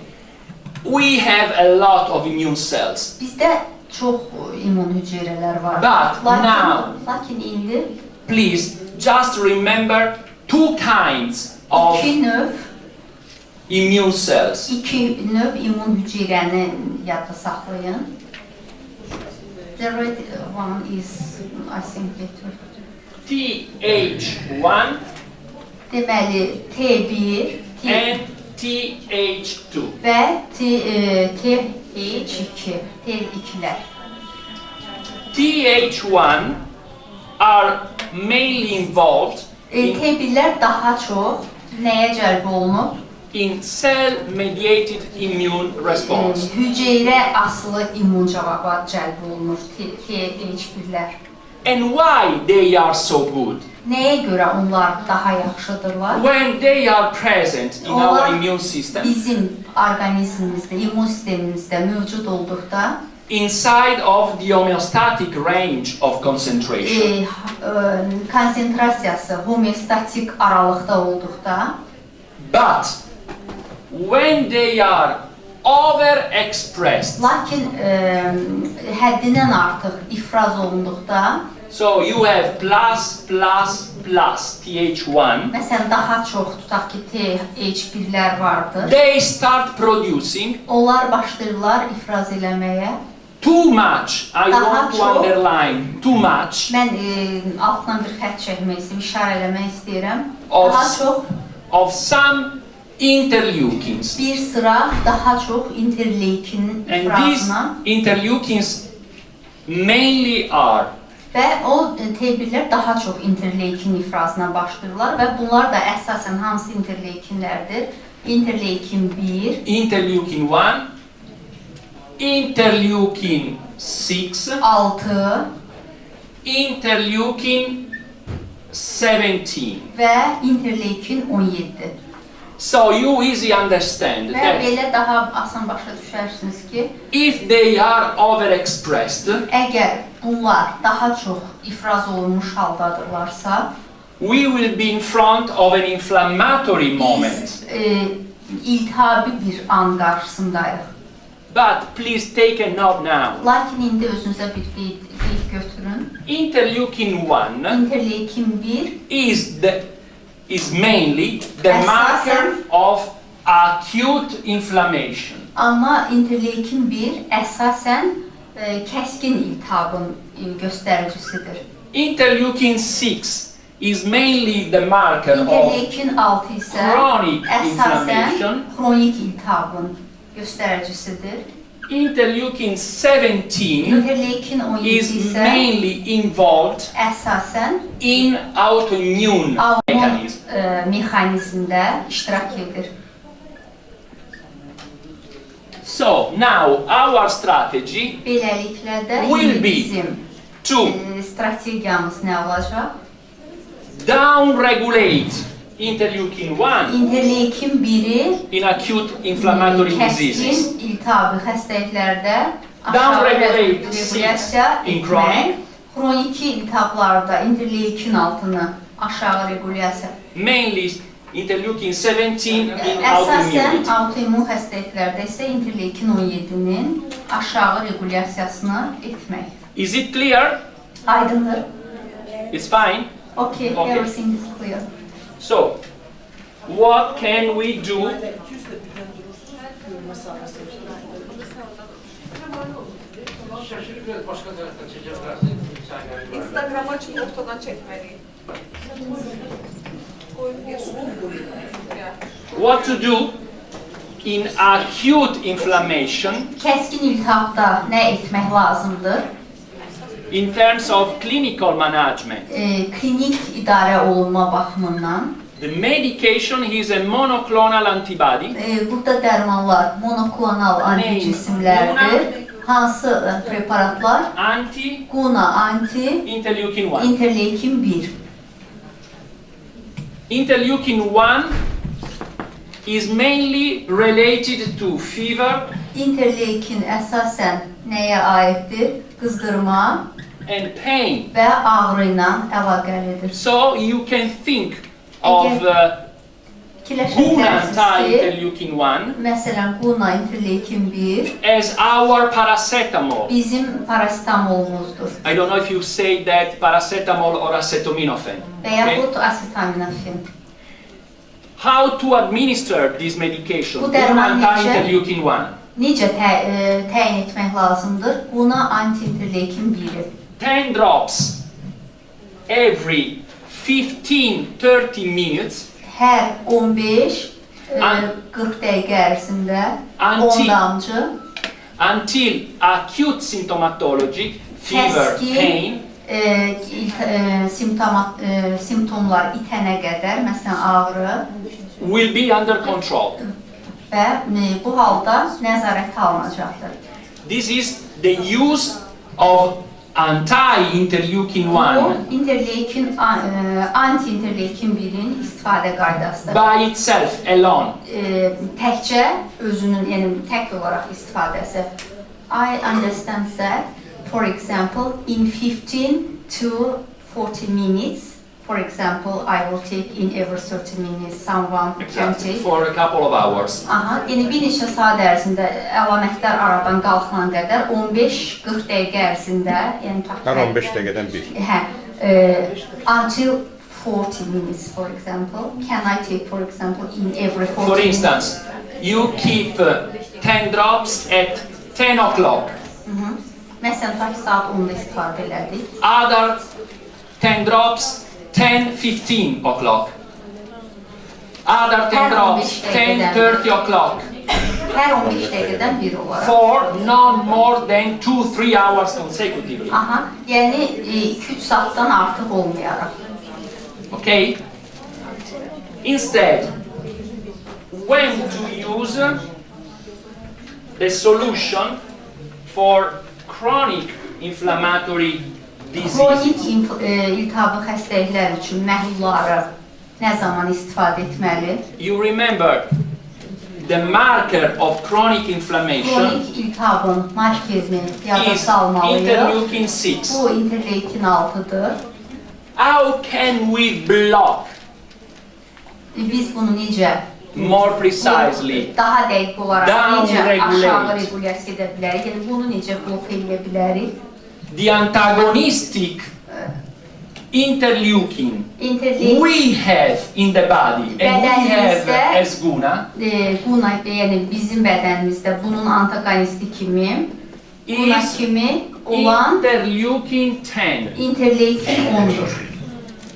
We have a lot of immune cells. Bizdə çox immun hüceyrələr var. But now- Lakin indi Please just remember two kinds of İki növ, immune cells. iki növ immun hüceyrəni yadda saxlayın. The red one is, I think, better. Th1 Deməli, T1 and Th2. və TH2, T2'lər. Th1 are mainly involved T1'lər daha çox nəyə cəlb olunub? in cell-mediated immune response. Hüceyrə asılı immun cavaba cəlb olunur TH1'lər. And why they are so good? Nəyə görə onlar daha yaxşıdırlar? When they are present in our immune system, Bizim orqanizmimizdə, immun sistemimizdə mövcud olduqda inside of the homeostatic range of concentration. Konsentrasiyası homeostatik aralıqda olduqda, But when they are overexpressed, lakin həddindən artıq ifraz olunduqda, so you have Th1, məsələn daha çox tutaq ki TH1'lər vardır. they start producing Onlar başlayırlar ifraz eləməyə. too much. I Daha want to çok. underline too much Mən altından bir xətt çəkmək istəyirəm, işarə eləmək istəyirəm. Of- Daha çox of some interleukins. bir sıra daha çox interleukin And these ifrazına interleukins mainly are və o T1'lər daha çox interleukin ifrazına başlayırlar və bunlar da əsasən hansı interleukinlərdir? Interleukin 1, interleukin 1, interleukin 6, 6 interleukin 17. və interleukin 17. So you easily understand Və that belə daha asan başa düşərsiniz ki, if they are overexpressed, əgər bunlar daha çox ifraz olunmuş haldadırlarsa, we will be in front of an inflammatory moment. biz iltihabi bir an qarşısındayıq. But please take a note now. Lakin indi özünüzə bir qeyd götürün. Interleukin 1 İnterleukin 1 is mainly the Esasen- marker of acute inflammation. amma interleukin 1 əsasən kəskin iltihabın göstəricisidir. Interleukin 6 is mainly the marker of İnterleukin 6 isə chronic əsasən inflammation. xronik iltihabın göstəricisidir. Interleukin 17 İnterleukin 17 is isə mainly involved əsasən in autoimmune mechanism. mexanizmdə iştirak edir. So now our strategy Beləliklə də Will indi be bizim to strategiyamız nə olacaq? downregulate interleukin 1 İnterleukin 1'i in acute inflammatory diseases. kəskin iltihabi xəstəliklərdə aşağı Downregulate regulasiya in etmək, chronic. xroniki iltihablarda interleukin altını aşağı regulasiya Mainly interleukin 17 in əsasən autoimmunity. autoimmun xəstəliklərdə isə interleukin 17-nin aşağı regulasiyasını etmək. Is it clear? Aydındır. It's fine. Okay, Okay. everything is clear. So, what can we do? Instagram'a açıp ortadan çekmeliyim. What to do in acute inflammation Kəskin iltihabda nə etmək lazımdır? in terms of clinical management? Klinik idarə olunma baxımından The medication is a monoclonal antibody. burada dərmanlar monoklonal anticismlərdir. Hansı preparatlar? Anti Guna anti interleukin 1. interleukin 1. Interleukin 1 is mainly related to fever Interleukin əsasən nəyə aiddir? Qızdırma and pain. və ağrı ilə əlaqəlidir. So you can think of Guna Fikirləşərsiniz ki, anti-interleukin 1 məsələn Guna interleukin 1 as our paracetamol. bizim parasetamolumuzdur I don't know if you say that paracetamol or acetaminophen. və yaxud asetaminofin. How to administer this medication? Bu dərman anti-interleukin-1. Necə təyin etmək lazımdır? Buna anti-interleukin 1-i. 10 drops every 15-30 minutes. Hər 15-40 dəqiqə ərzində 10 damcı. Until acute symptomatologic, fever, pain. Simptomlar itənə qədər, məsələn ağrı, will be under control. Və bu halda nəzarətə alınacaqdır. This is the use of anti-interleukin-1 anti-interleukin 1-in istifadə qaydasıdır. by itself, alone. Təkcə özünün, yəni tək olaraq istifadəsi. I understand that, for example, in 15 to 40 minutes, for example, I will take in every 30 minutes someone can take. For a couple of hours. Aha, yəni bir neçə saat ərzində əlamətlər aradan qalxana qədər 15-40 dəqiqə ərzində, yəni Hər 15 dəqiqədən bir. Hə, until 40 minutes, for example, can I take, for example, in every 40 For minutes? instance, you keep 10 drops at 10 o'clock. Məsələn, tutaq ki, saat 10-da istifadə elədik. Other 10 drops 10-15 o'clock. Other 10 drops 10-30 o'clock. Hər 15 dəqiqədən bir olaraq. For not more than 2-3 hours consecutively. Aha, yəni 2-3 saatdan artıq olmayaraq. Okay? Instead, when to use the solution for chronic inflammatory disease. Xronik iltihabi xəstəliklər üçün məhlulları nə zaman istifadə etməli? You remember the marker of chronic inflammation Xronik iltihabın markerini yada is salmalıyıq. interleukin 6. Bu interleukin 6-dır. How can we block Biz bunu necə more precisely daha dəqiq olaraq Down necə regulate. aşağı regulasiya edə bilərik? Yəni bunu necə blok edə bilərik? the antagonistic interleukin İnterleukin we have in the body and we have Bədənimizdə- as Guna Guna, yəni bizim bədənimizdə bunun antagonisti kimi, Guna is kimi olan interleukin 10. interleukin 10-dur.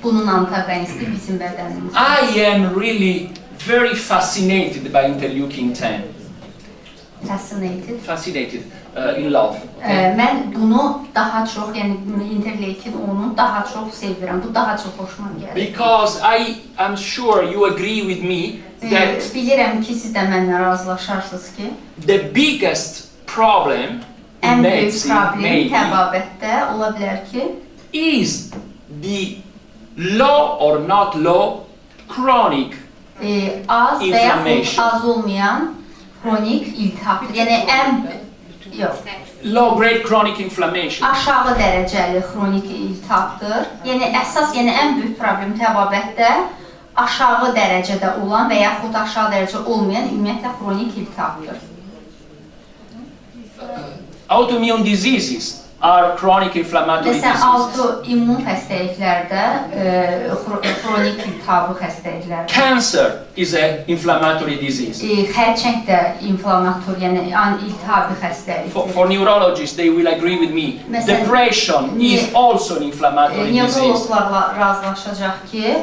Bunun antagonisti bizim bədənimizdə. I am really very fascinated by interleukin 10. Fascinated. Fascinated, in love. Okay? Mən bunu daha çox, yəni interleukin 10-u daha çox sevirəm. Bu daha çox xoşuma gəlir. Because I am sure you agree with me that Bilirəm ki, siz də mənimlə razılaşarsınız ki, the biggest problem in ən böyük medicine problem maybe təbabətdə ola bilər ki, is the low or not low chronic az və yaxud inflammation. az olmayan xronik iltihab. Yəni yox, Low grade chronic inflammation. aşağı dərəcəli xronik iltihabdır. Yəni əsas, yəni ən böyük problem təbabətdə aşağı dərəcədə olan və yaxud aşağı dərəcə olmayan ümumiyyətlə xronik iltihabdır. Autoimmune diseases are chronic inflammatory Məsələn, diseases. autoimmun xəstəliklərdə, xronik iltihabı xəstəliklərdə, Cancer is an inflammatory disease. xərçəng də inflamator, yəni iltihabi xəstəlikdir. For neurologists, they will agree with me. Mesela- Depression is also an inflammatory disease. Nevrologlarla razılaşacaq ki,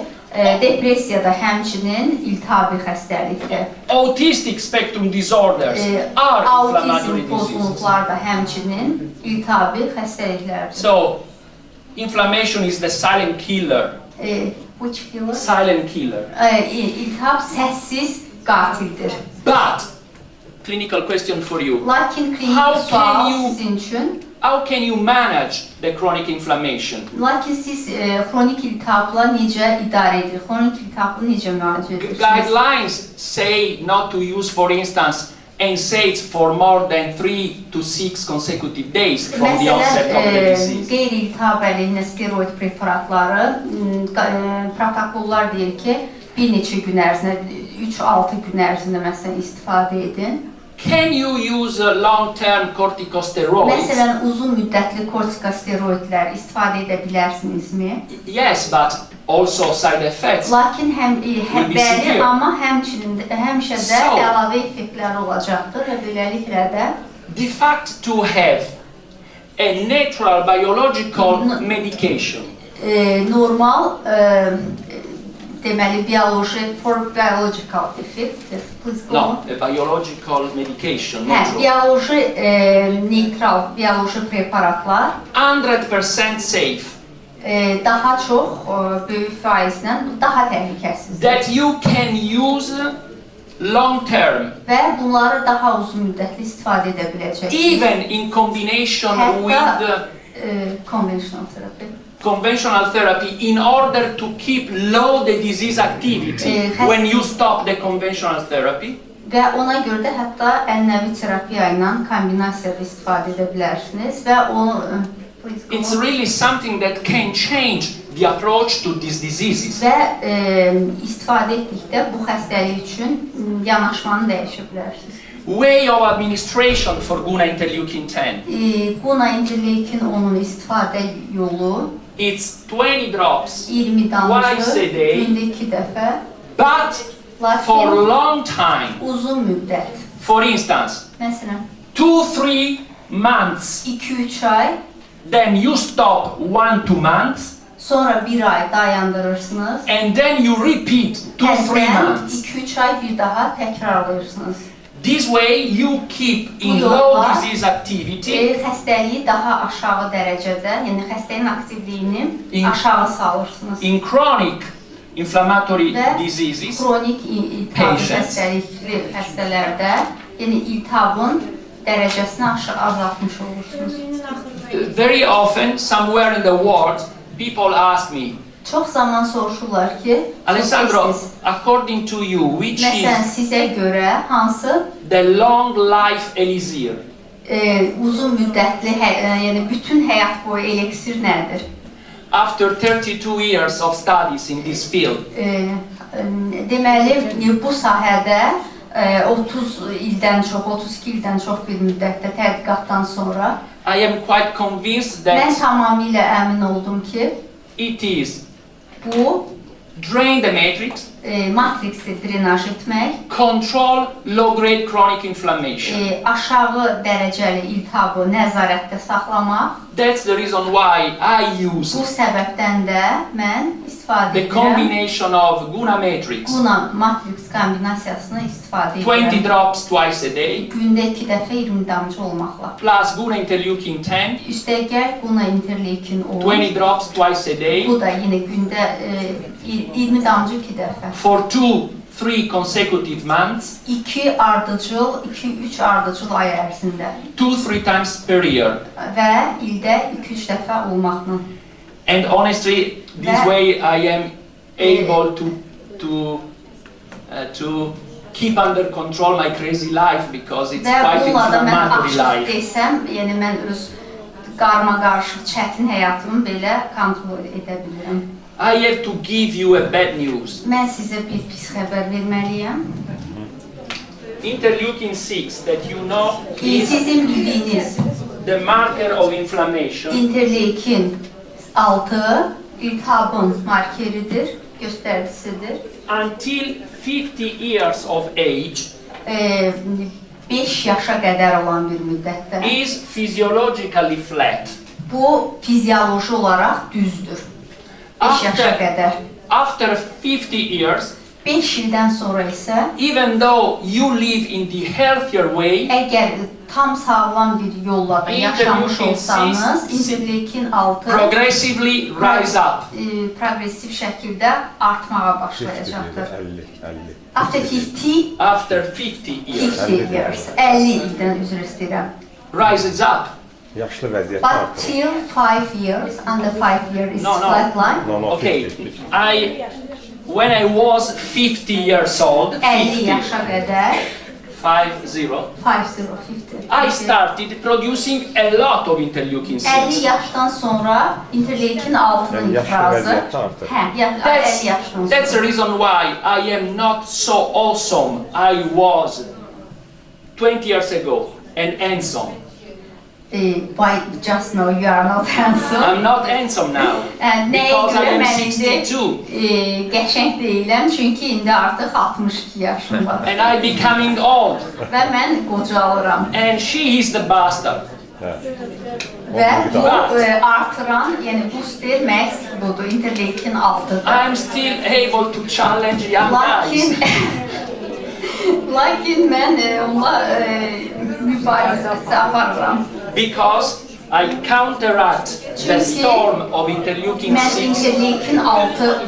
depressiya da həmçinin iltihabi xəstəlikdir. Autistic spectrum disorders are inflammatory Autizm diseases. pozğunluqlar da həmçinin iltihabi xəstəliklərdir. So, inflammation is the silent killer. Which killer? Silent killer. İltihab səssiz qatildir. But, clinical question for you. Lakin How klinik can sual you- sizin üçün, How can you manage the chronic inflammation? lakin siz xronik iltihabla necə idarə edirsiniz? Xronik iltihabla necə müalicə edirsiniz? Guidelines say not to use, for instance, NSAIDs for more than 3 to 6 consecutive days from the onset of the Məsələn, disease. qeyri-iltihab əleyhinə steroid preparatları, protokollar deyir ki, bir neçə gün ərzində, 3-6 gün ərzində məsələn istifadə edin. Can you use long-term corticosteroids? Məsələn, uzun müddətli kortikosteroidlər istifadə edə bilərsinizmi? Yes, but also side effects. Lakin be bəli, severe. amma həmişə də So- əlavə effektləri olacaqdır və beləliklə də The fact to have a natural biological medication normal deməli biological effect. Please go on. No, a biological medication, Hə, natural. bioloji neytral bioloji preparatlar 100% safe. Daha çox böyük faizlə daha təhlükəsizdir That you can use long term, və bunları daha uzun müddətli istifadə edə biləcəksiniz. even in combination with Hətta conventional therapy. conventional therapy in order to keep low the disease activity when you stop the conventional therapy. Və ona görə də hətta ənənəvi terapiya ilə kombinasiyada istifadə edə bilərsiniz və onu It's really something that can change the approach to these diseases. və istifadə etdikdə bu xəstəlik üçün yanaşmanı dəyişə bilərsiniz. Way of administration for Guna interleukin 10. Guna interleukin onun istifadə yolu It's 20 drops, 20 Twice a damcı day. gündə 2 dəfə, but for lakin long time. uzun müddət. For instance, Məsələn, 2-3 months, 2-3 ay, then you stop 1-2 months, sonra 1 ay dayandırırsınız. and then you repeat 2-3 Hətta months. 2-3 ay bir daha təkrarlayırsınız. This way you keep in Bu low yolla disease activity xəstəliyi daha aşağı dərəcədə, yəni xəstəliyin aktivliyini İn- aşağı salırsınız. in chronic inflammatory Və diseases. xronik iltihabi Patients. xəstəlikli xəstələrdə, yəni iltihabın dərəcəsini azaltmış olursunuz. Very often, somewhere in the world, people ask me, Çox zaman soruşurlar ki, Alessandro, çox tez-tez, according to you, which məsələn, is sizə görə hansı the long life elixir? uzun müddətli, yəni bütün həyat boyu eliksir nədir? After 32 years of studies in this field, Deməli, bu sahədə 30 ildən çox, 32 ildən çox bir müddətdə tədqiqatdan sonra I am quite convinced mən that tamamilə əmin oldum ki, it is bu drain the matrix, matriksi drenaj etmək, control low-grade chronic inflammation. aşağı dərəcəli iltihabı nəzarətdə saxlamaq. That's the reason why I use Bu səbəbdən də mən istifadə the edirəm. combination of Guna matrix, Buna matriks kombinasiyasını istifadə 20 edirəm. drops twice a day, Gündə 2 dəfə 20 damcı olmaqla. plus Guna interleukin 10, Üstəgəl buna interleukin 10. 20 drops twice a day, Bu da yenə gündə 20 damcı 2 dəfə. for 2-3 consecutive months, 2 ardıcıl, 2-3 ardıcıl ay ərzində 2-3 times per year. və ildə 2-3 dəfə olmaqla. And honestly, this That- way I am able to keep under control my crazy life because it's Və quite bununla da mən inflammatory açıq life. desəm, yəni mən öz qarma-qarışıq çətin həyatımı belə kontrol edə bilirəm. I have to give you a bad news. Mən sizə bir pis xəbər verməliyəm. Interleukin 6 that you know is Sizin bildiyiniz the marker of inflammation. interleukin 6 iltihabın markeridir, göstəricisidir. Until 50 years of age 5 yaşa qədər olan bir müddətdə. is physiologically flat. Bu fizioloji olaraq düzdür. 5 yaşa qədər. After 50 years, 5 ildən sonra isə even though you live in the healthier way, əgər tam sağlam bir yolla da yaşamış Interleukin olsanız, six- interleukin 6 progressively rise up. Progressiv şəkildə artmağa başlayacaqdır. 50. After 50 After 50 years, 50 years, 50 ildən üzr istəyirəm. rises up. Yaşlı vəziyyətdə But artıq. till 5 years, under 5 years is No, no. flatline. No, Okay, 50. when I was 50 years old, 50 yaşa qədər 50, 50. I started producing a lot of interleukin 50 6. yaşdan sonra interleukin 6-nın Yəni yaşlı ifrazı. vəziyyətdə artıq. Hə, 50 yaşdan That's the sonra. reason why I am not so awesome I was 20 years ago and handsome. Why just now you are not handsome? I'm not handsome now. Nəyə Because I görə am mən indi 62. qəşəng deyiləm, çünki indi artıq 62 yaşım var. And I becoming old. Və mən qocalıram. And she is the bastard. Və bu artıran, yəni booster məhz budur, interleukin 6-dır. I'm still able to challenge young guys. Lakin mən onunla mübarizə aparıram. Because I counteract the storm of interleukin Mən 6 interleukin 6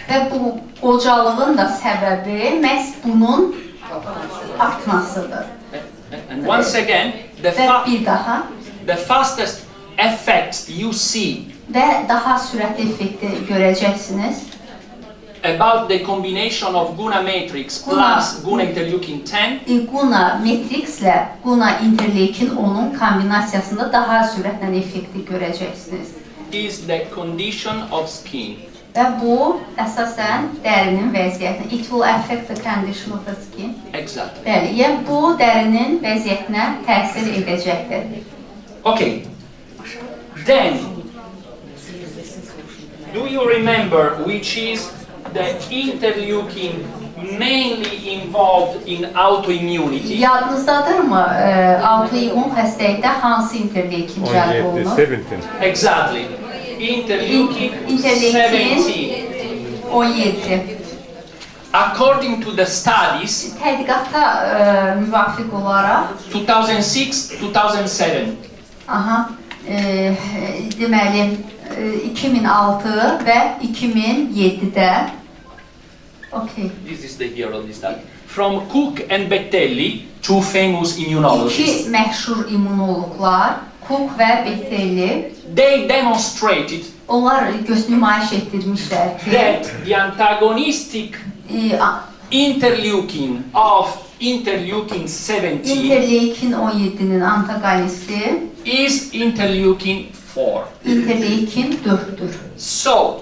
və bu qocalığın da səbəbi məhz bunun artmasıdır. And once again, Və bir daha the fastest effect you see və daha sürətli effekti görəcəksiniz. about the combination of Guna matrix plus Guna interleukin 10 Guna matrixlə Guna interleukin 10-un kombinasiyasında daha sürətlə effekti görəcəksiniz. is the condition of skin. Və bu əsasən dərinin vəziyyətinə, it will affect the condition of the skin. Exactly. Bəli, yəni bu dərinin vəziyyətinə təsir edəcəkdir. Okay. Then, do you remember which is the interleukin mainly involved in autoimmunity? Yadınızdadırmı, autoimmun xəstəlikdə hansı interleukin cəlb olunur? 17. Exactly. Interleukin Interleukin 17. 17. According to the studies, Tədqiqata müvafiq olaraq 2006-2007, deməli 2006 və 2007-də this is the year of this study, from Cook and Bettelli, two famous immunologists, iki məşhur immunoloqlar, Cook və Bettelli, they demonstrated onlar nümayiş etdirmişlər ki, that the antagonistic interleukin of interleukin 17 interleukin 17-nin antagonisti is interleukin 4. interleukin 4-dür. So,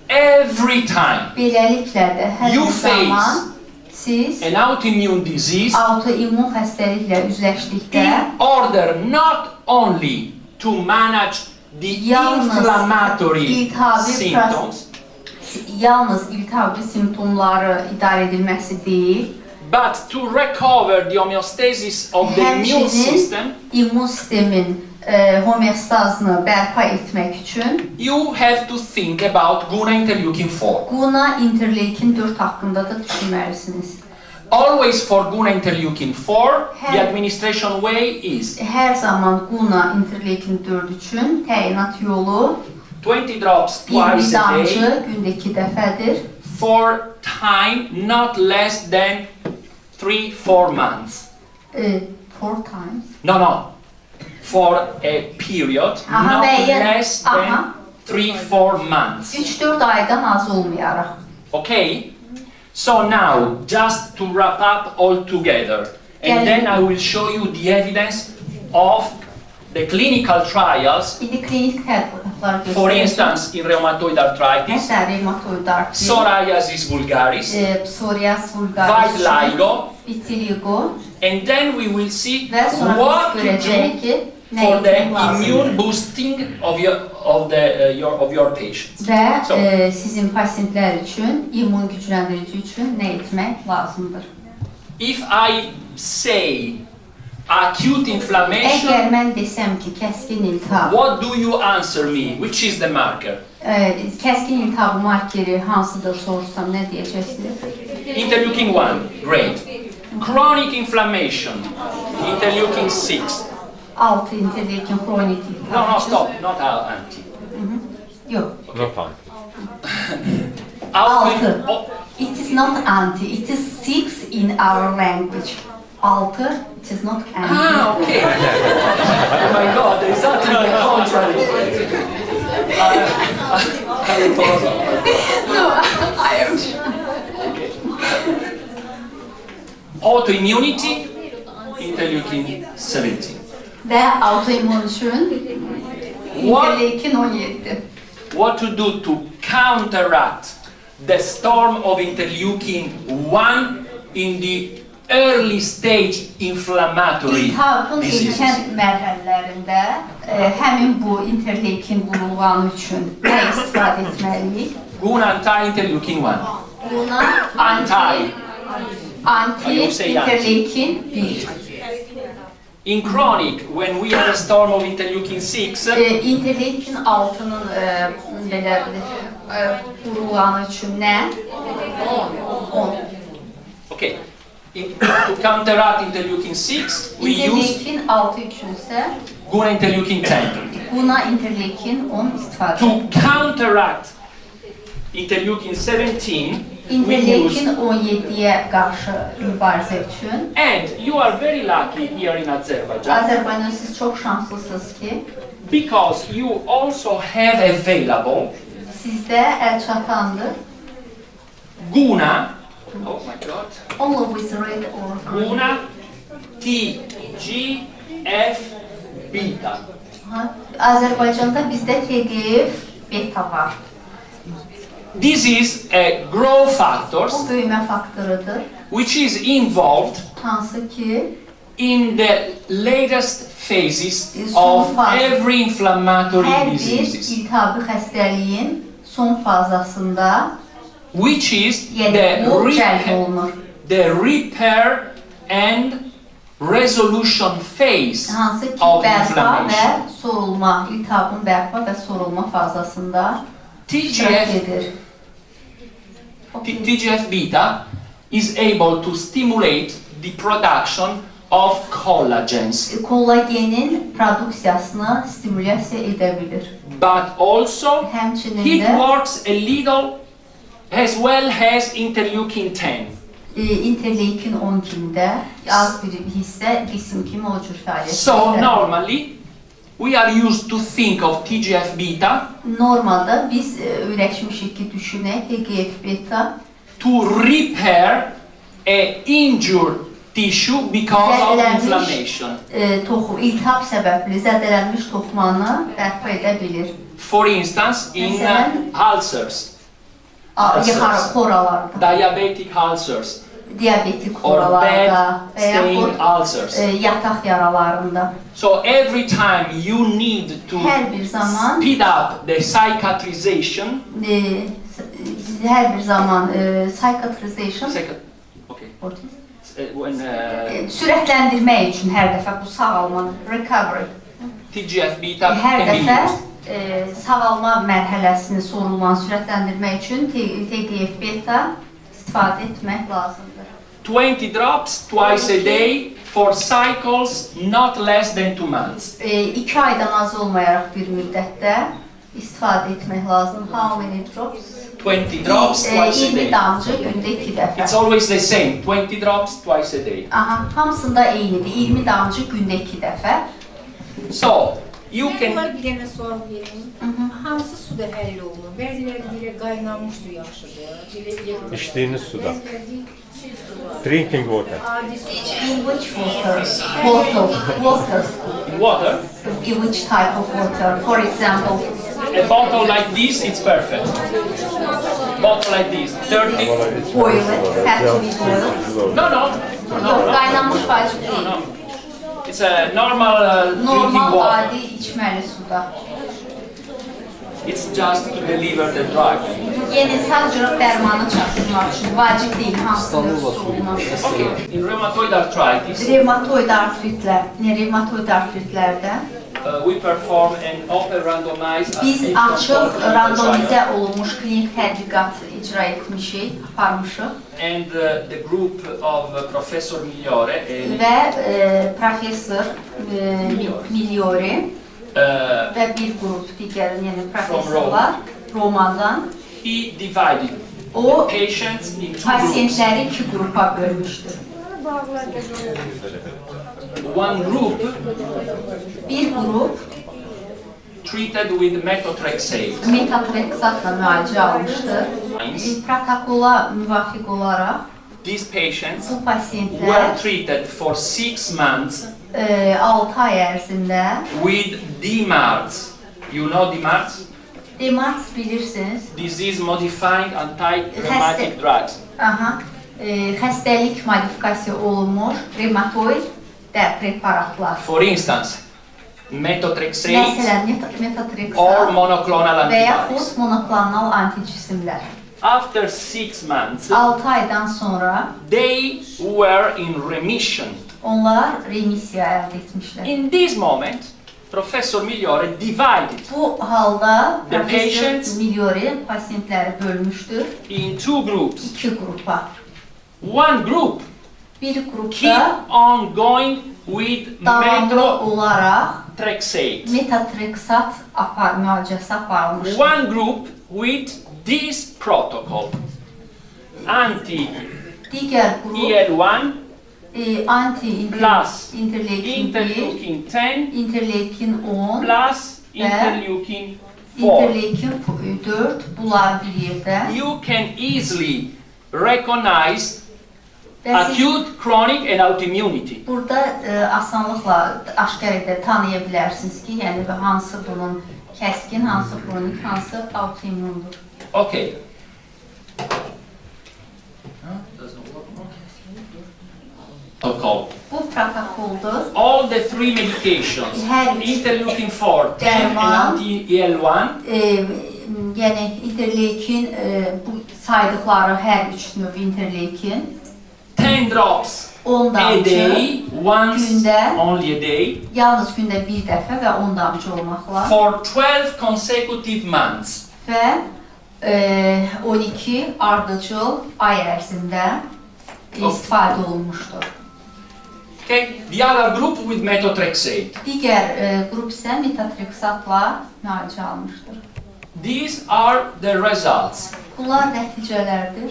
every time Beləliklə də hər You zaman siz an autoimmune disease, autoimmun xəstəliklə üzləşdikdə in order not only to manage the Yalnız inflammatory iltihabi symptoms, yalnız iltihabi simptomları idarə edilməsi deyil, but to recover the homeostasis of the immune system, həmçinin immun sistemin homeostazını bərpa etmək üçün you have to think about Guna interleukin 4. Guna interleukin 4 haqqında da düşünməlisiniz. Always for Guna interleukin 4, the Hər- administration way is Hər zaman Guna interleukin 4 üçün təyinat yolu 20 drops 1 twice a damcı day gündə 2 dəfədir. for time not less than 3-4 months. 4 times. No. For a period not less than 3-4 months. 3-4 aydan az olmayaraq. Okay? So now, just to wrap up all together, and then I will show you the evidence of the clinical trials, İndi klinik tədqiqatlar for göstərir. instance, in rheumatoid arthritis, Məsələn, reumatoid artrit, psoriasis vulgaris, psorias vulgaris, vitiligo, vitiligo and then we will see və sonra what biz to görəcəyik do ki, nə for the etmək lazımdır. immune boosting of your patients. Və So- sizin pasientlər üçün, immun gücləndirici üçün nə etmək lazımdır? If I say acute inflammation, Əgər mən desəm ki, kəskin iltihab, what do you answer me? Which is the marker? kəskin iltihab markeri hansıdır sorursam nə deyəcəksiniz? Interleukin 1, great. Chronic inflammation, interleukin 6. 6 interleukin xroniki iltihab. No, stop, not anti. Yox, Not on. 6. Oh, It is not anti, it is 6 in our language. 6, it is not anti. okay. Oh my God, there is something on the contrary. I apologize. No, I am Autoimmunity, interleukin 17. Və autoimmun üçün interleukin 17. What to do to counteract the storm of interleukin 1 in the early stage inflammatory İltihabın diseases. erkən mərhələlərində həmin bu interleykin vurulğanı üçün nə istifadə etməliyik? Guna anti-interleukin 1. Buna anti-interleykin 1. In chronic, when we have a storm of interleukin 6, İnterleykin 6-nın belə vurulğanı üçün nə? 10. okay, to counteract interleukin 6, we use İnterleykin 6 üçünsə Guna interleukin 10. buna interleykin 10 istifadə To edilir. counteract interleukin 17, we use, İnterleykin 17-yə qarşı mübarizə üçün and you are very lucky here in Azerbaijan, Azərbaycan siz çox şanslısınız ki, because you also have available sizdə əl çatandır. Guna, oh my god, Only with red or green. Guna TGF beta. Azərbaycanda bizdə TGF beta var. This is a growth factors Bu böyümə faktorudur. which is involved Hansı ki, in the latest phases Son of faz. every inflammatory hər bir diseases, iltihabi xəstəliyin son fazasında, which is yəni bu cəlb olunur. the repair and resolution phase Hansı ki, of bərpa inflammation. və sorulma, iltihabın bərpa və sorulma fazasında iştirak TGF, edir. TGF beta is able to stimulate the production of collagens, Kollagenin produksiyasını stimulyasiya edə bilir. but also Həmçinin it də works a little as well as interleukin 10. interleykin 10 kimi də az bir hissə qisim kimi o cür fəaliyyət So göstərir. normally we are used to think of TGF beta Normalda biz öyrəşmişik ki, düşünək TGF beta to repair a injured tissue because of inflammation. İltihab səbəbli zədələnmiş toxumanı bərpa edə bilir. For instance, in Məsələn, ulcers, Yıxarı xoralarda, diabetic ulcers, diabetik or xoralarda bad və stain yaxud ulcers. yataq yaralarında. So every time you need to Hər bir zaman speed up the cicatrization, psychiatrization okay, what is? when Sürətləndirmək üçün hər dəfə bu sağalma, recovery, TGF beta hər can be dəfə used. sağalma mərhələsini, sorulmanı sürətləndirmək üçün TGF beta istifadə etmək lazımdır. 20 drops twice a day for cycles not less than 2 months. 2 aydan az olmayaraq bir müddətdə istifadə etmək lazım. How many drops? 20 drops twice a 20 day. damcı gündə 2 dəfə. It's always the same, 20 drops twice a day. Aha, hamısında eynidir. 20 damcı gündə 2 dəfə. So, you can... Bunlar bir dənə sual verin. Hansı suda həll olunur? Bəziləri deyir qaynanmış su yaxşıdır. İçdiyiniz suda. Bəziləri deyir çiğ su var. Drinking water. Adi su var. In which water? Water. Water, In which type of water? For example, a bottle like this, it's perfect. Bottle like this, 30... boil it, have to be boiled. No. Yox, qaynanmış vacib deyil. No. It's a normal drinking Normal, water. adi içməli suda. It's just to deliver the drug. Yəni sadəcə dərmanı çatdırmaq üçün vacib deyil hansının su olması. Okay, in rheumatoid arthritis, Revmatoid artritlərdə we perform an open randomized biz active açıq, control clinical randomizə trial. olunmuş klinik tədqiqat icra etmişik, aparmışıq And the group of Professor Migliore və professor Migliori uh, və bir qrup digər, yəni professorlar Romadan he divided o patients in 2 groups. pasientləri 2 qrupa bölmüşdür. One group Bir qrup treated with methotrexate. metatrexatla müalicə almışdır. Protokola müvafiq olaraq These patients bu were pasientlər treated for 6 months 6 ay ərzində with DMARDs. You know DMARDs? DMARDs bilirsiniz. Disease modifying anti-rheumatic drugs. Aha. Xəstəlik modifikasiya olunmuş revmatoid preparatlar. For instance, methotrexate Məsələn, or metotrexat monoclonal və antibodies. yaxud monoklonal anticismlər. After 6 months, 6 aydan sonra they were in remission. onlar remisiya əldə etmişlər. In this moment, Professor Migliore divided Bu halda The Profesör patients- Migliore pasiyentləri bölmüşdür in 2 groups. 2 qrupa. One group Bir keep qrupda on going with davamlı olaraq methotrexate. metotrexat müalicəsi aparılmışdır. One group with this protocol. Digər qrup Anti-EL1 plus anti-interleukin 1, interleukin 10 interleukin 10, plus interleukin 4. interleukin 4 bunlar bir yerdə. You can easily recognize Və siz acute, chronic and autoimmunity. burada asanlıqla aşkar edə tanıya bilərsiniz ki, yəni hansı bunun kəskin, hansı kronik, hansı autoimmundur. Okay. Protocol. Bu protokoldur. All the 3 medications, Hər üç interleukin 4, 10 and dərman, anti-EL1, Yəni interleukin bu saydıqları hər üç növ interleukin 10 drops 10 a damcı day, once, gündə, only a day, yalnız gündə bir dəfə və 10 damcı olmaqla for 12 consecutive months. və 12 ardıcıl ay ərzində istifadə olunmuşdur. Okay? The other group with methotrexate. Digər qrup isə metotrexatla müalicə almışdır. These are the results. Bunlar nəticələrdir.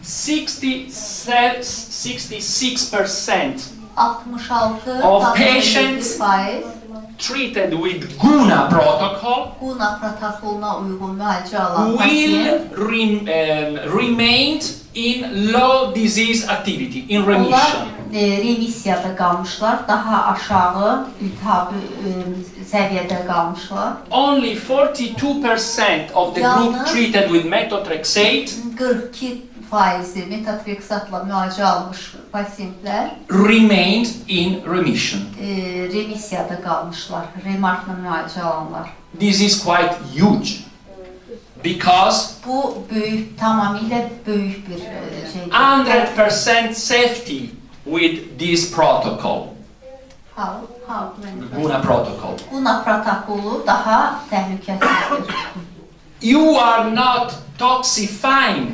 66% 66 Of patients- %7% treated with Guna protocol Guna protokoluna uyğun müalicə alan will pasiyent remain in low disease activity, in onlar remission. remisiyada qalmışlar, daha aşağı iltihabi səviyyədə qalmışlar. Only 42% of the group Yalnız- treated with methotrexate 42% metotrexatla müalicə almış pasiyentlər remained in remission. remisiyada qalmışlar, remarkla müalicə alanlar. This is quite huge because Bu böyük, tamamilə böyük bir şeydir. 100% safety with this protocol, How? Guna protocol. Guna protokolu daha təhlükəsizdir. You are not toxifying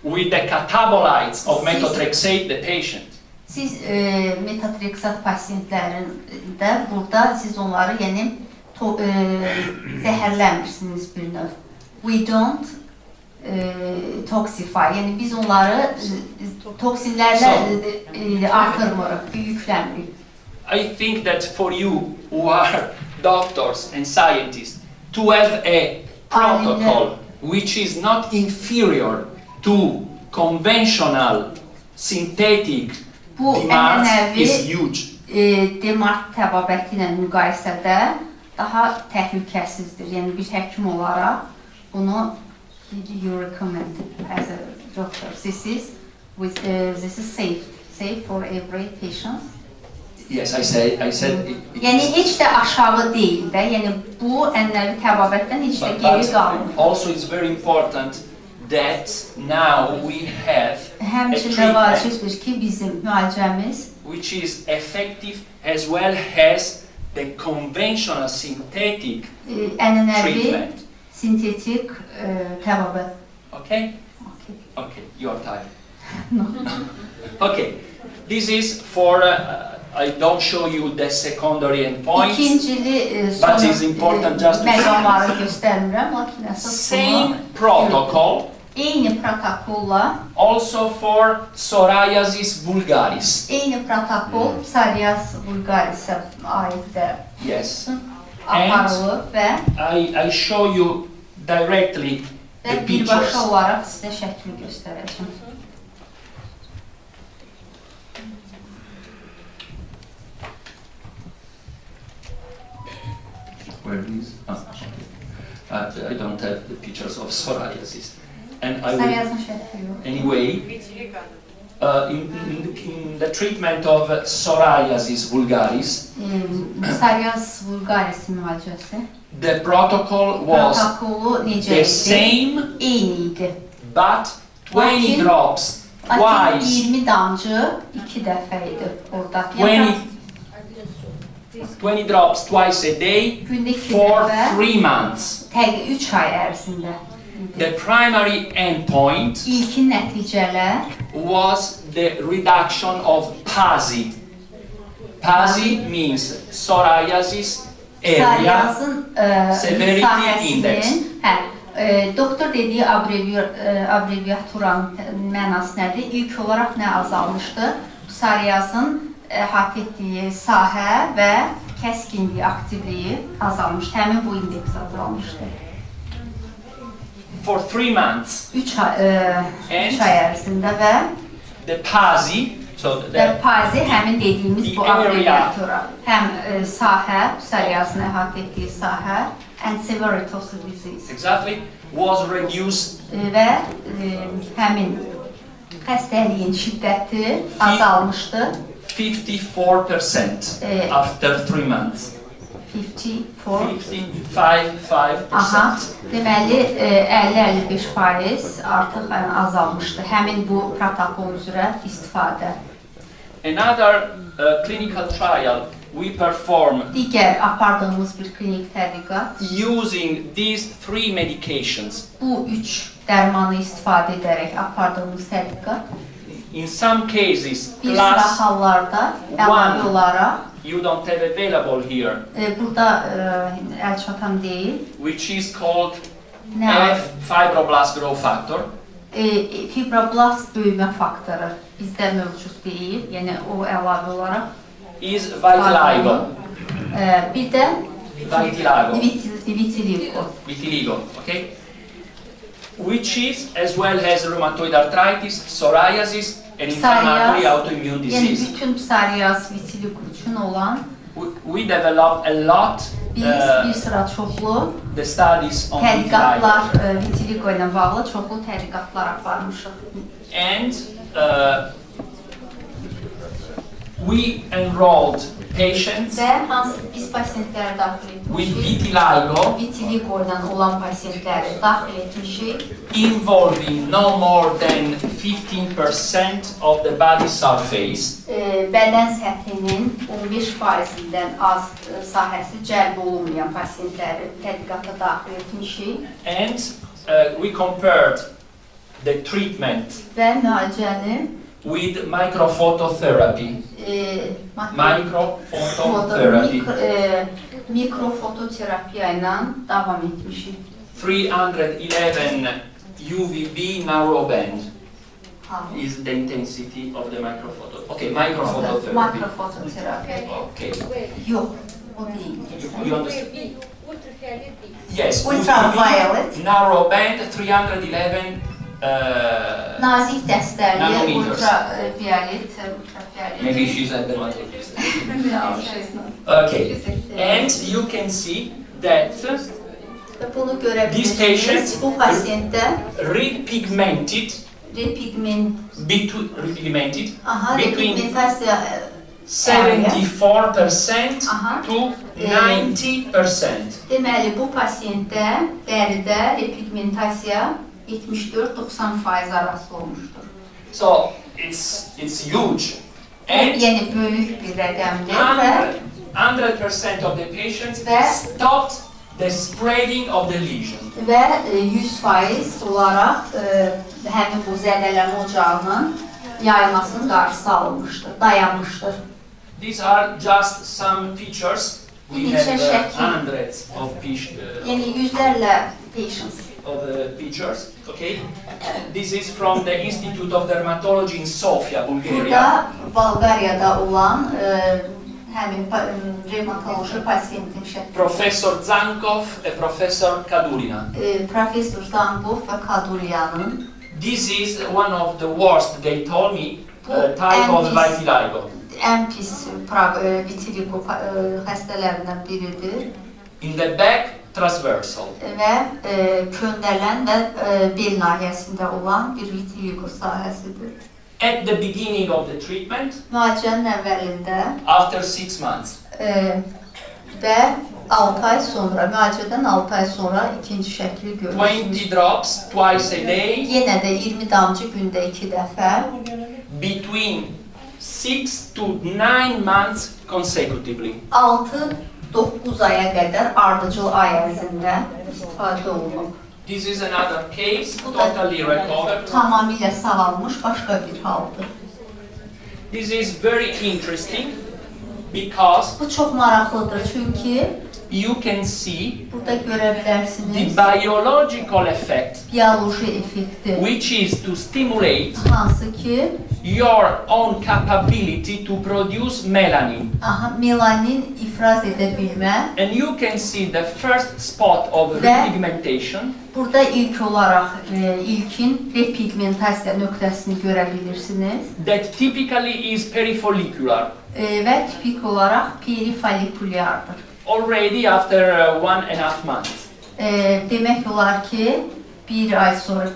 with the catabolites of methotrexate the patient. Siz metotrexat pasiyentlərində burada siz onları yəni zəhərləmirsiniz bir növ. We don't toxify. Yəni biz onları toksinlərlə artırmırıq, yüklənmirik. I think that for you who are doctors and scientists to have a protocol which is not inferior to conventional synthetic Bu demands ənənəvi is huge. Demark təbabəti ilə müqayisədə daha təhlükəsizdir. Yəni bir həkim olaraq bunu you recommend as a doctor. This is safe for every patient. Yes, I said Yəni heç də aşağı deyil də. Yəni bu ənənəvi təbabətdən heç də geri qalmır. also it's very important that now we have a Həmçinin treatment vacibdir ki, bizim müalicəmiz which is effective as well as the conventional synthetic ənənəvi treatment. sintetik təbabət. Okay? Okay, your time. Okay, this is for, I don't show you the secondary endpoints. İkincili But it's important just to- məqamları göstərmirəm, lakin əsas Same bunu protocol eyni protokolla, also for psoriasis vulgaris. eyni protokol psoriasis vulgarisə aiddir. Yes. Aparılır və I show you directly the pictures. birbaşa olaraq sizə şəkli göstərəcəm. Where is? I don't have the pictures of psoriasis. and I will, Psoriazın şəkli yox. anyway, in the treatment of psoriasis vulgaris, Psoriaz vulgaris müalicəsi. the protocol was Protokolu necə the idi? same, Eyni idi. but 20 Lakin- drops Lakin twice. 20 damcı 2 dəfə idi orada. 20 drops twice a day Gündə 2 for dəfə 3 months. təqribən 3 ay ərzində. The primary endpoint İlkin nəticələr was the reduction of PASI. PASI means psoriasis area psoriazın severity index. Doktor dediyi abreviaturanın mənası nədir? İlk olaraq nə azalmışdı? Psoriazın əhatə etdiyi sahə və kəskinliyi, aktivliyi azalmışdı. Həmin bu indeks azalmışdı. For 3 months. 3 ay ərzində və The PASI, so the PASI həmin dediyimiz bu The area. abreviatura. Həm sahə, psoriazın əhatə etdiyi sahə, and severity of the disease. exactly was reduced Və həmin xəstəliyin şiddəti azalmışdı. 54% after 3 months. 54. 55%. Aha, deməli 50-55% artıq azalmışdı. Həmin bu protokol üzrə istifadə. Another clinical trial we perform Digər apardığımız bir klinik tədqiqat using these 3 medications. bu 3 dərmanı istifadə edərək apardığımız tədqiqat. In some cases, Bir sıra plus hallarda əlavə olaraq you don't have available here, burada əl çatan deyil. which is called Nə? F fibroblast growth factor. Fibroblast böyümə faktoru bizdə mövcud deyil. Yəni o əlavə olaraq Is vitiligo. Bir də Vitiligo. vitiligo. Vitiligo, okay? Which is, as well as rheumatoid arthritis, psoriasis, and inflammatory autoimmune Yəni disease. bütün psoriaz, vitiligo üçün olan We developed a lot biz bir sıra çoxlu the studies on tədqiqatlar, vitiligo. vitiligo ilə bağlı çoxlu tədqiqatlar aparmışıq. And we enrolled patients Və hansı biz pasientləri daxil with etmişik? vitiligo Vitiligo ilə olan pasientləri daxil etmişik. involving no more than 15% of the body surface. Bədən səthinin 15%-dən az sahəsi cəlb olunmayan pasientləri tədqiqata daxil etmişik And we compared the treatment və müalicəni with microphototherapy. Microphototherapy. Mikrofototerapiya ilə davam etmişik. 311 UVB narrowband is the intensity of the microphoto. Okay, microphototherapy. Mikrofototerapiya. Okay. Yox, o deyil. You understand? Yes. Ultraviolet. Narrowband 311 Nazik dəstəli, Nanometers. ultraviolet. maybe she's a dermatologist. No, she's not. Okay. And you can see that Bunu görə These bilirsiniz, patients- bu pasiyentdə repigmented repigmented aha, between repigmentasiya 74% Aha. to 90%. deməli bu pasiyentdə dəridə repigmentasiya 74-90% arası olmuşdur. So it's huge. And Yəni böyük bir rəqəmdir və 100% of the patients Ve- stopped the spreading of the lesion. 100% olaraq həmin bu zədələnmə ocağının yayılmasının qarşısı alınmışdır, dayanmışdır. These are just some pictures. We Neçə have şəkil. hundreds of Yəni yüzlərlə patients. pictures. Okay. This is from the Institute of Dermatology in Sofia, Bulgaria. Burada Bolqariyada olan həmin revmatoloji pasiyentin şəkli. Professor Zankov and Professor Kadurina. Professor Zankov və Kadulyanın This is one of the worst, they told me, type and of this- vitiligo. ən pis vitiligo xəstələrindən biridir. In the back, transversal. Və köndələn və bel nahiyəsində olan bir vitiligo sahəsidir. At the beginning of the treatment, Müalicənin əvvəlində after 6 months, və 6 ay sonra, müalicədən 6 ay sonra ikinci şəkli 20 görürsünüz. drops twice a day, Yenə də 20 damcı gündə 2 dəfə, between 6 to 9 months consecutively. 6-9 aya qədər ardıcıl ay ərzində istifadə olunub. This is another case, totally recovered. Tamamilə sağalmış başqa bir haldır. This is very interesting because Bu çox maraqlıdır çünki you can see burada görə the bilərsiniz biological effect, bioloji effekti, which is to stimulate hansı ki your own capability to produce melanin. melanin ifraz edə bilmə. And you can see the first spot of repigmentation. Burada ilk olaraq ilkin repigmentasiya nöqtəsini görə bilirsiniz That typically is perifollicular. Və tipik olaraq perifollikulyardır. Already after 1.5 months. Demək olar ki, bir ay sonra,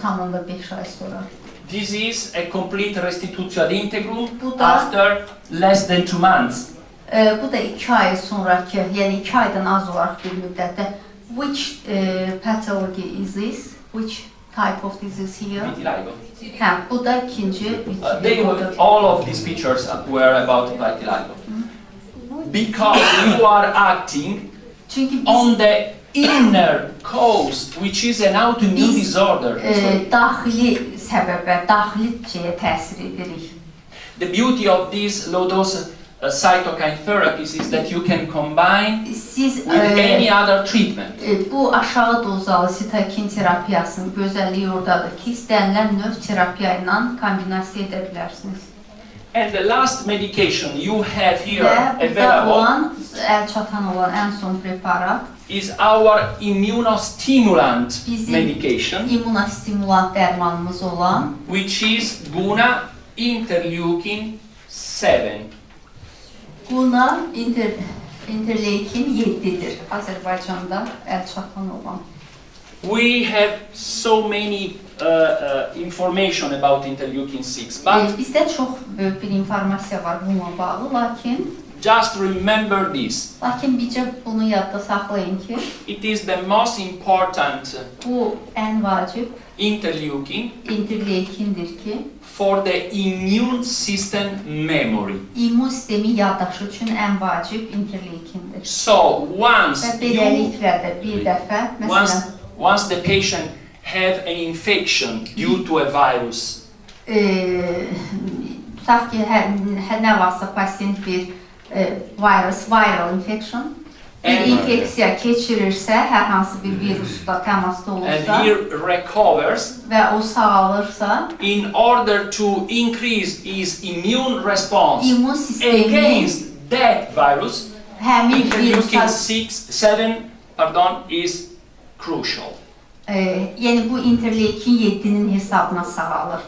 tamında 5 ay sonra. This is a complete restitutio ad integrum Bu da- after less than 2 months. Bu da 2 ay sonraki, yəni 2 aydan az olaraq bir müddətdə. Which pathology is this? Which type of disease here? Vitiligo. Bu da ikinci vitiligodur. All of these pictures were about vitiligo. Because you are acting Çünki biz on the inner cause, which is an autoimmune Biz- disorder. daxili səbəbə, daxili şeyə təsir edirik. The beauty of these low-dose cytokine therapies is that you can combine Siz with any other treatment. bu aşağı dozalı sitokin terapiyasının gözəlliyi oradadır ki, istənilən növ terapiya ilə kombinasiya edə bilərsiniz. And the last medication you have here Və burada available olan, çatan olan ən son preparat is our immunostimulant Bizim medication, immunostimulant dərmanımız olan which is Guna interleukin 7. Guna interleukin 7-dir. Azərbaycanda çatan olan. We have so many information about interleukin 6, but Bizdə çox böyük bir informasiya var bununla bağlı, just remember this. lakin bircə bunu yadda saxlayın ki, It is the most important bu ən vacib interleukin interleukindir ki, for the immune system memory. immun sistemi yaddaşı üçün ən vacib interleukindir. So once Və you, beləliklə də bir dəfə, məsələn, once the patient have an infection due to a virus, tutaq ki, nə varsa pasiyent bir viral infection, bir And- infeksiya keçirirsə, hər hansı bir virusla təmasda and olursa he recovers, və o sağalırsa, in order to increase his immune response immun sistemi against that virus, həmin interleukin virusa, 7 is crucial. Yəni bu interleukin 7-nin hesabına sağalır.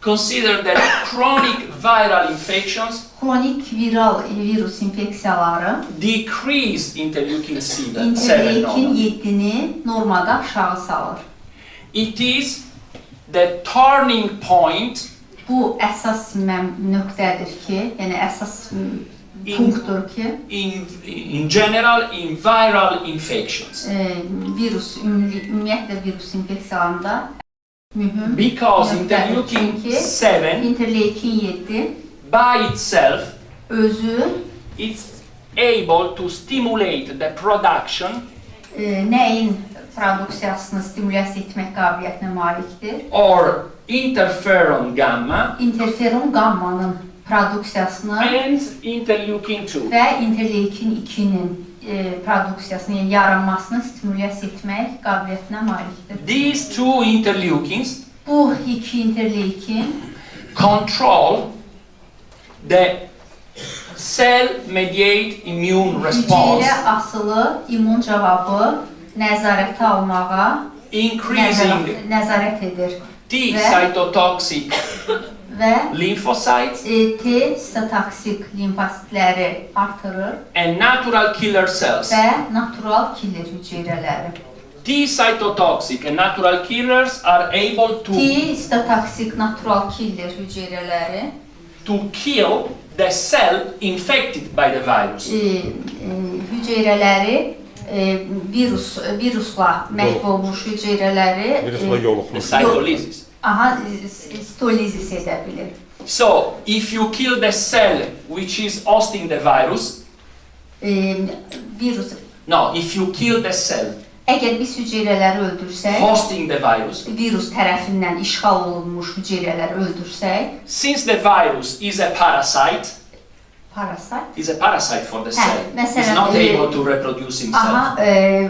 Consider that chronic viral infections Xronik viral virus infeksiyaları decrease interleukin 7 interleukin normal. 7-ni normada aşağı salır. It is the turning point Bu əsas nöqtədir ki, yəni əsas punktdur ki, in general in viral infections. Virus, ümumiyyətlə virus infeksiyalarında mühüm Because nöqtədir. interleukin Çünki 7 interleukin 7 by itself özü is able to stimulate the production nəyin produksiyasını stimulyasiya etmək qabiliyyətinə malikdir? or interferon gamma İnterferon qammanın produksiyasını and interleukin 2. və interleukin 2-nin produksiyasını, yəni yaranmasını stimulyasiya etmək qabiliyyətinə malikdir. These two interleukins Bu iki interleukin control the cell-mediated immune response, hüceyrə asılı immun cavabı nəzarətə almağa increasing nəzarət edir T cytotoxic və lymphocytes, T sitotoksik limfositləri artırır and natural killer cells. və natural killer hüceyrələri. T cytotoxic and natural killers are able T to sitotoksik natural killer hüceyrələri kill the cell infected by the virus. Hüceyrələri virusla məhv olmuş hüceyrələri Virusla yoluxmuş. Cytolysis. stolizis edə bilir. So, if you kill the cell which is hosting the virus, Virus. no, if you kill the cell Əgər biz hüceyrələri öldürsək, hosting the virus, virus tərəfindən işğal olunmuş hüceyrələri öldürsək, since the virus is a parasite for the cell, məsələn, it's not able to reproduce himself.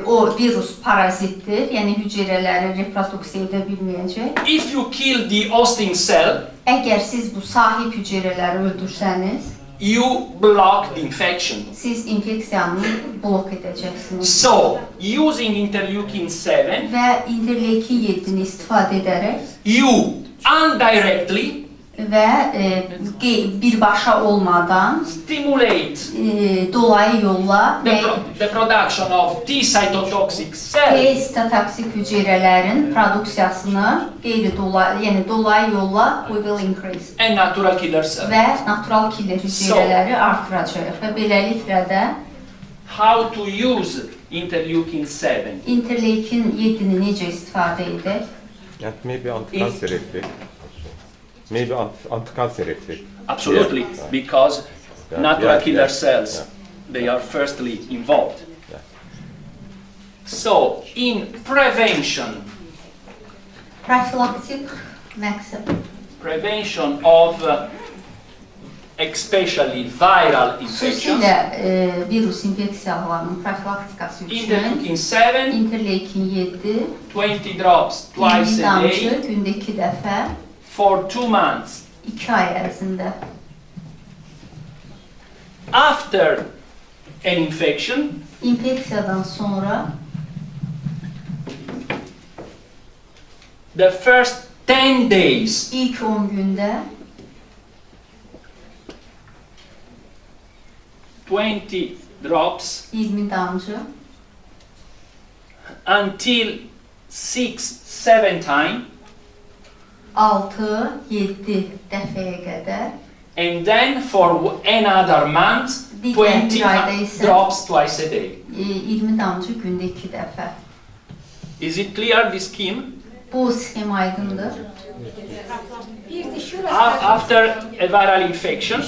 O virus parazitdir, yəni hüceyrələri reproduksiya edə bilməyəcək. If you kill the hosting cell, Əgər siz bu sahib hüceyrələri öldürsəniz, you block the infection. siz infeksiyanı blok edəcəksiniz. So, using interleukin 7, Və interleukin 7-ni istifadə edərək you indirectly və birbaşa olmadan stimulate dolayı yolla the production of T cytotoxic T cells sitotoksik hüceyrələrin produksiyasını yəni dolayı yolla we will increase and natural killer cells. və natural killer hüceyrələri artıracaq və beləliklə də How to use interleukin 7? interleukin 7-ni necə istifadə edək? Yani maybe antikanser effect. Maybe antikanser effect. Absolutely, Yeah. because Yeah, natural yeah, killer yeah, cells, yeah. they are firstly involved. Yeah. So, in prevention Profilaktik məqsəd of especially viral infections, xüsusilə virus infeksiyalarının profilaktikası üçün interleukin 7, interleukin 7 20 drops 20 twice a damcı day gündə 2 dəfə for 2 months. 2 ay ərzində. After an infection, İnfeksiyadan sonra the first 10 days ilk 10 gündə 20 drops 20 damcı until 6-7 times, 6-7 dəfəyə qədər and then for another month, Digər 20 bir ayda isə drops twice a day. 20 damcı gündə 2 dəfə. Is it clear, this scheme? Bu sxem aydındır. Bir də şurası After a viral infection,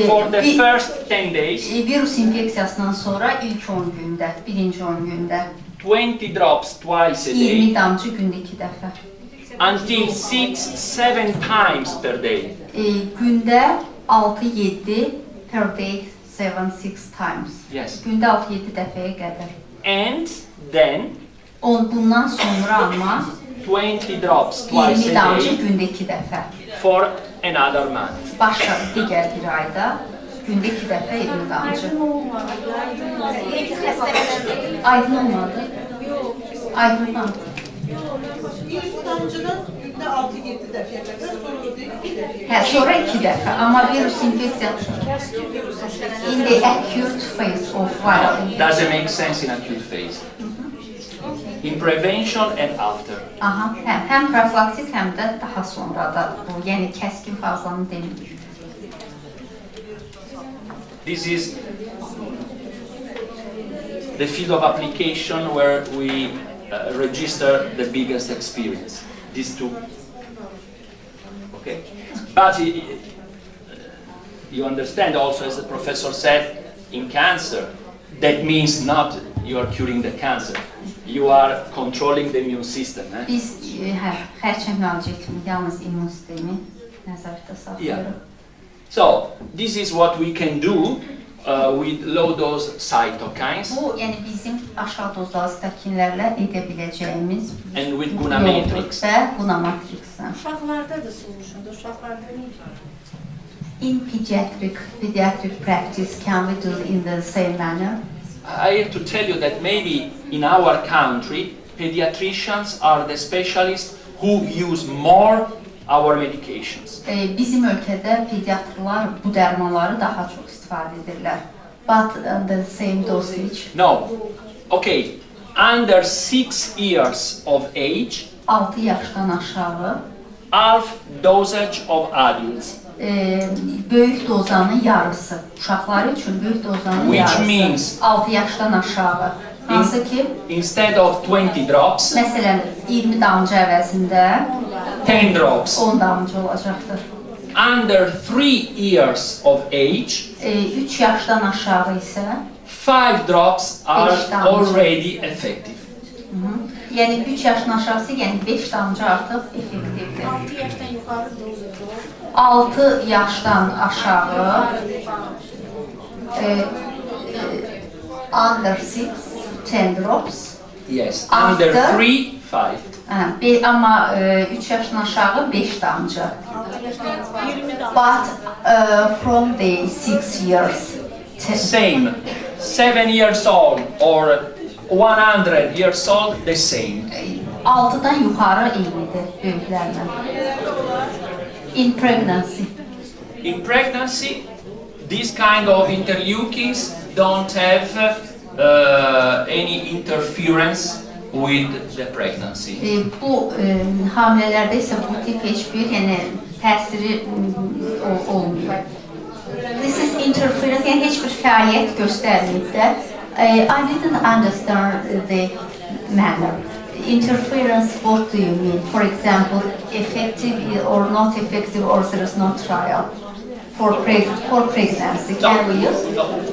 for the first 10 days, Virus infeksiyasından sonra ilk 10 gündə, birinci 10 gündə 20 drops twice a 20 day, damcı gündə 2 dəfə. until 6-7 times per day. Gündə 6-7 per day 7-6 times. Yes. Gündə 6-7 dəfəyə qədər. And then Bundan sonra amma 20 drops twice 20 a damcı day gündə 2 dəfə. for another month. Başqa digər bir ayda gündə 2 dəfə 20 damcı. Aydın olmadı. Aydın olmadı. İlk damcıdan günde 6-7 dəfəyə qədər, sonra da 2 dəfəyə. Sonra 2 dəfə. Amma virus infeksiyası in the acute phase of viral infection. Does it make sense in acute phase? In prevention and after. Aha, həm profilaktik, həm də daha sonra da bu, yəni kəskin fazlanı demir. This is the field of application where we register the biggest experience. These two. Okay? But you understand also, as the professor said, in cancer, that means not you are curing the cancer. You are controlling the immune system. Biz xərçəng müalicəsini yalnız immun sistemi nəzarətdə saxlayırıq. So, this is what we can do with low dose cytokines Bu, yəni bizim aşağı dozlu sitokinlərlə edə biləcəyimiz and with Guna matrix. və Guna matrixlə. uşaqlarda da soruşuldu. Uşaqlarda necə? In pediatric practice, can we do it in the same manner? I have to tell you that maybe in our country, pediatricians are the specialists who use more our medications. Bizim ölkədə pediatrlar bu dərmanları daha çox istifadə edirlər. But the same dosage. No. Okay. Under 6 years of age, 6 yaşdan aşağı half dosage of adults. Böyük dozanın yarısı. Uşaqlar üçün böyük dozanın Which yarısı. means 6 yaşdan aşağı. Hansı ki, instead of 20 drops, məsələn, 20 damcı əvəzində 10 drops. 10 damcı olacaqdır. Under 3 years of age, 3 yaşdan aşağı isə 5 drops are Beş damcı. already effective. yəni 3 yaşdan aşağısı, yəni 5 damcı artıq effektivdir. 6 yaşdan yuxarı doz. 6 yaşdan aşağı under 6 10 drops. Yes. After- Under 3, 5. Amma 3 yaşdan aşağı 5 damcı. But from the 6 years Same. 7 years old or 100 years old, the same. 6-dan yuxarı eynidir böyüklərlə. In pregnancy. In pregnancy, these kind of interleukins don't have any interference with the pregnancy. Bu hamilələrdə isə bu tip heç bir təsiri olmuyor. This is interference, yəni heç bir fəaliyyət göstərməyib də. I didn't understand the manner. Interference, what do you mean? For example, effective or not effective, or there is no trial for pregnancy. Can we use?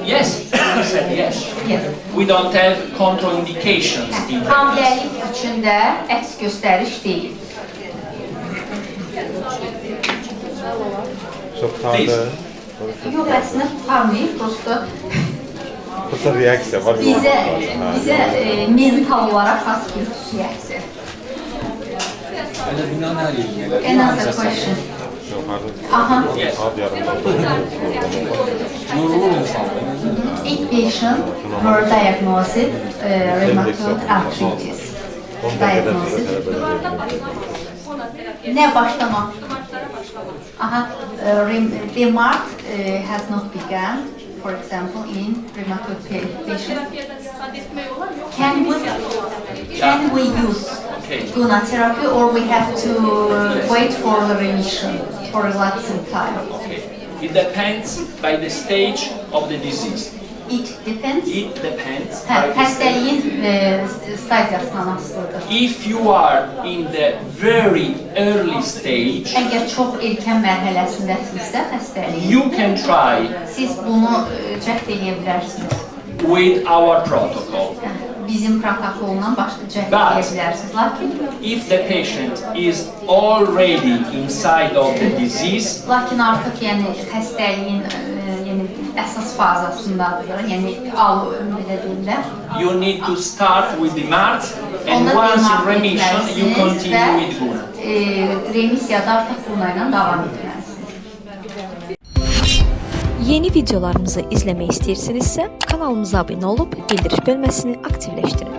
Yes, I said yes. Yes. We don't have contraindications in pregnancy. Hamiləlik üçün də əks göstəriş deyil. Şoklarda Yox, əslində tutarmayıb, prosta kısa reaksiya var. bizə mental olaraq xas bir xüsusiyyətdir. Another question. Aha. Ad yarımda. Eight patients were diagnosed rheumatoid arthritis. Diagnosis. Ne başlamak? Aha. Remark has not begun. For example, in rheumatoid patient. Can we use Guna therapy, or we have to wait for the remission for relaxing time? Okay. It depends by the stage of the disease. It depends. It depends by the stage. Xəstəliyin stadiyasından asılıdır. If you are in the very early stage, Əgər çox erkən mərhələsindəsinizsə xəstəliyin, you can try siz bunu cəhd edə bilərsiniz. with our protocol. Bizim protokolundan başqa cəhd But- edə bilərsiniz. Lakin If the patient is already inside of the disease, artıq xəstəliyin əsas fazasındadır. Yəni belə deyirlər. you need to start with the MART, and Onda once in demək remission, you etməlisiniz continue və, with Guna. Remissiyada artıq Guna ilə davam etməlisiniz. Yeni videolarımızı izləmək istəyirsinizsə kanalımıza abunə olub bildiriş bölməsini aktivləşdirin.